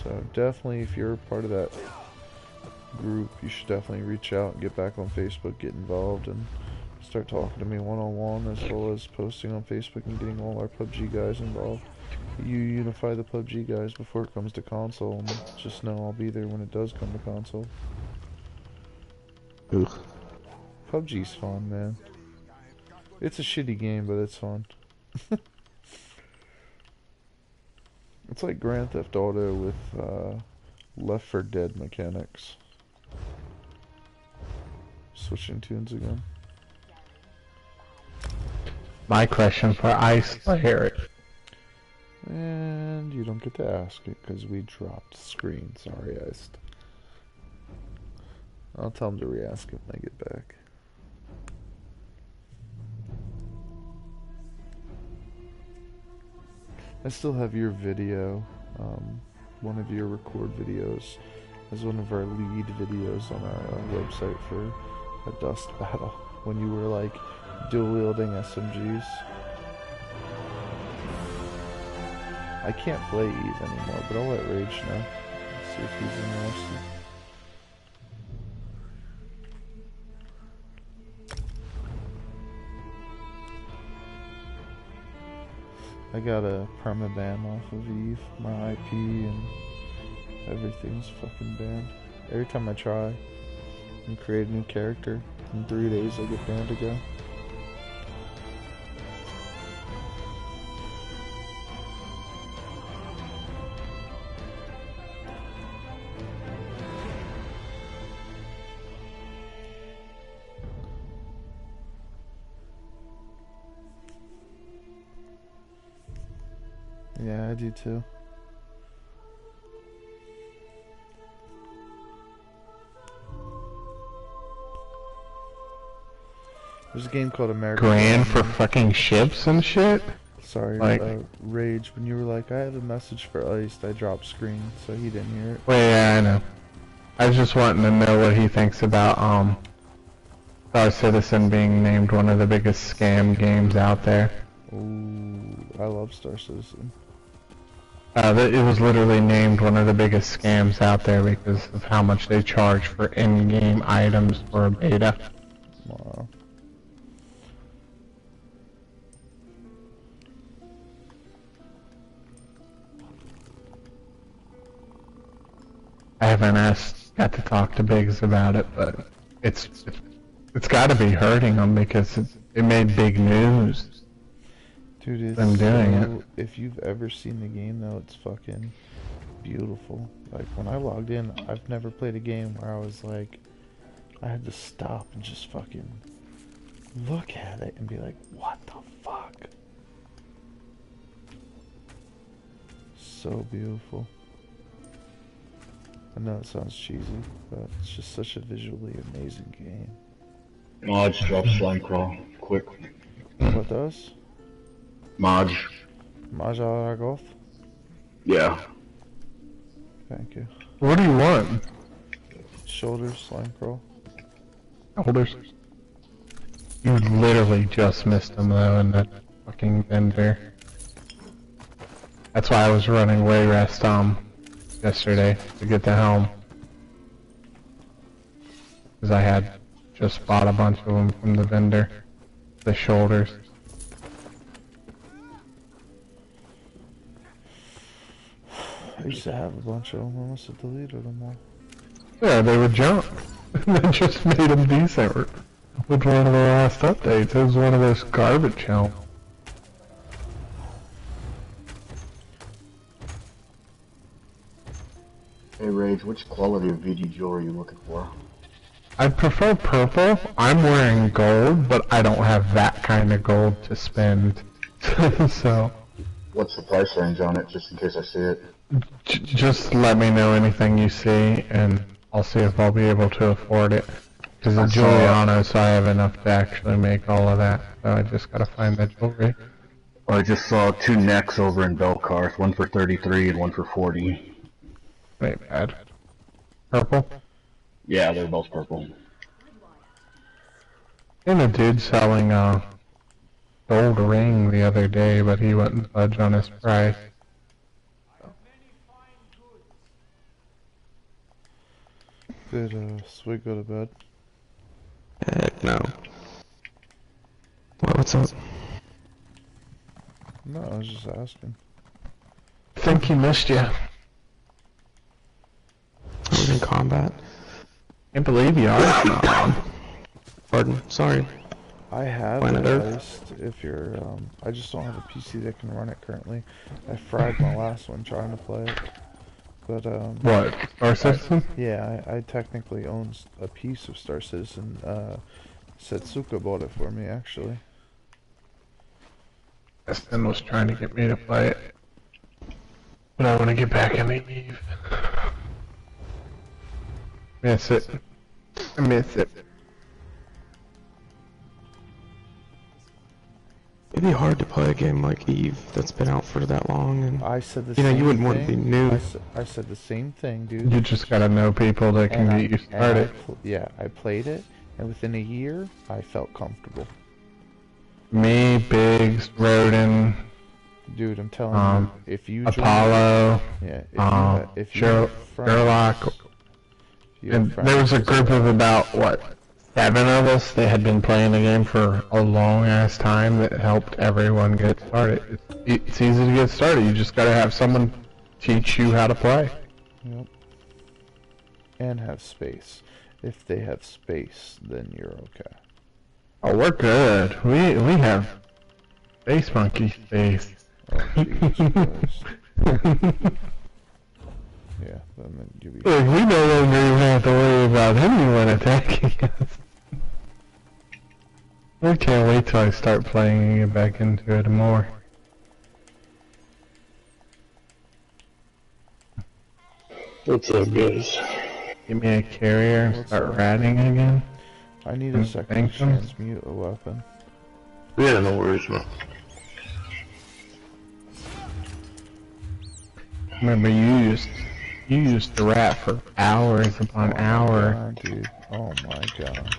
So definitely, if you're part of that group, you should definitely reach out and get back on Facebook, get involved, and start talking to me one-on-one, as well as posting on Facebook and getting all our PUBG guys involved. You unify the PUBG guys before it comes to console, and just know I'll be there when it does come to console. Ugh. PUBG's fun, man. It's a shitty game, but it's fun. It's like Grand Theft Auto with Left 4 Dead mechanics. Switching tunes again. My question for Ice Slayer. And you don't get to ask it because we dropped screen. Sorry, Ice. I'll tell him to re-ask it when I get back. I still have your video, one of your record videos, as one of our lead videos on our website for a dust battle, when you were like dual-wielding SMGs. I can't play Eve anymore, but I'll let Rage know. See if he's interested. I got a permaban off of Eve. My IP and everything's fucking banned. Every time I try and create a new character, in 3 days I get banned again. Yeah, I do too. There's a game called American Grand for Online. fucking ships and shit? Sorry, Like, Rage, when you were like, I have a message for Iced, I dropped screen, so he didn't hear it. well, yeah, I know. I was just wanting to know what he thinks about, Star Citizen being named one of the biggest scam games out there. Ooh, I love Star Citizen. It was literally named one of the biggest scams out there because of how much they charge for in-game items for a beta. Wow. I haven't got to talk to Biggs about it, but it's got to be hurting them because it made big news. Dude, it's them doing it. If you've ever seen the game, though, it's fucking beautiful. Like, when I logged in, I've never played a game where I was like, I had to stop and just fucking look at it and be like, what the fuck? So beautiful. I know it sounds cheesy, but it's just such a visually amazing game. Mods drop slime crawl, quick. What does? Mods. Mods Aragoth? Yeah. Thank you. What do you want? Shoulders, slime crawl. Shoulders. You literally just missed them though in that fucking vendor. That's why I was running way rest yesterday to get the helm. Because I had just bought a bunch of them from the vendor. The shoulders. I used to have a bunch of them, I must have deleted them all. Yeah, they were junk. They just made them decent with one of the last updates. It was one of those garbage helms. Hey Rage, which quality of VG jewelry are you looking for? I prefer purple. I'm wearing gold, but I don't have that kind of gold to spend. So. What's the price range on it, just in case I see it? Just let me know anything you see, and I'll see if I'll be able to afford it. Because it's Giuliano, so I have enough to actually make all of that. So I just gotta find the jewelry. Well, I just saw two necks over in Belcarth, one for 33 and one for 40. Ain't bad. Purple? Yeah, they're both purple. And a dude selling a gold ring the other day, but he wouldn't budge on his price. Did Swig go to bed? Heck no. What's up? No, I was just asking. I think he missed you. I was in combat. Can't believe you are. Pardon, sorry. I have Planet it, Earth. if you're, I just don't have a PC that can run it currently. I fried my last one trying to play it. But, What? Star Citizen? I technically own a piece of Star Citizen. Setsuka bought it for me, actually. Eston was trying to get me to play it. But I want to get back in the Eve. Miss it. I miss it. It'd be hard to play a game like Eve that's been out for that long, and I said the you know same you wouldn't thing. want to be new. I said the same thing, dude. You just gotta know people that can get you started. I played it, and within a year, I felt comfortable. Me, Biggs, Rodin, Dude, I'm telling you, if you Apollo, if you have friends, Sherlock, and there was a group of about, what, 7 of us that had been playing the game for a long ass time that helped everyone get started. It's easy to get started, you just gotta have someone teach you how to play. Yep. And have space. If they have space, then you're okay. Oh, we're good. We have Space Monkey space. Oh, Jesus Christ. Yeah, then you be. Look, we no longer even have to worry about anyone attacking us. I can't wait till I start playing and get back into it more. What's up, guys? Give me a carrier and start ratting again. I need a second to transmute a weapon. Yeah, no worries, man. Remember, you used to rat for hours upon hours. God, dude. Oh my god.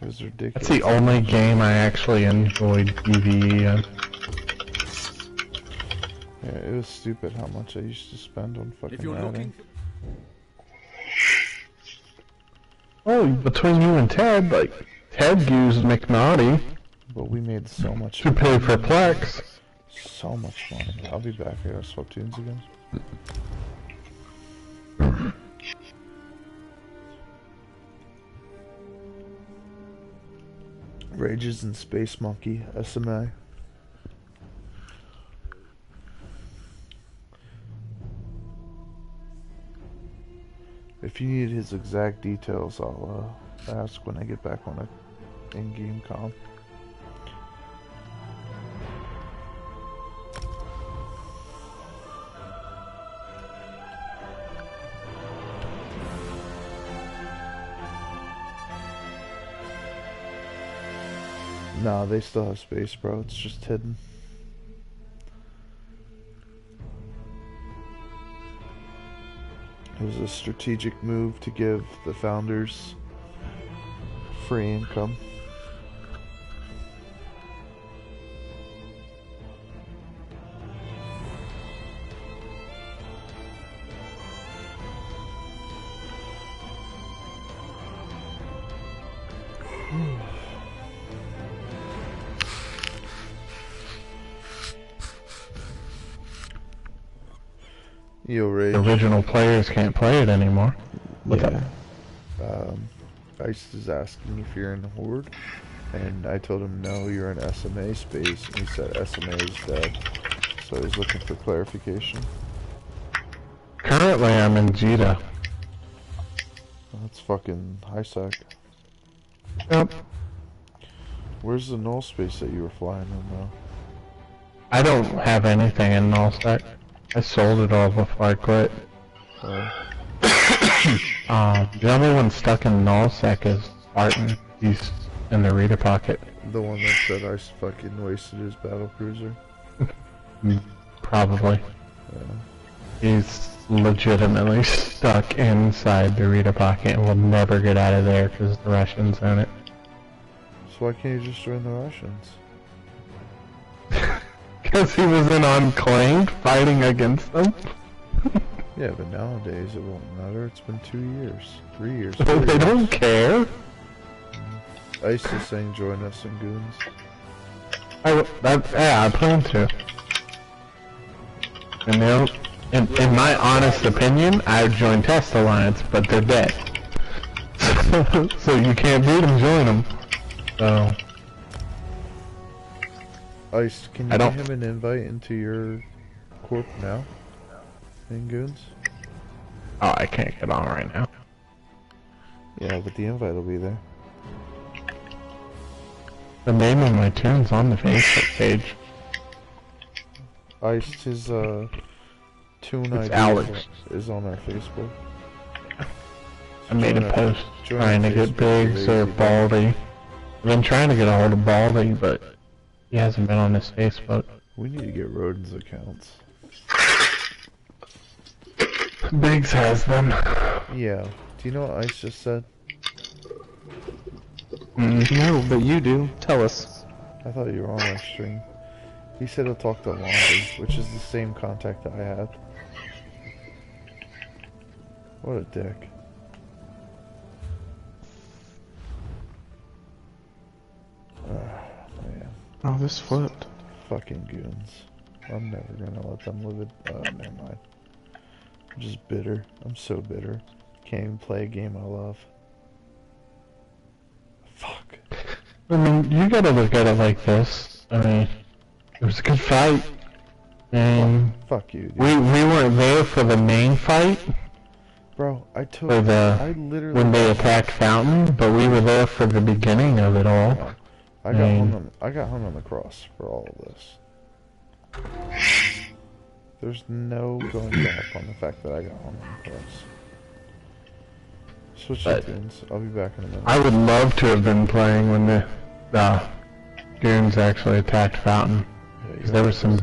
It was ridiculous. That's the only game I actually enjoyed PvE in. Yeah, it was stupid how much I used to spend on fucking ratting. Oh, between you and Ted, like, Ted used McNaughty. But we made so much to pay for Plex. So much money. I'll be back. I gotta swap tunes again. Rages and Space Monkey, SMA. If you need his exact details, I'll ask when I get back on a in-game comp. Nah, they still have space, bro. It's just hidden. It was a strategic move to give the founders free income. Yo, Rage. The original players can't play it anymore. Yeah. Ice is asking if you're in the Horde, and I told him no, you're in SMA space, and he said SMA is dead. So I was looking for clarification. Currently, I'm in Jita. That's fucking high sec. Yep. Where's the null space that you were flying in, though? I don't have anything in nullsec. I sold it all before I quit. The only one stuck in nullsec is Spartan. He's in the Rita pocket. The one that said I fucking wasted his battle cruiser? Probably. Yeah. He's legitimately stuck inside the Rita pocket and will never get out of there because the Russians own it. So why can't you just join the Russians? Because he was in Unclaimed fighting against them. Yeah, but nowadays it won't matter. It's been 2 years, 3 years. They don't care. Ice is saying join us in Goons. Yeah, I plan to. And they'll, in my honest opinion, I would join Test Alliance, but they're dead. So you can't beat them, join them. So. Ice, can you give him an invite into your corp now? In Goons? Oh, I can't get on right now. Yeah, but the invite will be there. The name of my tune's on the Facebook page. Ice, his tune ID Alex. is on our Facebook. I made a post trying to get Biggs or Baldy. I've been trying to get a hold of Baldy, but he hasn't been on his Facebook. We need to get Rodin's accounts. Biggs has them. Yeah. Do you know what Ice just said? No, but you do. Tell us. I thought you were on our stream. He said he'll talk to Laundry, which is the same contact that I had. What a dick. Man. Oh, this flipped. Fucking goons. I'm never gonna let them live it. Never mind. I'm just bitter. I'm so bitter. Can't even play a game I love. Fuck. I mean, you gotta look at it like this. I mean, it was a good fight. And fuck you, dude. We weren't there for the main fight. Bro, I took I literally when they attacked Fountain, but we were there for the beginning of it all. Yeah. I got hung on the cross for all of this. There's no going back on the fact that I got online points. Switch to tunes. I'll be back in a minute. I would love to have been playing when the goons actually attacked Fountain. Because there was some...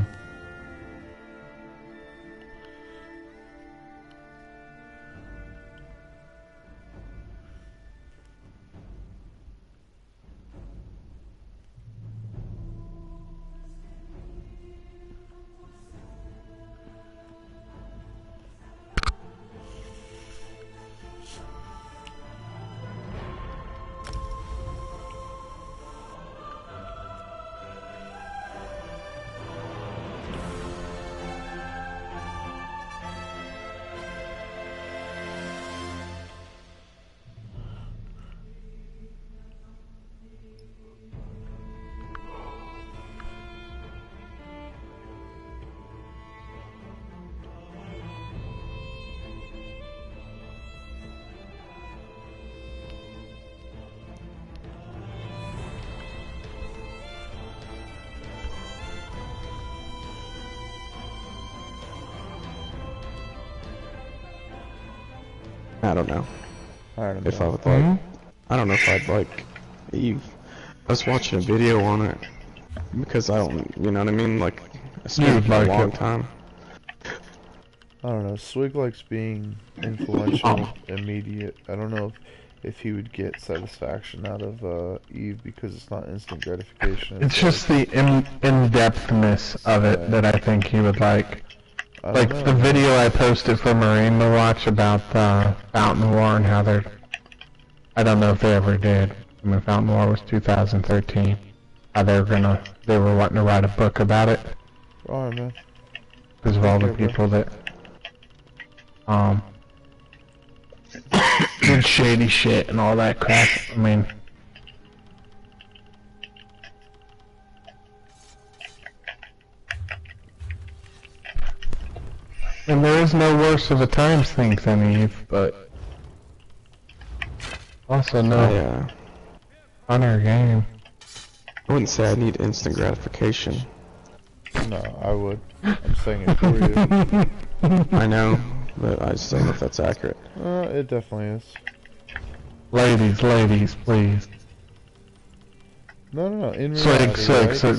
I don't know. If I would like, I don't know if I'd like Eve. I was watching a video on it because I don't, you know what I mean? Like, I spent a long time. I don't know. Swig likes being influential, immediate. I don't know if he would get satisfaction out of Eve because it's not instant gratification. It's just the in-depthness of it that I think he would like. Like the video I posted for Marine to watch about Fountain War and how they're... I don't know if they ever did. I mean, Fountain War was 2013. How they were wanting to write a book about it. Alright, man. Because of all the people that... did shady shit and all that crap. I mean... And there is no worse of a time sink than Eve, but also no funner game. I wouldn't say I need instant gratification. No, I would. I'm saying it for you. I know, but I just don't know if that's accurate. It definitely is. Ladies, please. No. In reality,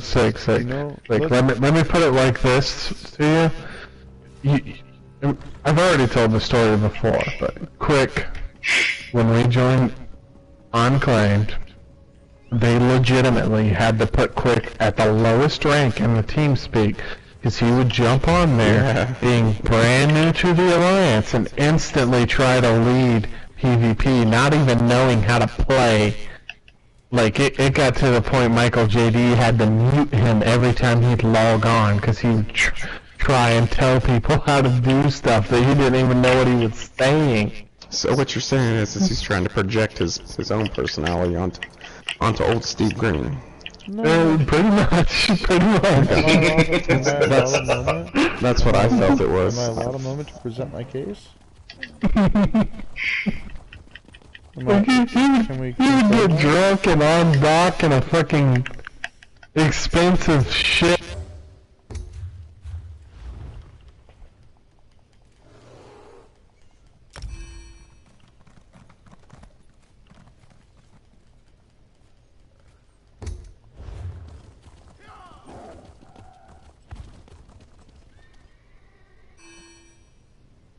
Six. You know, let me put it like this to you. I've already told the story before, but quick, when we joined Unclaimed, they legitimately had to put Quick at the lowest rank in the TeamSpeak, because he would jump on there, being brand new to the Alliance, and instantly try to lead PvP, not even knowing how to play. Like, it got to the point Michael JD had to mute him every time he'd log on, because he would try and tell people how to do stuff that he didn't even know what he was saying. So what you're saying is he's trying to project his own personality onto old Steve Green. No. Pretty much. That's what I felt it was. Am I allowed a moment to present my case? You would get drunk and on dock in a fucking expensive shit.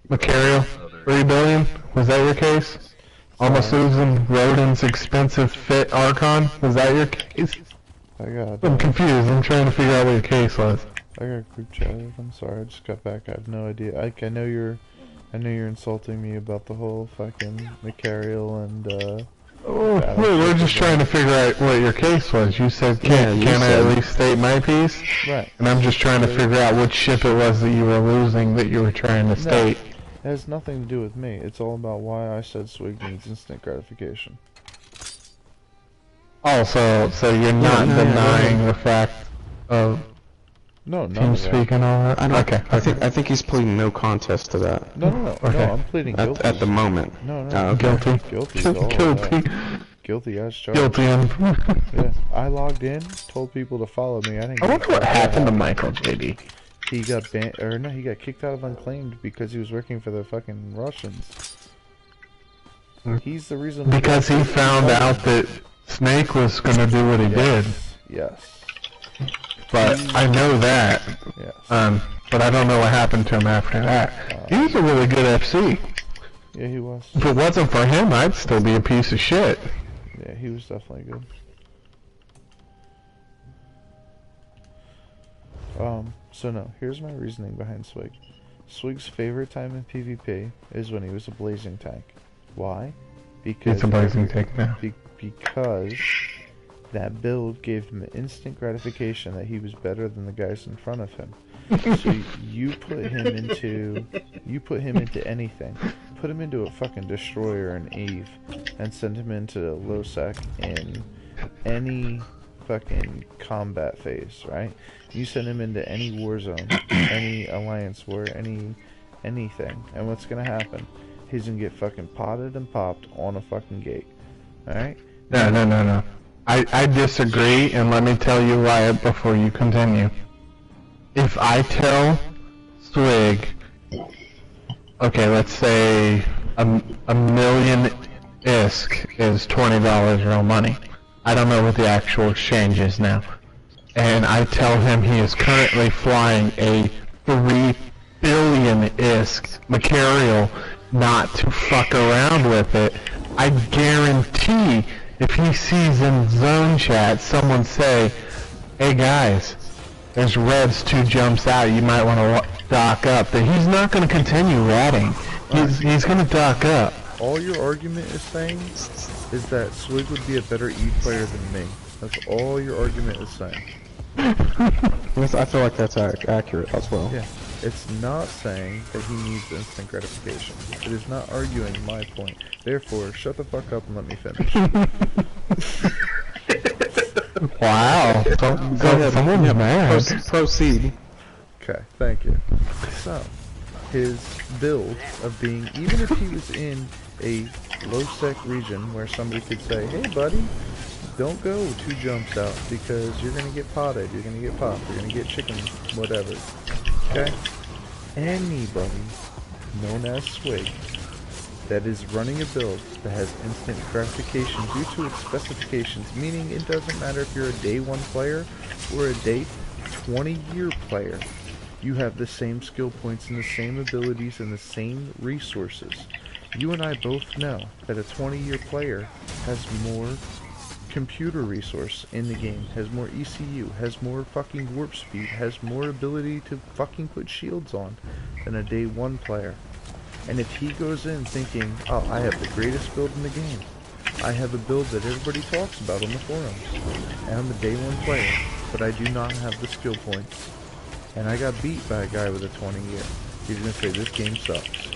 Macario, 3 billion? Was that your case? Almost losing Rodin's expensive fit Archon? Was that your case? I'm confused. I'm trying to figure out what your case was. I got group chat. I'm sorry. I just got back. I have no idea. I know you're insulting me about the whole fucking Macario and we're just trying to figure out what your case was. You said, can I at least state my piece? Right. And I'm just trying to figure out which ship it was that you were losing that you were trying to state. It has nothing to do with me. It's all about why I said Swig needs instant gratification. Oh, so you're not denying the fact of TeamSpeak and all that? I think he's pleading no contest to that. No, I'm pleading guilty. At the moment. No. Guilty. Guilty as charged. Guilty. Yeah, I logged in, told people to follow me. I wonder what happened to Michael JD. he got banned, or no, he got kicked out of Unclaimed because he was working for the fucking Russians. He's the reason. Because he found out that Snake was gonna do what he did. Yes. But I know that. Yes. But I don't know what happened to him after that. He was a really good FC. Yeah, he was. If it wasn't for him, I'd still be a piece of shit. Yeah, he was definitely good. So no, here's my reasoning behind Swig. Swig's favorite time in PvP is when he was a blazing tank. Why? Because He's a blazing tank now. Because that build gave him instant gratification that he was better than the guys in front of him. So you put him into anything. Put him into a fucking destroyer and Eve, and send him into low-sec in any fucking combat phase, right? You send him into any war zone, any alliance war, anything, and what's gonna happen? He's gonna get fucking potted and popped on a fucking gate, alright? No. I disagree, and let me tell you why before you continue. If I tell Swig, okay, let's say a million ISK is $20 real money. I don't know what the actual exchange is now. And I tell him he is currently flying a 3 billion ISK material not to fuck around with it. I guarantee if he sees in zone chat someone say, hey guys, there's reds 2 jumps out, you might want to dock up, that he's not going to continue ratting. He's going to dock up. All your argument is saying is that Swig would be a better Eve player than me. That's all your argument is saying. I feel like that's accurate as well. Yeah. It's not saying that he needs instant gratification. It is not arguing my point. Therefore, shut the fuck up and let me finish. Wow. Go ahead. Someone's mad. Proceed. Okay, thank you. So, his build of being, even if he was in a low-sec region where somebody could say, hey buddy, don't go 2 jumps out because you're going to get potted, you're going to get popped, you're going to get chicken, whatever. Okay? Anybody known as Swig that is running a build that has instant gratification due to its specifications, meaning it doesn't matter if you're a day 1 player or a day 20-year player, you have the same skill points and the same abilities and the same resources. You and I both know that a 20-year player has more computer resource in the game, has more ECU, has more fucking warp speed, has more ability to fucking put shields on than a day 1 player. And if he goes in thinking, oh, I have the greatest build in the game, I have a build that everybody talks about on the forums, and I'm a day 1 player, but I do not have the skill points, and I got beat by a guy with a 20-year, he's gonna say this game sucks.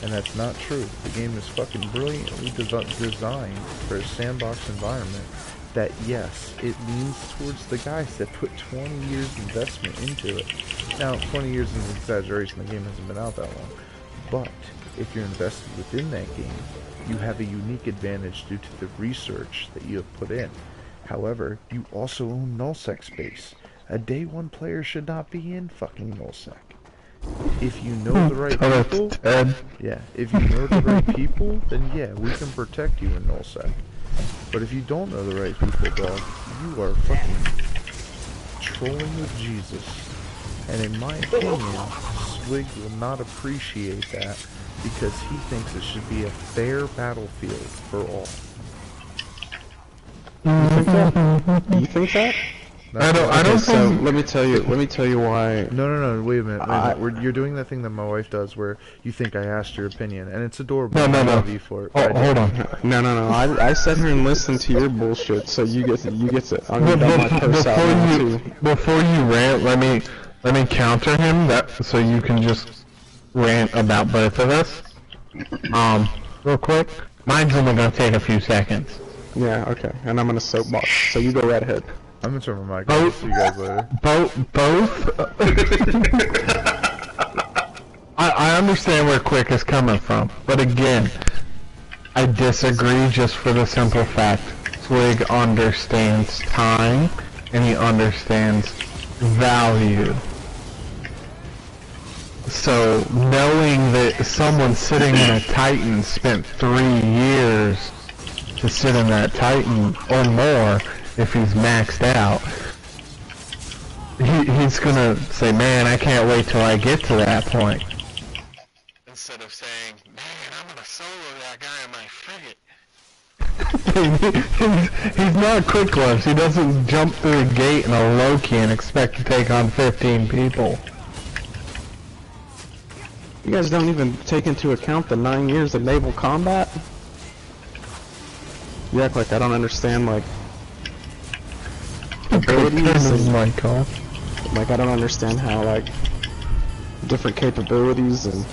And that's not true. The game is fucking brilliantly designed for a sandbox environment that, yes, it leans towards the guys that put 20 years investment into it. Now, 20 years is an exaggeration, the game hasn't been out that long. But, if you're invested within that game, you have a unique advantage due to the research that you have put in. However, you also own nullsec space. A day 1 player should not be in fucking nullsec. If you know the right people, if you know the right people, then yeah, we can protect you in nullsec. But if you don't know the right people, dog, you are fucking trolling with Jesus. And in my opinion, Swig will not appreciate that because he thinks it should be a fair battlefield for all. You think that? You think that? I don't so think... let me tell you why. No, wait a minute. You're doing that thing that my wife does where you think I asked your opinion, and it's adorable. No. I love you for it. Oh, hold on. No. I sat here and listened to your bullshit, so you get to. I'm gonna dump my purse out now too. Before you rant, let me counter him so you can just rant about both of us. Real quick. Mine's only gonna take a few seconds. Yeah, okay. And I'm gonna soapbox, so you go right ahead. I'm gonna turn my mic off. I'll see you guys later. Both? I understand where Quick is coming from, but again, I disagree just for the simple fact Swig understands time, and he understands value. So, knowing that someone sitting in a Titan spent 3 years to sit in that Titan, or more, if he's maxed out, he's gonna say, man, I can't wait till I get to that point. Instead of saying, man, I'm gonna solo that guy in my frigate. He's not quick gloves. He doesn't jump through the gate in a Loki and expect to take on 15 people. You guys don't even take into account the 9 years of naval combat? You act like I don't understand, like, abilities and, like I don't understand how, like, different capabilities and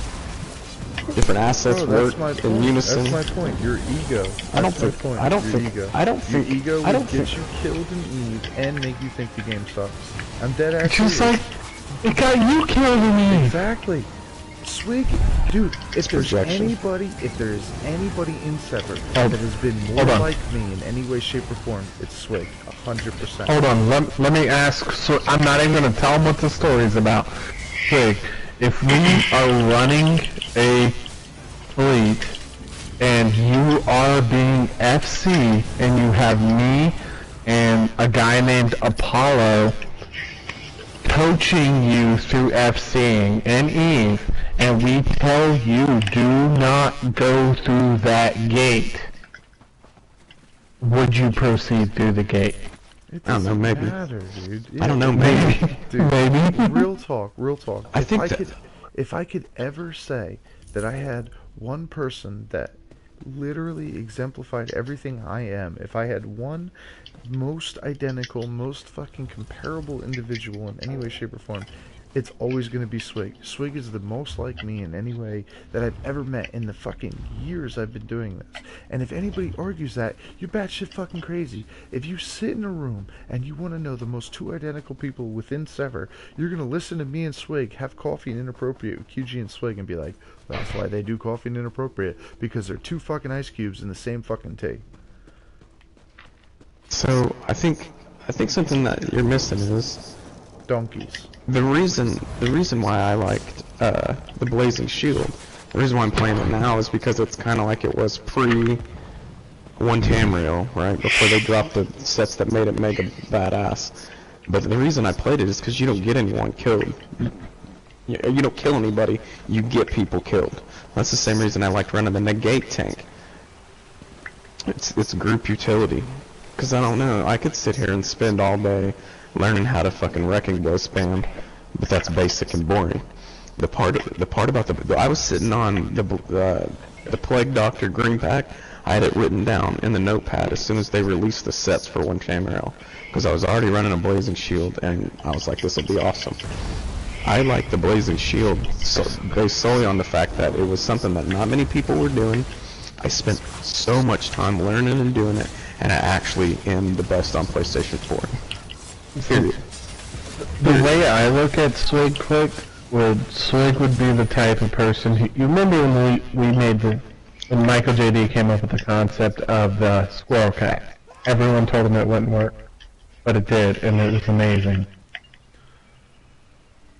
different assets work in unison. That's my point. Your ego. I don't think. Your ego will get you killed in Eve and make you think the game sucks. I'm dead ass. Just like it got you killed in Eve. Exactly. Swig, dude. If there's anybody in Sver that has been more like me in any way, shape, or form, it's Swig. 100%. Hold on. Let me ask. So I'm not even gonna tell him what the story's about. Swig, if we are running a fleet and you are being FC and you have me and a guy named Apollo coaching you through FCing and Eve, and we tell you do not go through that gate, would you proceed through the gate? It doesn't matter, dude. Yeah, I don't know, maybe. Dude, maybe. Real talk. If I could ever say that I had one person that literally exemplified everything I am, if I had one most identical, most fucking comparable individual in any way, shape, or form, it's always going to be Swig. Swig is the most like me in any way that I've ever met in the fucking years I've been doing this. And if anybody argues that, you're batshit fucking crazy. If you sit in a room and you want to know the most two identical people within Sver, you're going to listen to me and Swig have coffee and inappropriate with QG and Swig and be like, that's why they do coffee and inappropriate, because they're two fucking ice cubes in the same fucking tea. So I think something that you're missing is donkeys. The reason why I liked the Blazing Shield, the reason why I'm playing it now is because it's kind of like it was pre One Tamriel, right? Before they dropped the sets that made it mega badass. But the reason I played it is because you don't get anyone killed. You don't kill anybody, you get people killed. That's the same reason I liked running the negate tank. It's group utility. Because I don't know, I could sit here and spend all day learning how to fucking wrecking blow spam, but that's basic and boring. The part about I was sitting on the Plague Doctor Green Pack. I had it written down in the notepad as soon as they released the sets for One Tamriel, because I was already running a Blazing Shield, and I was like, this will be awesome. I like the Blazing Shield based solely on the fact that it was something that not many people were doing. I spent so much time learning and doing it, and I actually am the best on PlayStation 4. Period. The way I look at Swig would be the type of person who, you remember when we made when Michael JD came up with the concept of the squirrel cat. Everyone told him it wouldn't work, but it did, and it was amazing.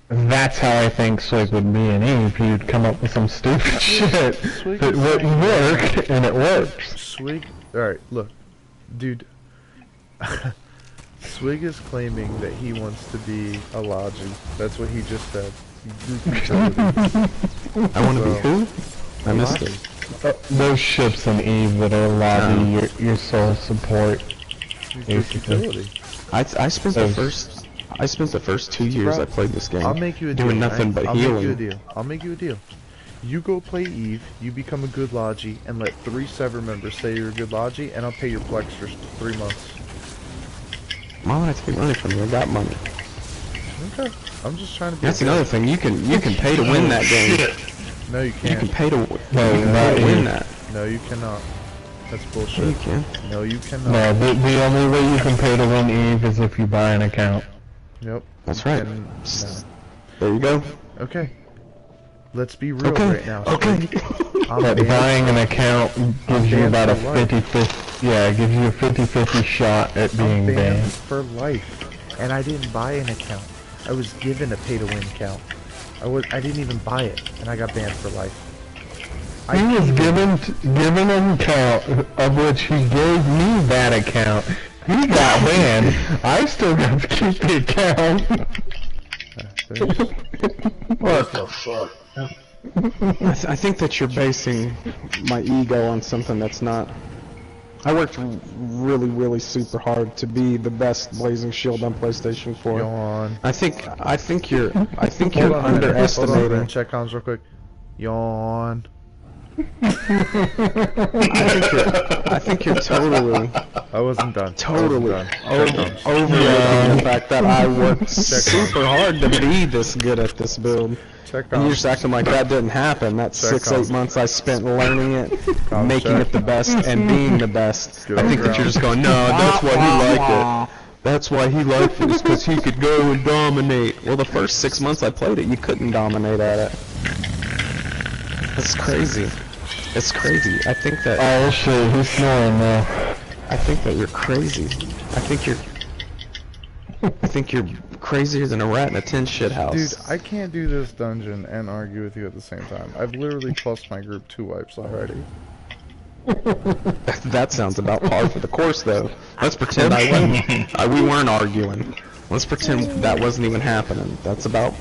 That's how I think Swig would be in Eve. He'd come up with some stupid shit that wouldn't work, and it works. Swig, alright, look, dude. Swig is claiming that he wants to be a Logi. That's what he just said. I want to be who? I missed it. Those ships in Eve that are Logi, your soul support. I spent the first 2 years I played this game I'll make you a deal, doing nothing but healing. I'll make you a deal. You go play Eve, you become a good Logi, and let 3 Sver members say you're a good Logi, and I'll pay your Plex for 3 months. Why would I take money from you? I got money. Okay. I'm just trying to be. That's another thing. You can pay to win that game. No, you can't. You can pay to win that. No, you cannot. That's bullshit. You can. No, you cannot. No, the only way you can pay to win Eve is if you buy an account. Yep. That's right. No. There you go. Okay. Let's be real right now. Okay. But buying an account gives you about a 50-50, yeah, it gives you a 50-50 shot at being banned. For life. And I didn't buy an account. I was given a pay-to-win account. I didn't even buy it, and I got banned for life. He was given an account of which he gave me that account. He got banned. I still got to keep the account. What the fuck? I think that you're basing my ego on something that's not. I worked really super hard to be the best Blazing Shield on PlayStation 4. Yawn. I think you're Hold on underestimating. Check comms real quick. Yawn. I think you're totally. I wasn't done. Totally Overlooking the fact that I worked super hard to be this good at this build. And you're just acting like that didn't happen. That's 6-8 months I spent learning it, making it the best, and being the best. I think that you're just going, no, that's why he liked it. That's why he liked it, is because he could go and dominate. Well, the first 6 months I played it, you couldn't dominate at it. That's crazy. It's crazy. I think that... Oh shit, he's snoring now. I think that you're crazy. I think you're crazier than a rat in a tin shit house. Dude, I can't do this dungeon and argue with you at the same time. I've literally plus my group 2 wipes already. That sounds about par for the course, though. Let's pretend we weren't arguing. Let's pretend that wasn't even happening. That's about...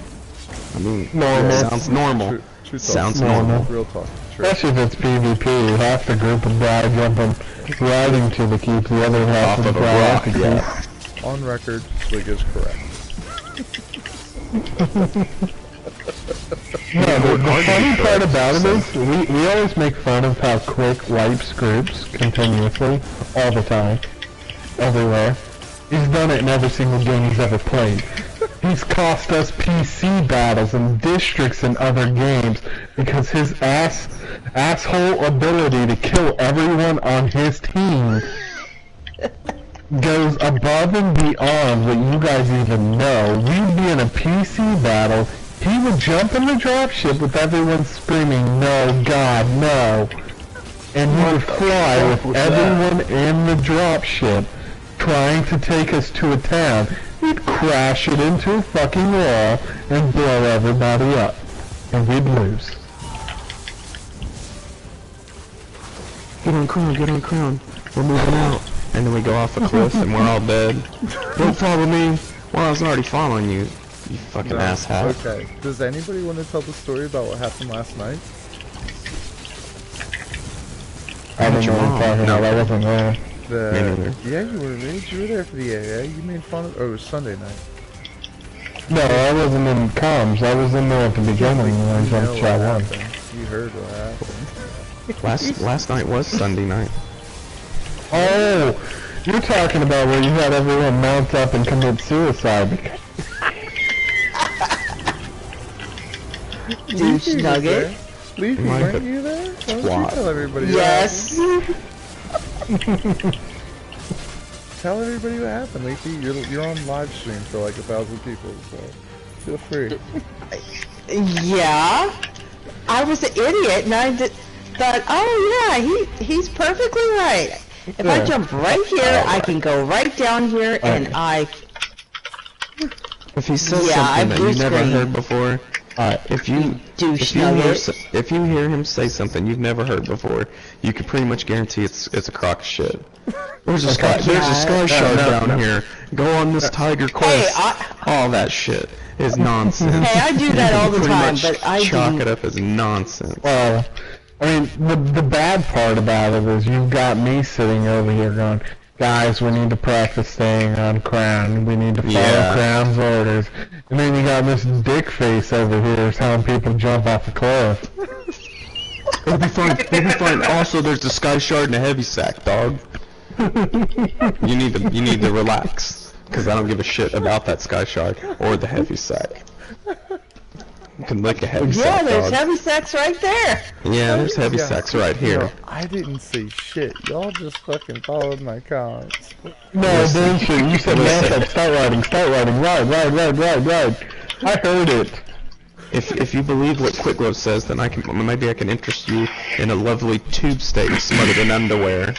I mean, normal. Sounds normal. Sounds normal. Real talk. Especially if it's PvP, half the group would die jumping right into the keep, the other half would die off the keep. On record, Swig is correct. No, the funny part about it is, we always make fun of how Quick wipes groups continuously, all the time, everywhere. He's done it in every single game he's ever played. He's cost us PC battles and districts in other games because his asshole ability to kill everyone on his team goes above and beyond what you guys even know. We'd be in a PC battle, he would jump in the dropship with everyone screaming, "No, God, no!" And he would fly with everyone in the dropship trying to take us to a town. He'd crash it into a fucking wall and blow everybody up. And we'd lose. Get on crown. We're moving out. And then we go off a cliff and we're all dead. Don't follow me. Well, I was already following you. You fucking asshat. Okay. Does anybody want to tell the story about what happened last night? I don't know what you're talking about. I wasn't there. Yeah, you were, Rage. You were there for the AA. You made fun of... Oh, it was Sunday night. No, I wasn't in comms. I was in there at the beginning when I jumped chat 1. You heard what happened. Last night was Sunday night. Oh! You're talking about where you had everyone mount up and commit suicide. Douche nugget. Leafy, weren't you there? Why don't you tell everybody yes. Tell everybody what happened, Leafy. You're on live stream for like 1,000 people, so feel free. Yeah, I was an idiot, and I thought, oh yeah, he's perfectly right. If I jump right here, I can go right down here, and I. If he says something that you've never heard before. If you hear him say something you've never heard before, you can pretty much guarantee it's a crock of shit. There's a sky shard down here. Go on this tiger quest. All that shit is nonsense. Hey, I do that all the time, but I chalk it up as nonsense. Well, I mean, the bad part about it is you've got me sitting over here going, guys, we need to practice staying on Crown. We need to follow Crown's orders. And then you got this dick face over here telling people to jump off a cliff. It'll be fine. It'll be fine. Also, there's the sky shard and a heavy sack, dog. You need to relax, because I don't give a shit about that sky shard or the heavy sack. You can lick a heavy sack, yeah, there's dog. heavy sacks right there. Yeah, there's heavy sacks right here. No, I didn't say shit. Y'all just fucking followed my comments. No, I didn't shoot. You said, man, start riding, ride. I heard it. If you believe what Quicklow says, then maybe I can interest you in a lovely tube steak smothered in underwear.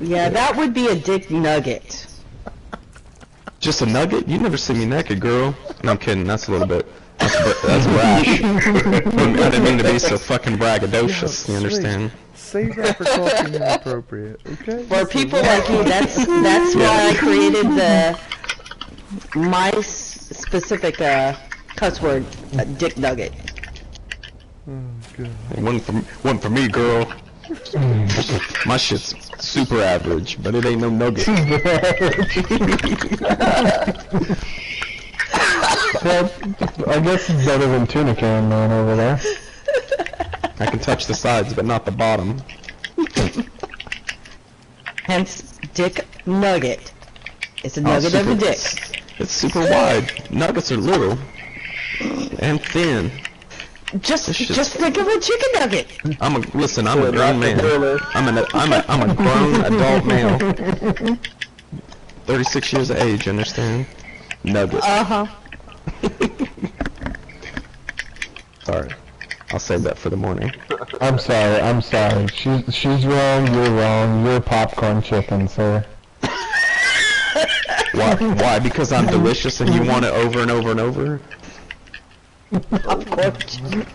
Yeah, that would be a dick nugget. Just a nugget? You never see me naked, girl. No, I'm kidding. That's a little bit. That's brash. I didn't mean to be so fucking braggadocious. You understand? Save that for talking inappropriate, okay? For people like you, that's why I created my specific cuss word, dick nugget. Oh, God. One for me, girl. My shit's super average, but it ain't no nugget. Well, I guess it's better than tuna can man over there. I can touch the sides, but not the bottom. Hence, dick nugget. It's a nugget of a dick. It's super wide. Nuggets are little and thin. Just think of a chicken nugget. I'm a grown man. I'm a grown adult male. 36 years of age, understand? Nugget. Sorry. I'll save that for the morning. I'm sorry. She's wrong, you're popcorn chicken, sir. Why? Because I'm delicious and you want it over and over and over? Popcorn chicken.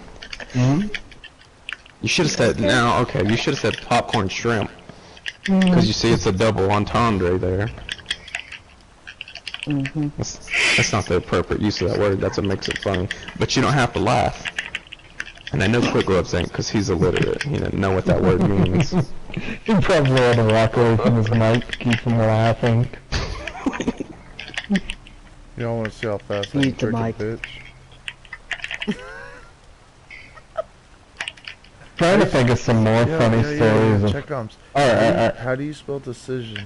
You should have said, you should have said popcorn shrimp. Because you see it's a double entendre there. That's not the appropriate use of that word, that's what makes it funny. But you don't have to laugh. And I know Quick Gloves ain't, because he's illiterate. He didn't know what that word means. He probably had to walk away from his mic to keep him laughing. You don't want to see how fast I can trick a bitch. Trying to think of some more funny stories. Check-ons. Alright. How do you spell decision?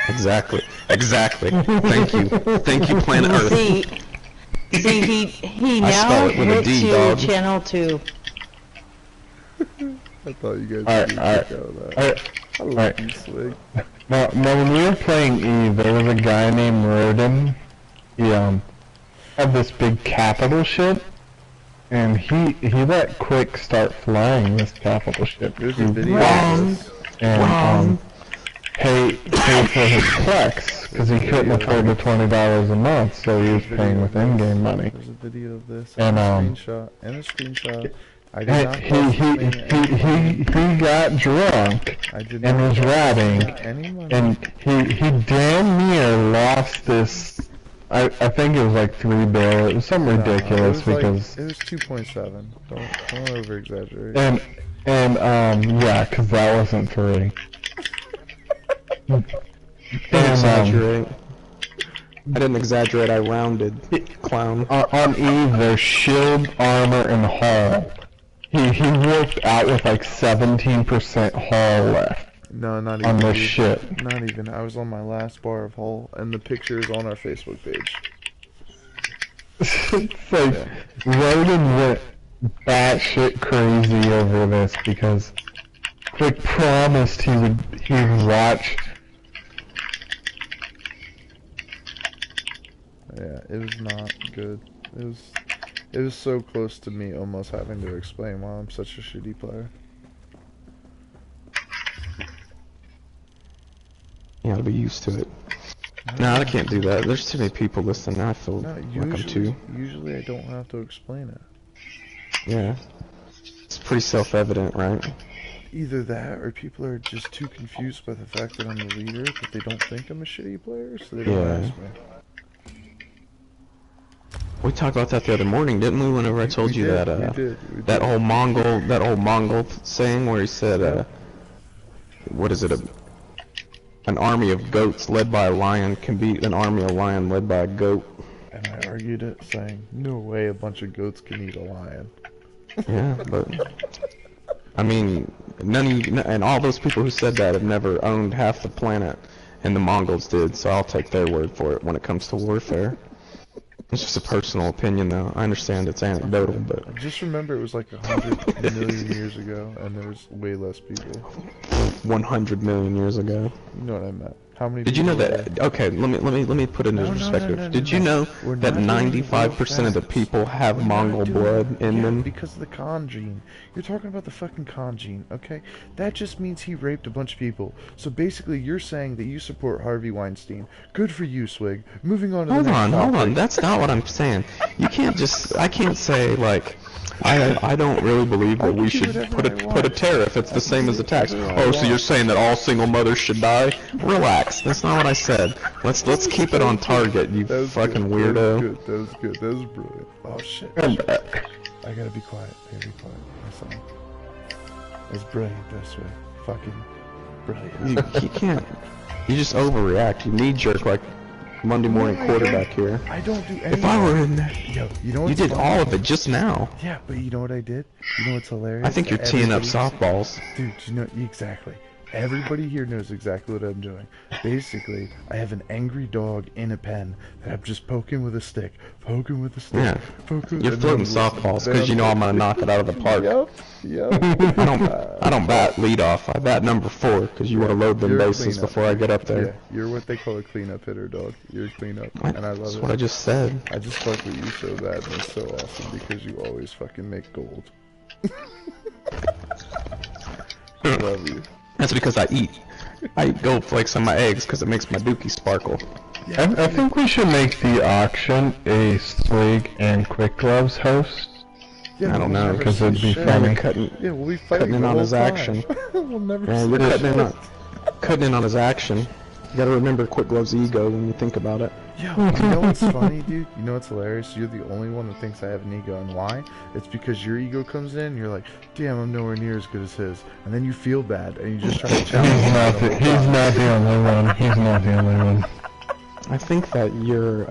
Exactly. Thank you, Planet Earth. See, he now hits you channel 2. I thought you guys would check out of that. Alright. Now, when we were playing Eve, there was a guy named Roden. He had this big capital ship, and he let Quick start flying this capital ship. There's a video. And pay for his Plex, because he couldn't afford the $20 a month, so he was paying with in-game money. There's a video of this, and a screenshot. I did not he got drunk and was rapping, and he damn near lost this. I think it was like $3 bills. It was something ridiculous because it was 2.7. Don't over exaggerate. And yeah, because that wasn't 3. Don't exaggerate. I didn't exaggerate, I rounded. Clown. On Eve, there's shield, armor, and hull. He worked out with like 17% hull left. No, not even. On this ship. Not even. I was on my last bar of hull, and the picture is on our Facebook page. It's like, Roden went batshit crazy over this because Quick promised he would watch. Yeah, it was not good. It was so close to me almost having to explain why I'm such a shitty player. You gotta be used to it. No, I can't do that. There's too many people listening. I feel like I'm too. Usually I don't have to explain it. Yeah. It's pretty self-evident, right? Either that, or people are just too confused by the fact that I'm the leader that they don't think I'm a shitty player, so they don't ask me. We talked about that the other morning, didn't we? Whenever I told you that, that whole Mongol saying where he said, what is it? An army of goats led by a lion can beat an army of lion led by a goat. And I argued it, saying, no way a bunch of goats can eat a lion. Yeah, but I mean, none of you, and all those people who said that have never owned half the planet, and the Mongols did. So I'll take their word for it when it comes to warfare. It's just a personal opinion, though. I understand it's anecdotal, but just remember it was like 100 million years ago, and there's way less people. 100 million years ago. You know what I meant. How many? Did you know people were that? there? Okay, let me put it into perspective. Did you know that 95% of the people have Mongol blood in them? Because of the Khan gene. You're talking about the fucking Khan gene, okay? That just means he raped a bunch of people. So basically, you're saying that you support Harvey Weinstein. Good for you, Swig. Moving on to the next topic. Hold on. That's not what I'm saying. You can't just. I can't say like. I don't really believe that we should put a tariff. It's the same as a tax. Oh, so you're saying that all single mothers should die? Relax. That's not what I said. Let's keep it on target. You fucking weirdo. That was good. That was brilliant. Oh shit. I gotta be quiet. I gotta be quiet. That's all. That's brilliant. That's right. Fucking brilliant. You can't. You just overreact. You knee jerk like Monday morning quarterback here. I don't do anything. If I were in there, yo, you know what's you did funny? all of it just now. Yeah, but you know what I did? You know what's hilarious? I think you're teeing up softballs. Dude, you know exactly. Everybody here knows exactly what I'm doing. Basically, I have an angry dog in a pen that I'm just poking with a stick. Yeah. You're floating softballs because you know I'm gonna knock it out of the park. Yep. I don't bat lead off. I bat number 4 because you want to load them bases before I get up there. Yeah, you're what they call a cleanup hitter, dog. You're a cleanup, and I love That's it. what I just said. I just fuck with you so bad, and it's so awesome because you always fucking make gold. I love you. That's because I eat gold flakes on my eggs because it makes my dookie sparkle. I think we should make the auction a Swig and Quick Gloves host. Yeah, I don't know because it'd be shit. funny. Yeah, we'll be fighting Cutting in on his action. We'll never Yeah, see you're shit. cutting in on his action. You gotta remember Quick Glove's ego when you think about it. Yo, you know what's funny, dude? You know what's hilarious? You're the only one that thinks I have an ego, and why? It's because your ego comes in, and you're like, damn, I'm nowhere near as good as his. And then you feel bad, and you just try to challenge him. He's not the only one. He's not the only one. I think that you're,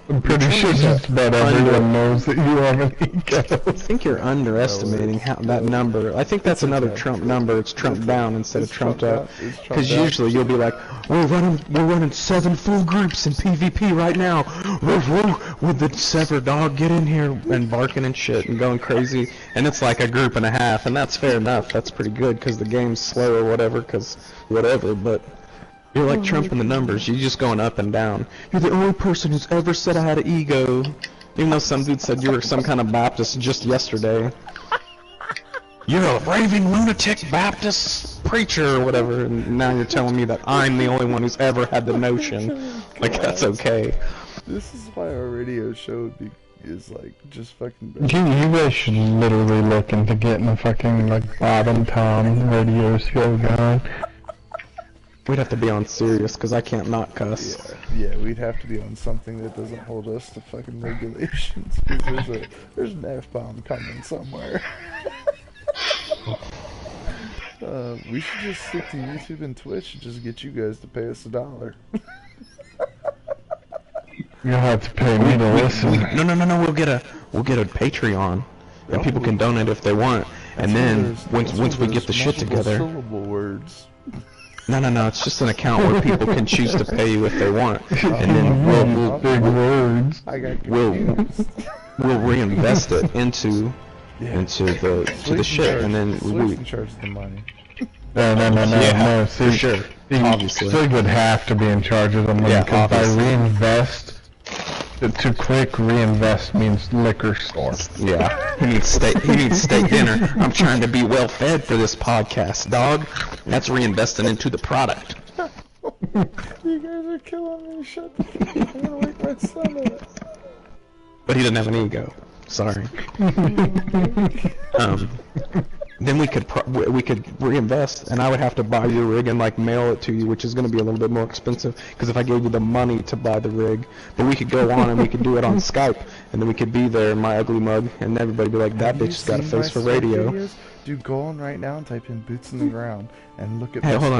I'm pretty sure just about everyone knows that you have an ego. I think you're underestimating that number. I think that's another Trump number. It's Trump down instead of Trumped up. Because usually you'll be like, we're running 7 full groups in PvP right now. With the Sver dog, get in here, and barking and shit and going crazy. And it's like a group and a half, and that's fair enough. That's pretty good because the game's slow or whatever. But you're like Trump in the numbers. You're just going up and down. You're the only person who's ever said I had an ego. Even though some dude said you were some kind of Baptist just yesterday. You're a raving lunatic Baptist preacher or whatever, and now you're telling me that I'm the only one who's ever had the notion. Like, that's okay. This is why our radio show is like just fucking You guys should literally look into getting a fucking like Bob and Tom radio show going. We'd have to be on serious, because I can't not cuss. Yeah, we'd have to be on something that doesn't hold us to fucking regulations, because there's an F-bomb coming somewhere. We should just stick to YouTube and Twitch and just get you guys to pay us $1. You'll have to pay me to listen. No, we'll get a Patreon, and people can donate if they want, and then once we get the shit together. Syllable words. No, it's just an account where people can choose to pay you if they want, and then we'll big words. we'll reinvest it into the shit, and then we can charge the money. No, for sure. Obviously, Swig would have to be in charge of the money, because by reinvest, to quick reinvest means liquor store. Yeah, he needs steak dinner. I'm trying to be well fed for this podcast, dog. That's reinvesting into the product. You guys are killing me. Shut the fuck up. I'm gonna wake my son up. But he doesn't have an ego. Sorry. Then we could reinvest, and I would have to buy your rig and like mail it to you, which is going to be a little bit more expensive. Because if I gave you the money to buy the rig, but we could go on and we could do it on Skype, and then we could be there in my ugly mug, and everybody be like, "That bitch's got a face for radio." Videos? Dude, go on right now and type in "boots in the ground" and look at. Hey, hold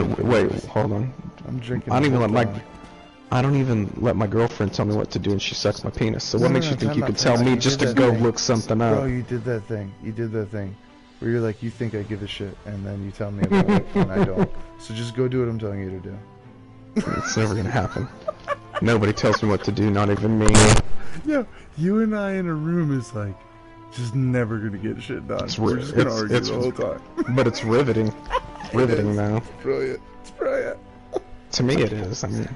on. I'm drinking. I don't even let my girlfriend tell me what to do, and she sucks my penis. So what makes you think you could tell me just to go look something up? Bro, you did that thing. Where you're like, you think I give a shit, and then you tell me about it, and I don't. So just go do what I'm telling you to do. It's never gonna happen. Nobody tells me what to do, not even me. Yeah, you and I in a room is like, just never gonna get shit done. We're just gonna argue the whole time. But it's riveting. Riveting now. It's brilliant. It's brilliant. To me, it is. I mean,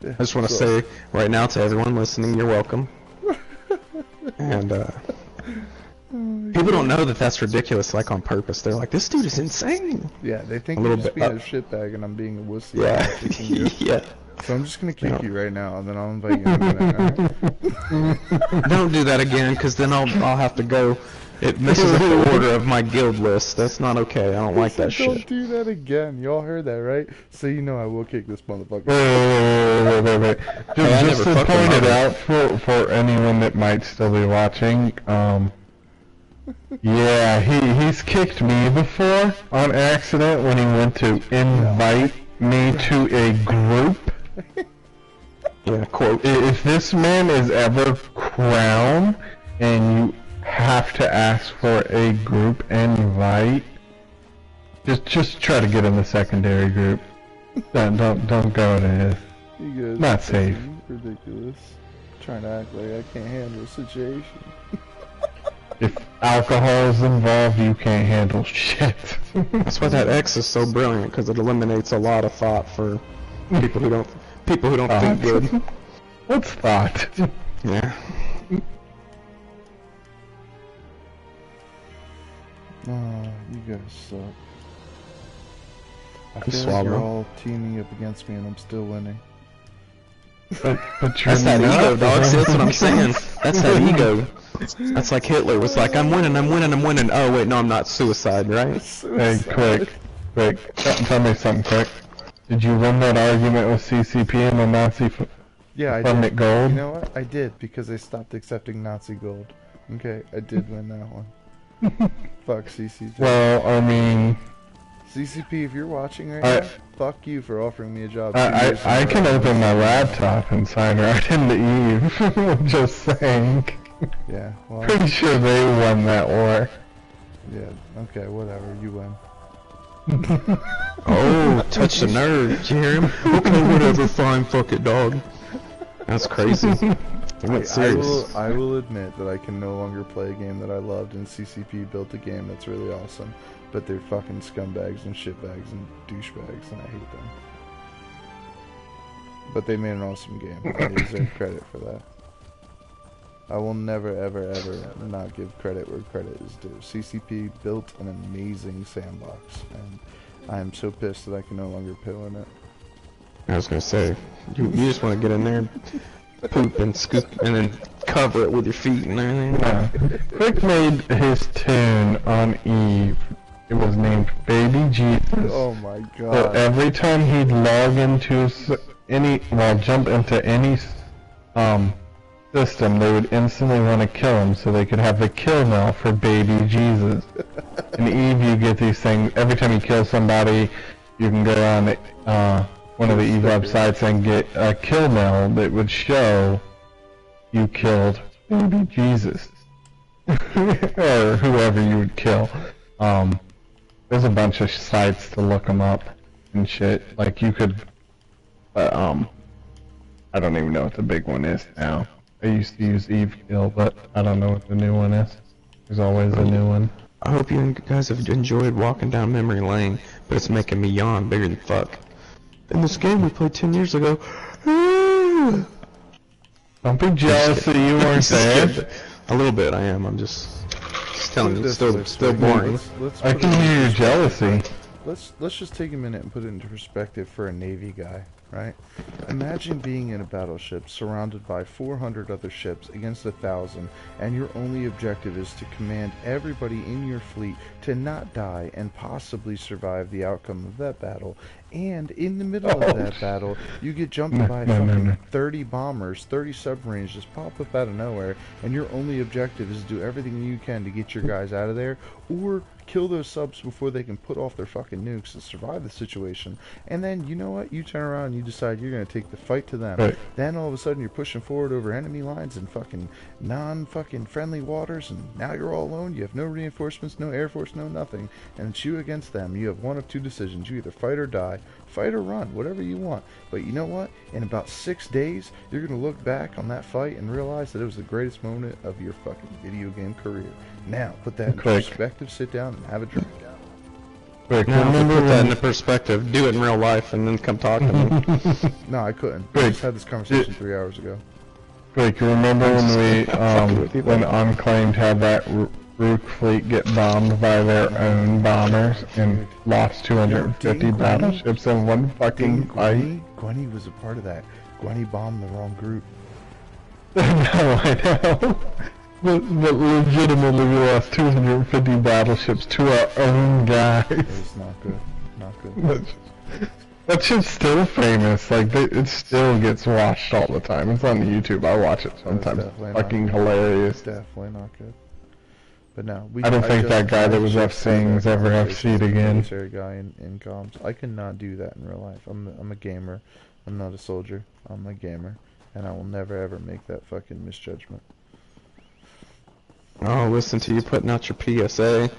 I just want to say right now to everyone listening, you're welcome. And people don't know that that's ridiculous, like on purpose. They're like, this dude is insane. Yeah, they think you're just being a shitbag and I'm being a wussy. Yeah. Yeah. So I'm just gonna kick you right now, and then I'll invite you in a minute. Right? Don't do that again, because then I'll have to go. It messes up the order of my guild list. That's not okay. I don't like that shit. Don't do that again. Y'all heard that, right? So you know I will kick this motherfucker. Wait. Just to point it out for anyone that might still be watching, yeah, he's kicked me before on accident when he went to invite me to a group. Yeah, quote. If this man is ever crowned and you have to ask for a group invite, just try to get in the secondary group. Don't go to his. You guys not safe. Ridiculous. Trying to act like I can't handle the situation. If alcohol is involved, you can't handle shit. That's why that X is so brilliant, because it eliminates a lot of thought for people who don't think good. What's thought? Yeah. Oh, you guys suck. I Just feel like you're swallow. all teaming up against me and I'm still winning. But that's that ego, dog. See, that's what I'm saying. That's that ego. That's like Hitler was like, I'm winning. Oh wait, no, I'm not. Suicide, right? Hey, quick. Tell me something quick. Did you win that argument with CCP and the Nazi Yeah, I Fundit did. Gold? You know what? I did, because they stopped accepting Nazi gold. Okay, I did win that one. Fuck CCP. Well, I mean... CCP, if you're watching right now, fuck you for offering me a job. I can open my laptop and sign right into Eve. Just saying. Yeah, well... Pretty sure they won that war. Yeah, okay, whatever, you win. Oh, touch the nerve, you hear him? Okay, whatever, fine, fuck it, dog. That's crazy. I will admit that I can no longer play a game that I loved, and CCP built a game that's really awesome, but they're fucking scumbags and shitbags and douchebags, and I hate them. But they made an awesome game. I deserve credit for that. I will never, ever, ever not give credit where credit is due. CCP built an amazing sandbox, and I am so pissed that I can no longer pill in it. I was gonna say, you just want to get in there, poop and scoop, and then cover it with your feet and everything. Yeah. Quick made his tune on Eve. It was named Baby Jesus. Oh my god. So every time he'd log into jump into any system, they would instantly want to kill him so they could have the kill knell for Baby Jesus. In Eve, you get these things. Every time you kill somebody, you can go on one of the Eve websites and get a kill knell that would show you killed Baby Jesus. Or whoever you would kill. There's a bunch of sites to look them up and shit. Like you could, I don't even know what the big one is now. I used to use Eve Kill, but I don't know what the new one is. There's always a new one. I hope you guys have enjoyed walking down memory lane, but it's making me yawn bigger than fuck. In this game we played 10 years ago. Don't be jealous that you weren't there. A little bit, I am. I'm just telling you, it's still boring. I can hear your jealousy. Let's just take a minute and put it into perspective for a Navy guy, right? Imagine being in a battleship surrounded by 400 other ships against 1,000, and your only objective is to command everybody in your fleet to not die and possibly survive the outcome of that battle. And in the middle of that battle, you get jumped by fucking 30 bombers, 30 submarines just pop up out of nowhere, and your only objective is to do everything you can to get your guys out of there, or kill those subs before they can put off their fucking nukes and survive the situation. And then, you know what? You turn around and you decide you're going to take the fight to them. Right. Then all of a sudden you're pushing forward over enemy lines and fucking non-fucking friendly waters, and now you're all alone. You have no reinforcements, no air force, no nothing. And it's you against them. You have one of two decisions. You either fight or die. Fight or run, whatever you want. But you know what? In about 6 days, you're going to look back on that fight and realize that it was the greatest moment of your fucking video game career. Now, put that in perspective, sit down, and have a drink. Rick, Now, remember put that when... into perspective. Do it in real life and then come talk to me. No, I couldn't. Rick, I just had this conversation 3 hours ago. Rick, you remember when Unclaimed had that Rook fleet get bombed by their own bombers and lost 250 battleships in one fucking fight? Gwenny was a part of that. Gwenny bombed the wrong group. No, I know. But legitimately we lost 250 battleships to our own guys. It's not good. Not good. That shit's still famous. Like, it still gets watched all the time. It's on YouTube. I watch it sometimes. It's fucking hilarious. Definitely not good. But no, I don't think that guy that was FCing was ever FC'd again. Military guy in comms. I cannot do that in real life. I'm a gamer. I'm not a soldier. I'm a gamer, and I will never ever make that fucking misjudgment. Oh, listen to you putting out your PSA.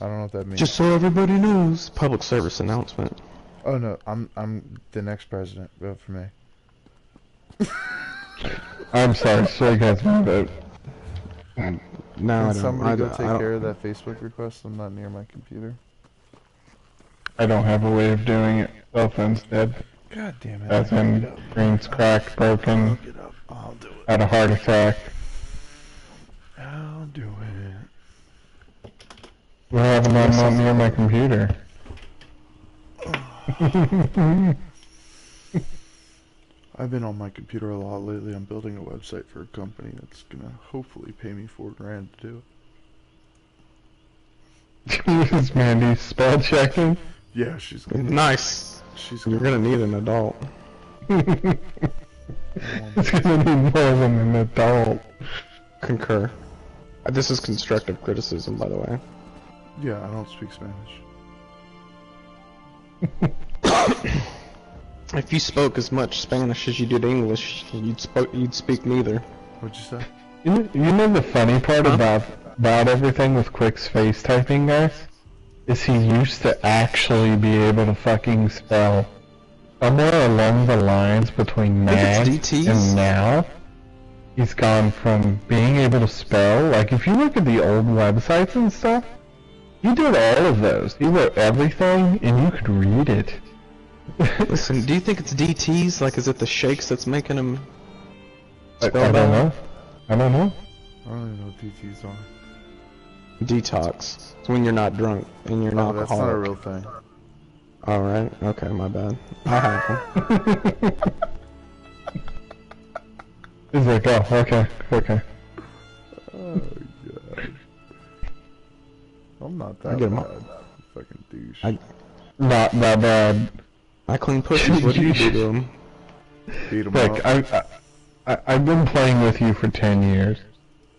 I don't know what that means. Just so everybody knows, public service announcement. Oh no, I'm the next president. Vote for me. I'm sorry, Swig has my vote. No, Can somebody go take care of that Facebook request? I'm not near my computer. I don't have a way of doing it. Cell phone's dead. God damn it. As in, screen's cracked, broken, I'll do it. had a heart attack. I'll do it. Well, I'm not near my computer. I've been on my computer a lot lately. I'm building a website for a company that's gonna hopefully pay me $4,000 to do it. Is Mandy spell checking? Yeah, she's gonna nice. You're gonna need an adult. It's gonna need more than an adult. Concur. This is constructive criticism, by the way. Yeah, I don't speak Spanish. If you spoke as much Spanish as you did English, you'd speak neither. What'd you say? You know the funny part about everything with Quick's face typing, guys? Is he used to actually be able to fucking spell. Somewhere along the lines between Mag and now, he's gone from being able to spell, like if you look at the old websites and stuff, he did all of those. He wrote everything and you could read it. Listen, do you think it's DTs? Like, is it the shakes that's making him spell I don't know. I don't know. I don't even know what DTs are. Detox. It's when you're not drunk and you're not that's not a real thing. Alright, okay, my bad. I have them. He's like, oh, okay, okay. Oh, God. I'm not that I get him bad. up. Fucking douche. Not that bad. I clean pussies. What do you do to him? Beat him Look, up. I've been playing with you for 10 years.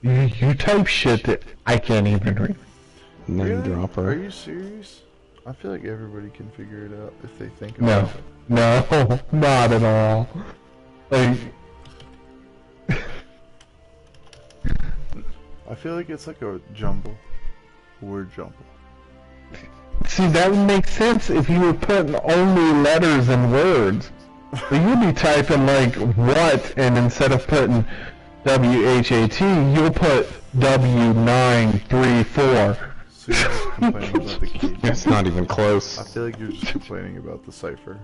You type shit that I can't even read. Name Really? dropper. Are you serious? I feel like everybody can figure it out if they think about it. No, not at all. Like, I feel like it's like a jumble. Word jumble. see, that would make sense if you were putting only letters and words. But you'd be typing like what, and instead of putting W-H-A-T, you'll put W934. So you're just complaining about the key. It's not even close. I feel like you're just complaining about the cipher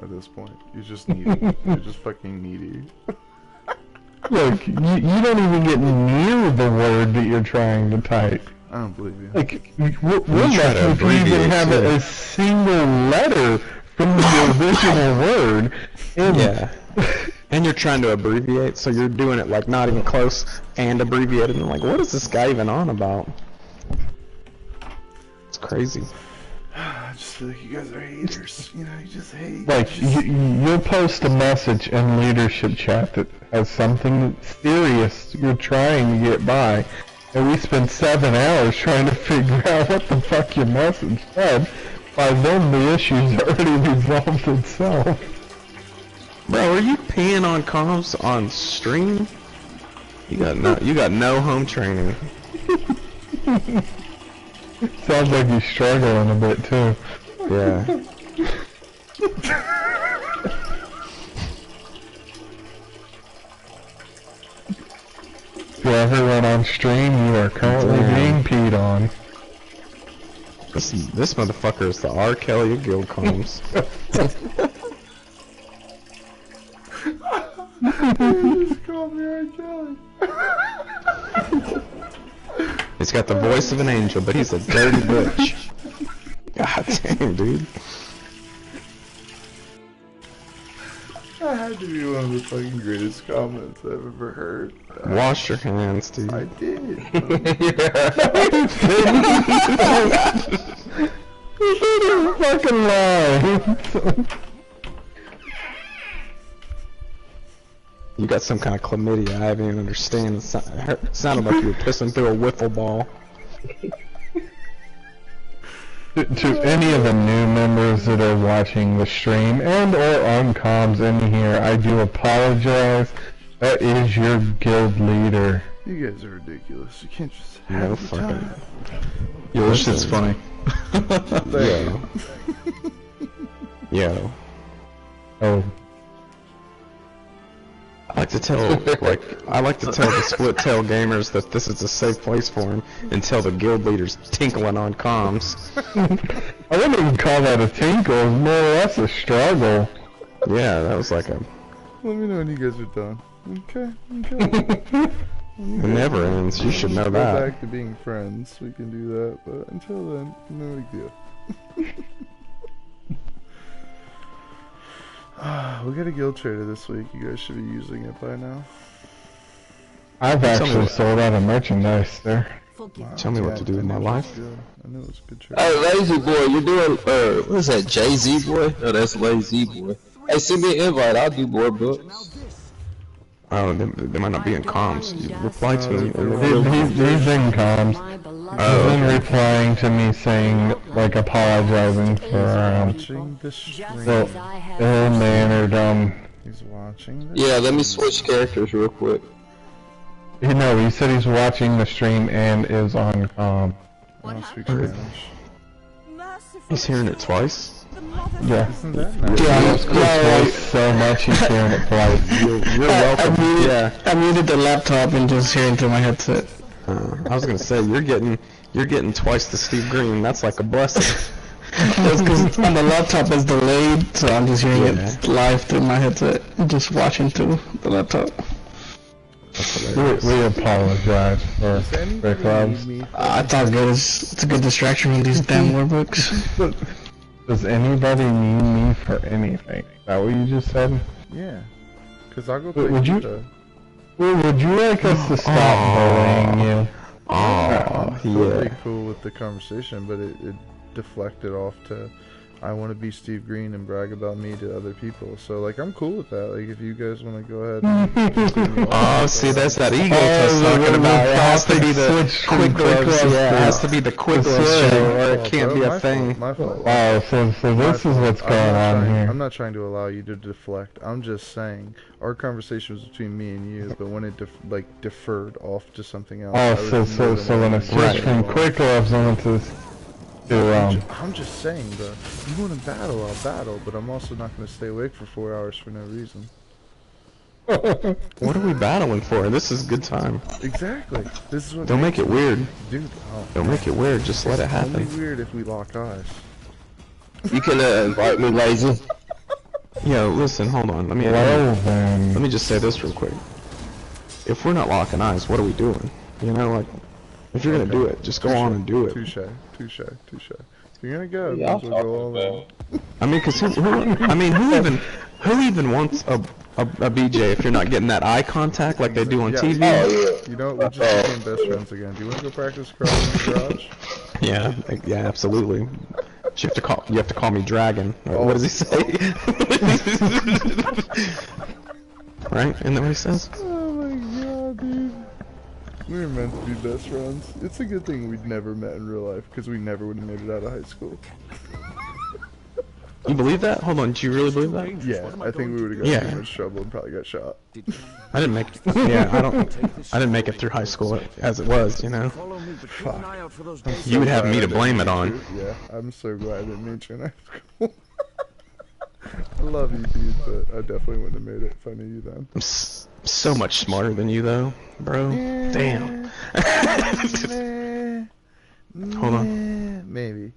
at this point. You're just needy. You're just fucking needy. Look, you don't even get near the word that you're trying to type. I don't believe you. Like, we're lucky if you even have a single letter from the original word. And Yeah. And you're trying to abbreviate, so you're doing it like not even close and abbreviated. And like, what is this guy even on about? It's crazy. I just feel like you guys are haters. You know, you just hate. like, you'll post a message in leadership chat that has something serious you're trying to get by, and we spend 7 hours trying to figure out what the fuck your message said. By then, the issue's already resolved itself. Bro, are you peeing on comms on stream? You got no home training. Sounds like you're struggling a bit too. Yeah. To everyone on stream, you are currently being peed on. This This motherfucker is the R. Kelly of guild comms. You just called me R. Kelly. He's got the voice of an angel, but he's a dirty bitch. God damn, dude. That had to be one of the fucking greatest comments I've ever heard. Wash your hands, dude. I did. Fucking lie. You got some kind of chlamydia, I didn't even understand. It sounded like you were pissing through a wiffle ball. To any of the new members that are watching the stream and or on comms in here, I do apologize. That is your guild leader. You guys are ridiculous. You can't just have No the fucking. time. Yo, this shit's funny. Yo. Yo. Oh. I like to tell the split tail gamers that this is a safe place for them until the guild leaders tinkling on comms. I wouldn't even call that a tinkle, it's more or less a struggle. Yeah, that was like a... Let me know when you guys are done. Okay. It never ends, you should know Go that. back to being friends, we can do that, but until then, no big deal. We got a guild trader this week, you guys should be using it by now. I've actually sold out of merchandise there. Tell me what to do with my life. I know it's a good trade. Hey, Lazy Boy, you're doing, what is that, Jay-Z Boy? No, that's Lazy Boy. Hey, send me an invite, I'll do more books. Oh, they might not be in comms. You reply to them. He's in comms. He's been replying to me saying, like, apologizing for, Watching the stream. well, ill-mannered, He's watching the Yeah, let me switch characters real quick. No, he said he's watching the stream and is on comm. I don't speak Spanish. He's hearing it twice. Yeah. Isn't that nice? Twice so much he's hearing it twice. You're welcome. I muted the laptop and just hearing through my headset. I was gonna say you're getting twice the Steve Green. That's like a blessing. That's because on the laptop it's delayed, so I'm just hearing it live through my headset, just watching through the laptop. We apologize for Rick Loves. I thought good. It's a good distraction from these damn war books. Does anybody need me for anything? Is that what you just said? Yeah. Cause I'll go play Would you like us to stop bullying you? I'm totally cool with the conversation, but it deflected off to I want to be Steve Green and brag about me to other people. So like I'm cool with that. Like if you guys want to go ahead and continue on, see, that's that ego test talking about. It has to be the quick gloves. Yeah, it has to be the quick gloves show, or it can't be a thing. My fault. Oh, so this is what's going on here. I'm not trying to allow you to deflect. I'm just saying our conversation was between me and you, but when it deferred off to something else. Oh, so when it switched from quick gloves onto I'm just saying, bro. You want to battle, I'll battle, but I'm also not going to stay awake for 4 hours for no reason. What are we battling for? This is a good time. Exactly. This is what. Don't make it weird. Dude, Don't make it weird. Just let it happen. It's only weird if we lock eyes. You can invite me, Lazy. Yo, listen, hold on. Let me just say this real quick. If we're not locking eyes, what are we doing? You know, like, if you're gonna do it, just go on and do it. Touche. If you're gonna go, might as well go all in. I mean, cause who even wants a BJ if you're not getting that eye contact like they do on TV? You know, we just became best friends again. Do you want to go practice crawling in the garage? Yeah, absolutely. You have to call me Dragon. What does he say? Right? Isn't that what he says? Oh my god, dude. We were meant to be best friends. It's a good thing we'd never met in real life, because we never would have made it out of high school. You believe that? Hold on, do you really believe that? Yeah, I think we would have got in too much trouble and probably got shot. I didn't make it. Yeah, I didn't make it through high school as it was, you know. Fuck. You would have me to blame it on. Yeah, I'm so glad I didn't meet you in high school. I love you, dude, but I definitely wouldn't have made it if I knew you then. I'm so much smarter than you, though, bro. Damn. Hold on. Maybe.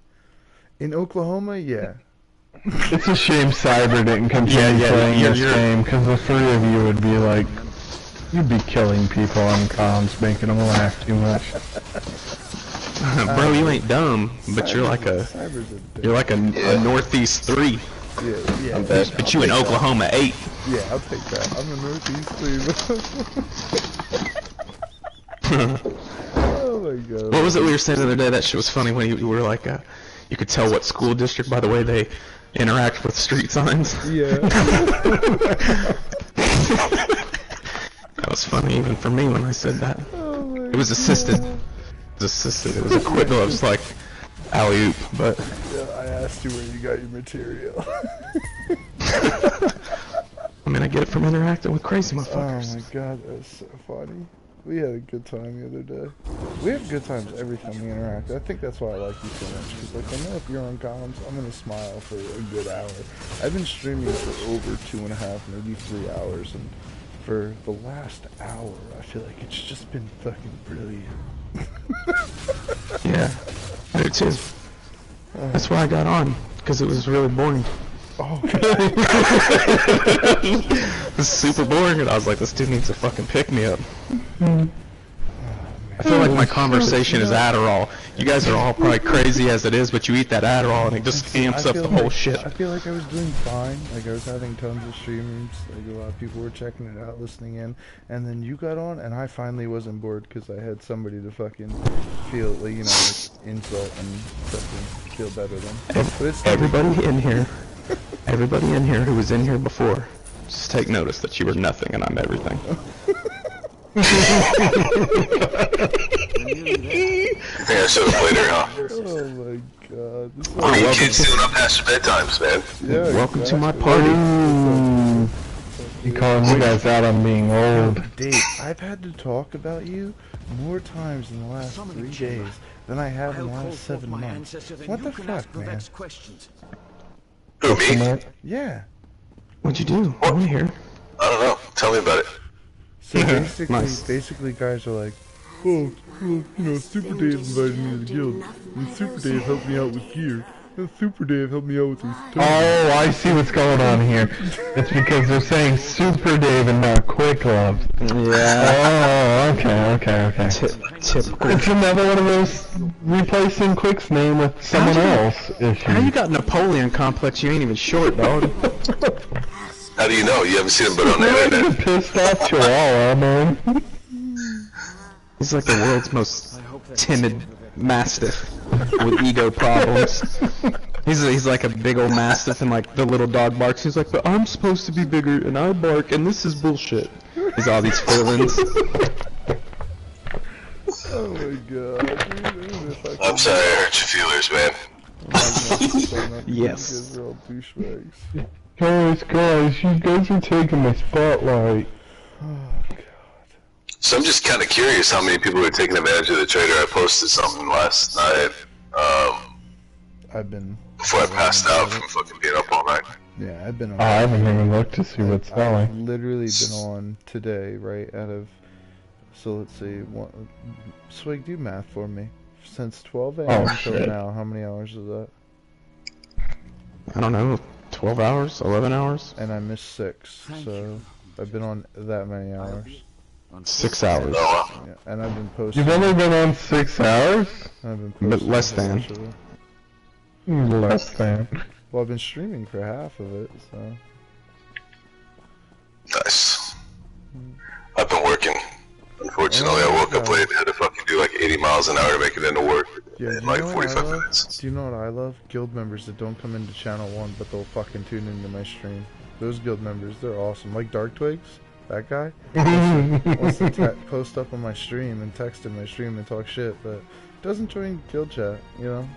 In Oklahoma, yeah. It's a shame Cyber didn't continue playing this game, because the three of you would be like, you'd be killing people on comms, making them laugh too much. Bro, you ain't dumb, but you're like a Northeast 3. Yeah. But you in Oklahoma 8. Yeah, I'll take that. I'm a Northeast 3. Oh my god. What was it we were saying the other day? That shit was funny when you were like, you could tell what school district by the way they interact with street signs. Yeah. That was funny even for me when I said that. Oh it was assisted. God. It was assisted. It was a quick glove. It was like alley-oop, but... Yeah, I asked you where you got your material. I mean, I get it from interacting with crazy motherfuckers. Oh my god, that was so funny. We had a good time the other day. We have good times every time we interact. I think that's why I like you so much. Because, like, I know if you're on comms, I'm going to smile for a good hour. I've been streaming for over 2.5, maybe 3 hours. And for the last hour, I feel like it's just been fucking brilliant. Yeah, I do too. That's why I got on. Because it was really boring. Oh, it was super boring, and I was like, this dude needs to fucking pick me up. I feel like my conversation is Adderall. You guys are all probably crazy as it is, but you eat that Adderall and it just amps up the whole shit. I feel like I was doing fine. Like, I was having tons of streamers. Like, a lot of people were checking it out, listening in. And then you got on, and I finally wasn't bored because I had somebody to fucking feel, like, you know, like, insult and fucking feel better than. But it's everybody in here who was in here before, just take notice that you were nothing and I'm everything. Yeah, so later, huh? Oh my god. What are you kids doing up past your bedtimes, man? Yeah, welcome to my party. You calling you guys out on being old. Dave, I've had to talk about you more times in the last 3 days than I have in the last 7 months. What the fuck, man? Who, me? Yeah. What'd you do? I wanna hear. I don't know. Tell me about it. So basically guys are like, oh, well, you know, Super Dave invited me to the guild, and Super Dave helped me out with gear, and Super Dave helped me out with these toys. Oh, I see what's going on here. It's because they're saying Super Dave and not Quick Love. Yeah. Oh, okay. Typical. It's another one of those replacing Quick's name with someone else issues. How you got Napoleon complex? You ain't even short, dog. How do you know? You haven't seen him but on the internet. Pissed off Chihuahua, man. He's like the world's most timid mastiff with ego problems. He's like a big old mastiff, and like the little dog barks. He's like, but I'm supposed to be bigger, and I bark, and this is bullshit. He's all these feelings. Oh my god. I'm sorry I hurt your feelers, man. Yes. You guys are all douchebags. Guys, you guys are taking the spotlight. Oh god. So I'm just kind of curious how many people are taking advantage of the trader. I posted something last night, I've been... before I passed out from fucking being up all night. Yeah, I've been on... I haven't even looked to see what's I've selling. literally been on today, right, out of... So let's see, Swig, do math for me. Since 12 a.m. until now, how many hours is that? I don't know, 12 hours, 11 hours? And I missed 6, so I've been on that many hours. 6 hours. Yeah, and I've been posting... You've only been on 6 hours? I've been But posting less than. actually. Less than. Well, I've been streaming for half of it, so... Nice. I've been working. Unfortunately, I woke up late. Had to fucking do like 80 miles an hour to make it into work in like 45 minutes. Do you know what I love? Guild members that don't come into channel 1, but they'll fucking tune into my stream. Those guild members, they're awesome. Like Dark Twigs, that guy. Wants to post up on my stream and text in my stream and talk shit, but doesn't join guild chat, you know?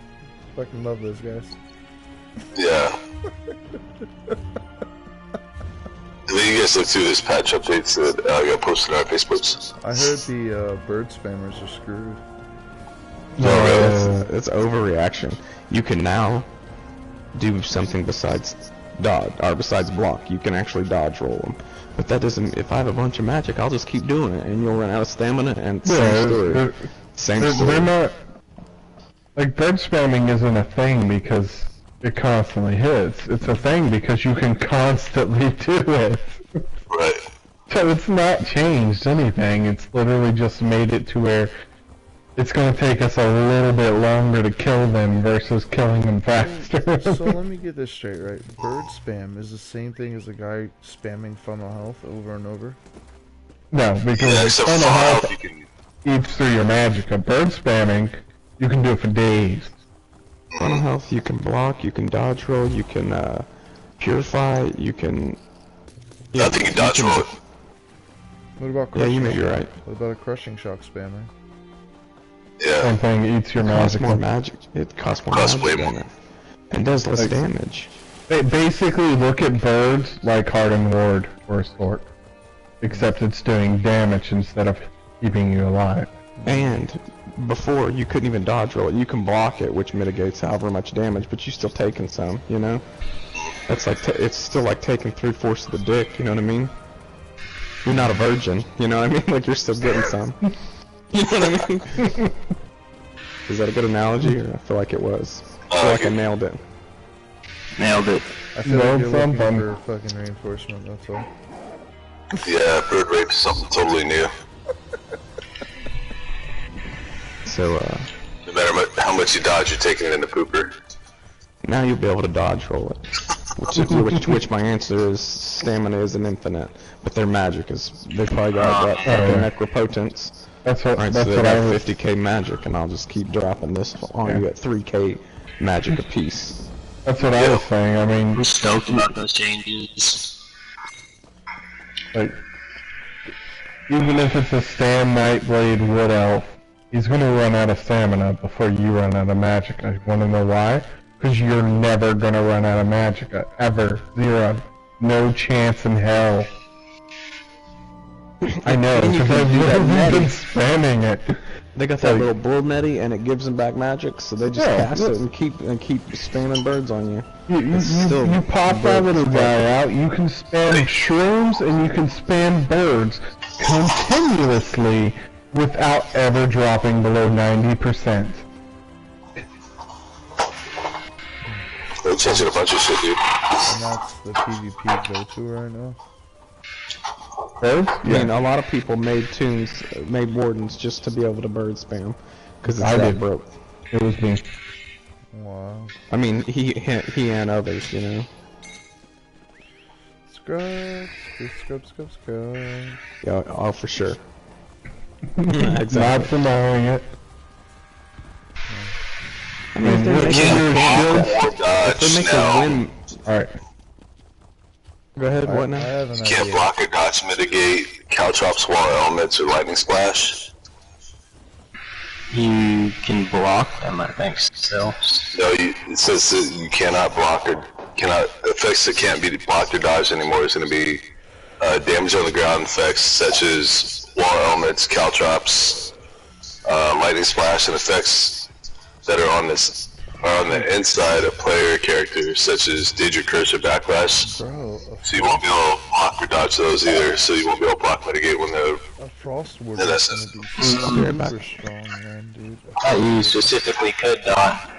Fucking love those guys. Yeah. Did you guys look through this patch updates that got posted on our Facebooks? I heard the bird spammers are screwed. No, it's overreaction. You can now do something besides dodge, or besides block. You can actually dodge roll them. But that doesn't. If I have a bunch of magic, I'll just keep doing it, and you'll run out of stamina. And same story. Same story. They're not. Like, bird spamming isn't a thing because it constantly hits. It's a thing because you can constantly do it. Right. So it's not changed anything. It's literally just made it to where it's going to take us a little bit longer to kill them versus killing them faster. So let me get this straight, right? Bird spam is the same thing as a guy spamming funnel health over and over? No, because funnel health eats through your magic. A bird spamming, you can do it for days. Funnel health, you can block, you can dodge roll, you can purify, you can... Yeah, I think you dodge roll it. What about yeah, you crushing may be shock? right. What about a crushing shock spammer? Yeah. Same thing, eats your magic. Costs more magic. It costs more magic. Way more. And does less damage. They basically look at birds like Hardened Ward or a Stork. Except it's doing damage instead of keeping you alive. And before, you couldn't even dodge roll it. You can block it, which mitigates however much damage, but you're still taking some, you know? That's like, it's still like taking 3/4 of the dick, you know what I mean? You're not a virgin, you know what I mean? Like, you're still getting some. You know what I mean? Is that a good analogy? Or I feel like it was. I feel like I nailed it. Nailed it. I feel like you're looking for fucking reinforcement, that's all. Yeah, bird rape is something totally new. So, no matter how much you dodge, you're taking it in the pooper. now you'll be able to dodge roll it. Which my answer is stamina isn't infinite, but their magic is. They probably got that fucking necropotence. That's what. Right, That's so they what got I was. 50k magic, and I'll just keep dropping this on you at 3k magic apiece. That's what I was saying. I mean, I'm stoked about those changes. Like, even if it's a Stam Nightblade Wood Elf, he's gonna run out of stamina before you run out of magicka. Wanna know why? Because you're never gonna run out of magicka. Ever. Zero. No chance in hell. I know, because I've been spamming it. They got that little bull netty, and it gives them back magic, so they just cast it and keep spamming birds on you. You pop that little guy out, you can spam shrooms and you can spam birds continuously without ever dropping below 90%. They're changing a bunch of shit, dude. And that's the PvP go-to right now. Birds? I mean, a lot of people made wardens just to be able to bird spam, because it's that broke. It was me. Wow. I mean, he and others, you know. Scrub. Yeah, oh, for sure. Exactly. Not denying it. I mean, if they make a win... Alright. Go ahead, what now? You can't block or dodge mitigate, caltrops, wall elements, or lightning splash. You can block them, I think, still. No, it says that you cannot block or effects that can't be blocked or dodged anymore is going to be damage on the ground effects such as wall elements, caltrops, lightning splash, and effects that are on the inside of player characters such as Daedric Curse or Backlash. Bro, so you won't be able to block or dodge those either, so you won't be able to block mitigate when they're a frost ward is gonna be super strong, man, dude. You specifically could not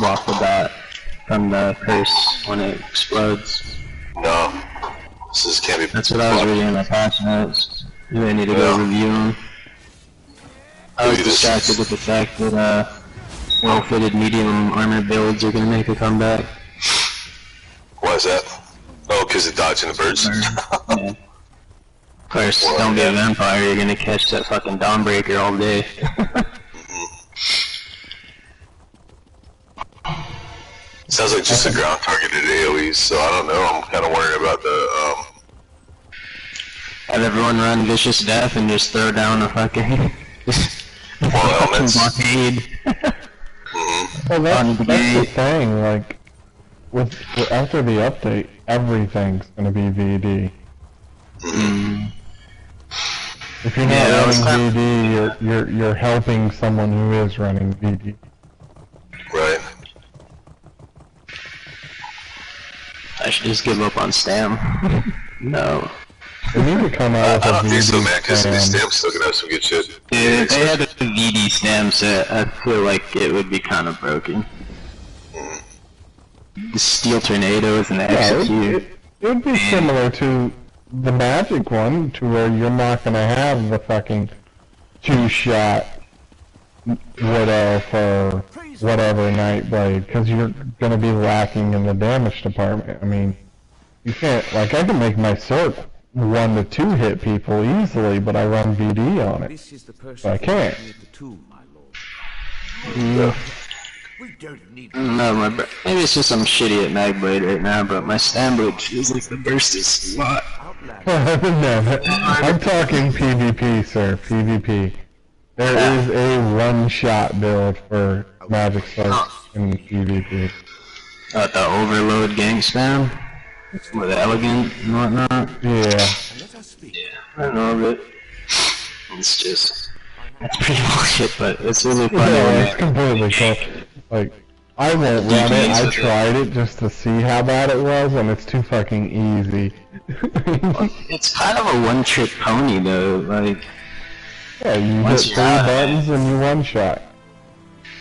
block the dot from the curse when it explodes. No. This can't be. That's what I was reading in the patch notes. You may need to go review them. I was distracted with the fact that well-fitted medium armor builds are going to make a comeback. Why is that? Oh, because of dodging the birds? Yeah. Of course, don't be a vampire, you're going to catch that fucking Dawnbreaker all day. Sounds like just a ground targeted AoE, so I don't know, I'm kind of worried about the, Have everyone run Vicious Death and just throw down a fucking... blockade. Well, that's the thing, like, after the update, everything's gonna be VD. If you're not running VD, you're helping someone who is running VD. Right. I should just give up on Stam. No. They need to come out with I a don't think so, VD man, because the stem. stamps still gonna have some good shit. Dude, if they had the VD stem set, I feel like it would be kind of broken. The steel tornadoes and the execute. It would be similar to the magic one, to where you're not gonna have the fucking 2-shot widow for whatever Nightblade, because you're gonna be lacking in the damage department. I mean, you can't, like, I can make my sword 1 to 2 hit people easily, but I run VD on it, so I can't. No, maybe it's just I'm shitty at Magblade right now, but my Stamblade feels like the burst is a lot. No, I'm talking PvP, sir, PvP. There is a one-shot build for magic swords in PvP. The overload gang spam? With the elegant and whatnot? Yeah. I know of it. It's just... It's pretty bullshit, but it's really fun. Yeah, it's completely cool. Like, I won't run it, I tried it just to see how bad it was, and it's too fucking easy. It's kind of a one-trick pony, though, like... Yeah, you hit 3 buttons and you one-shot.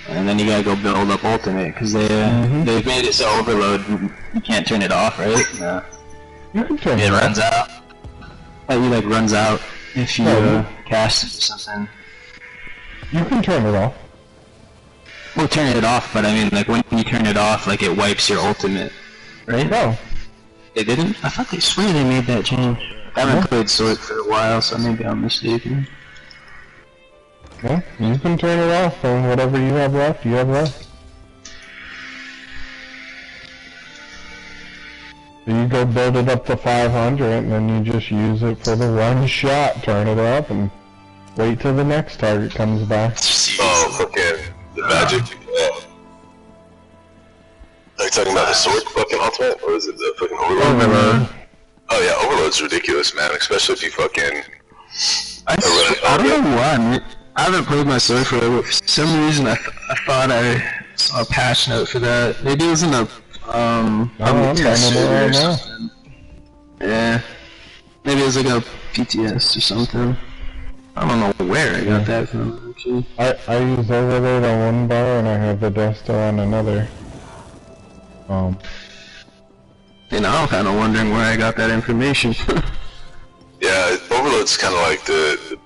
And then you gotta go build up ultimate, because they've made it so overload, you can't turn it off, right? No. You can turn it off. off. It runs out. Like, runs out if you cast it or something. You can turn it off. Well, turn it off, but I mean, like, when you turn it off, like, it wipes your ultimate, right? No. They didn't? I thought they swear they made that change. I haven't played Sword for a while, so maybe I'm mistaken. Well, you can turn it off, and whatever you have left, you have left. So you go build it up to 500, and then you just use it for the one shot, turn it up, and wait till the next target comes by. Oh, fucking the magic. Are you talking about the sword fucking ultimate, or is it the fucking overload? Oh yeah, overload's ridiculous, man. Especially if you fucking. I don't know why. I haven't played my sword for it, but for some reason I thought I saw a patch note for that. Maybe it was in a test or something. Yeah. Maybe it was like a PTS or something. I don't know where I got that from, actually. I use overload on one bar and I have the Desto on another. And I'm kind of wondering where I got that information. Yeah, overload's kind of like the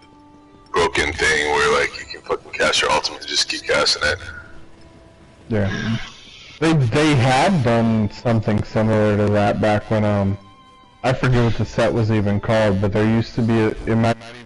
broken thing where like you can fucking cast your ultimate and just keep casting it. Yeah. They had done something similar to that back when I forget what the set was even called, but there used to be it might not even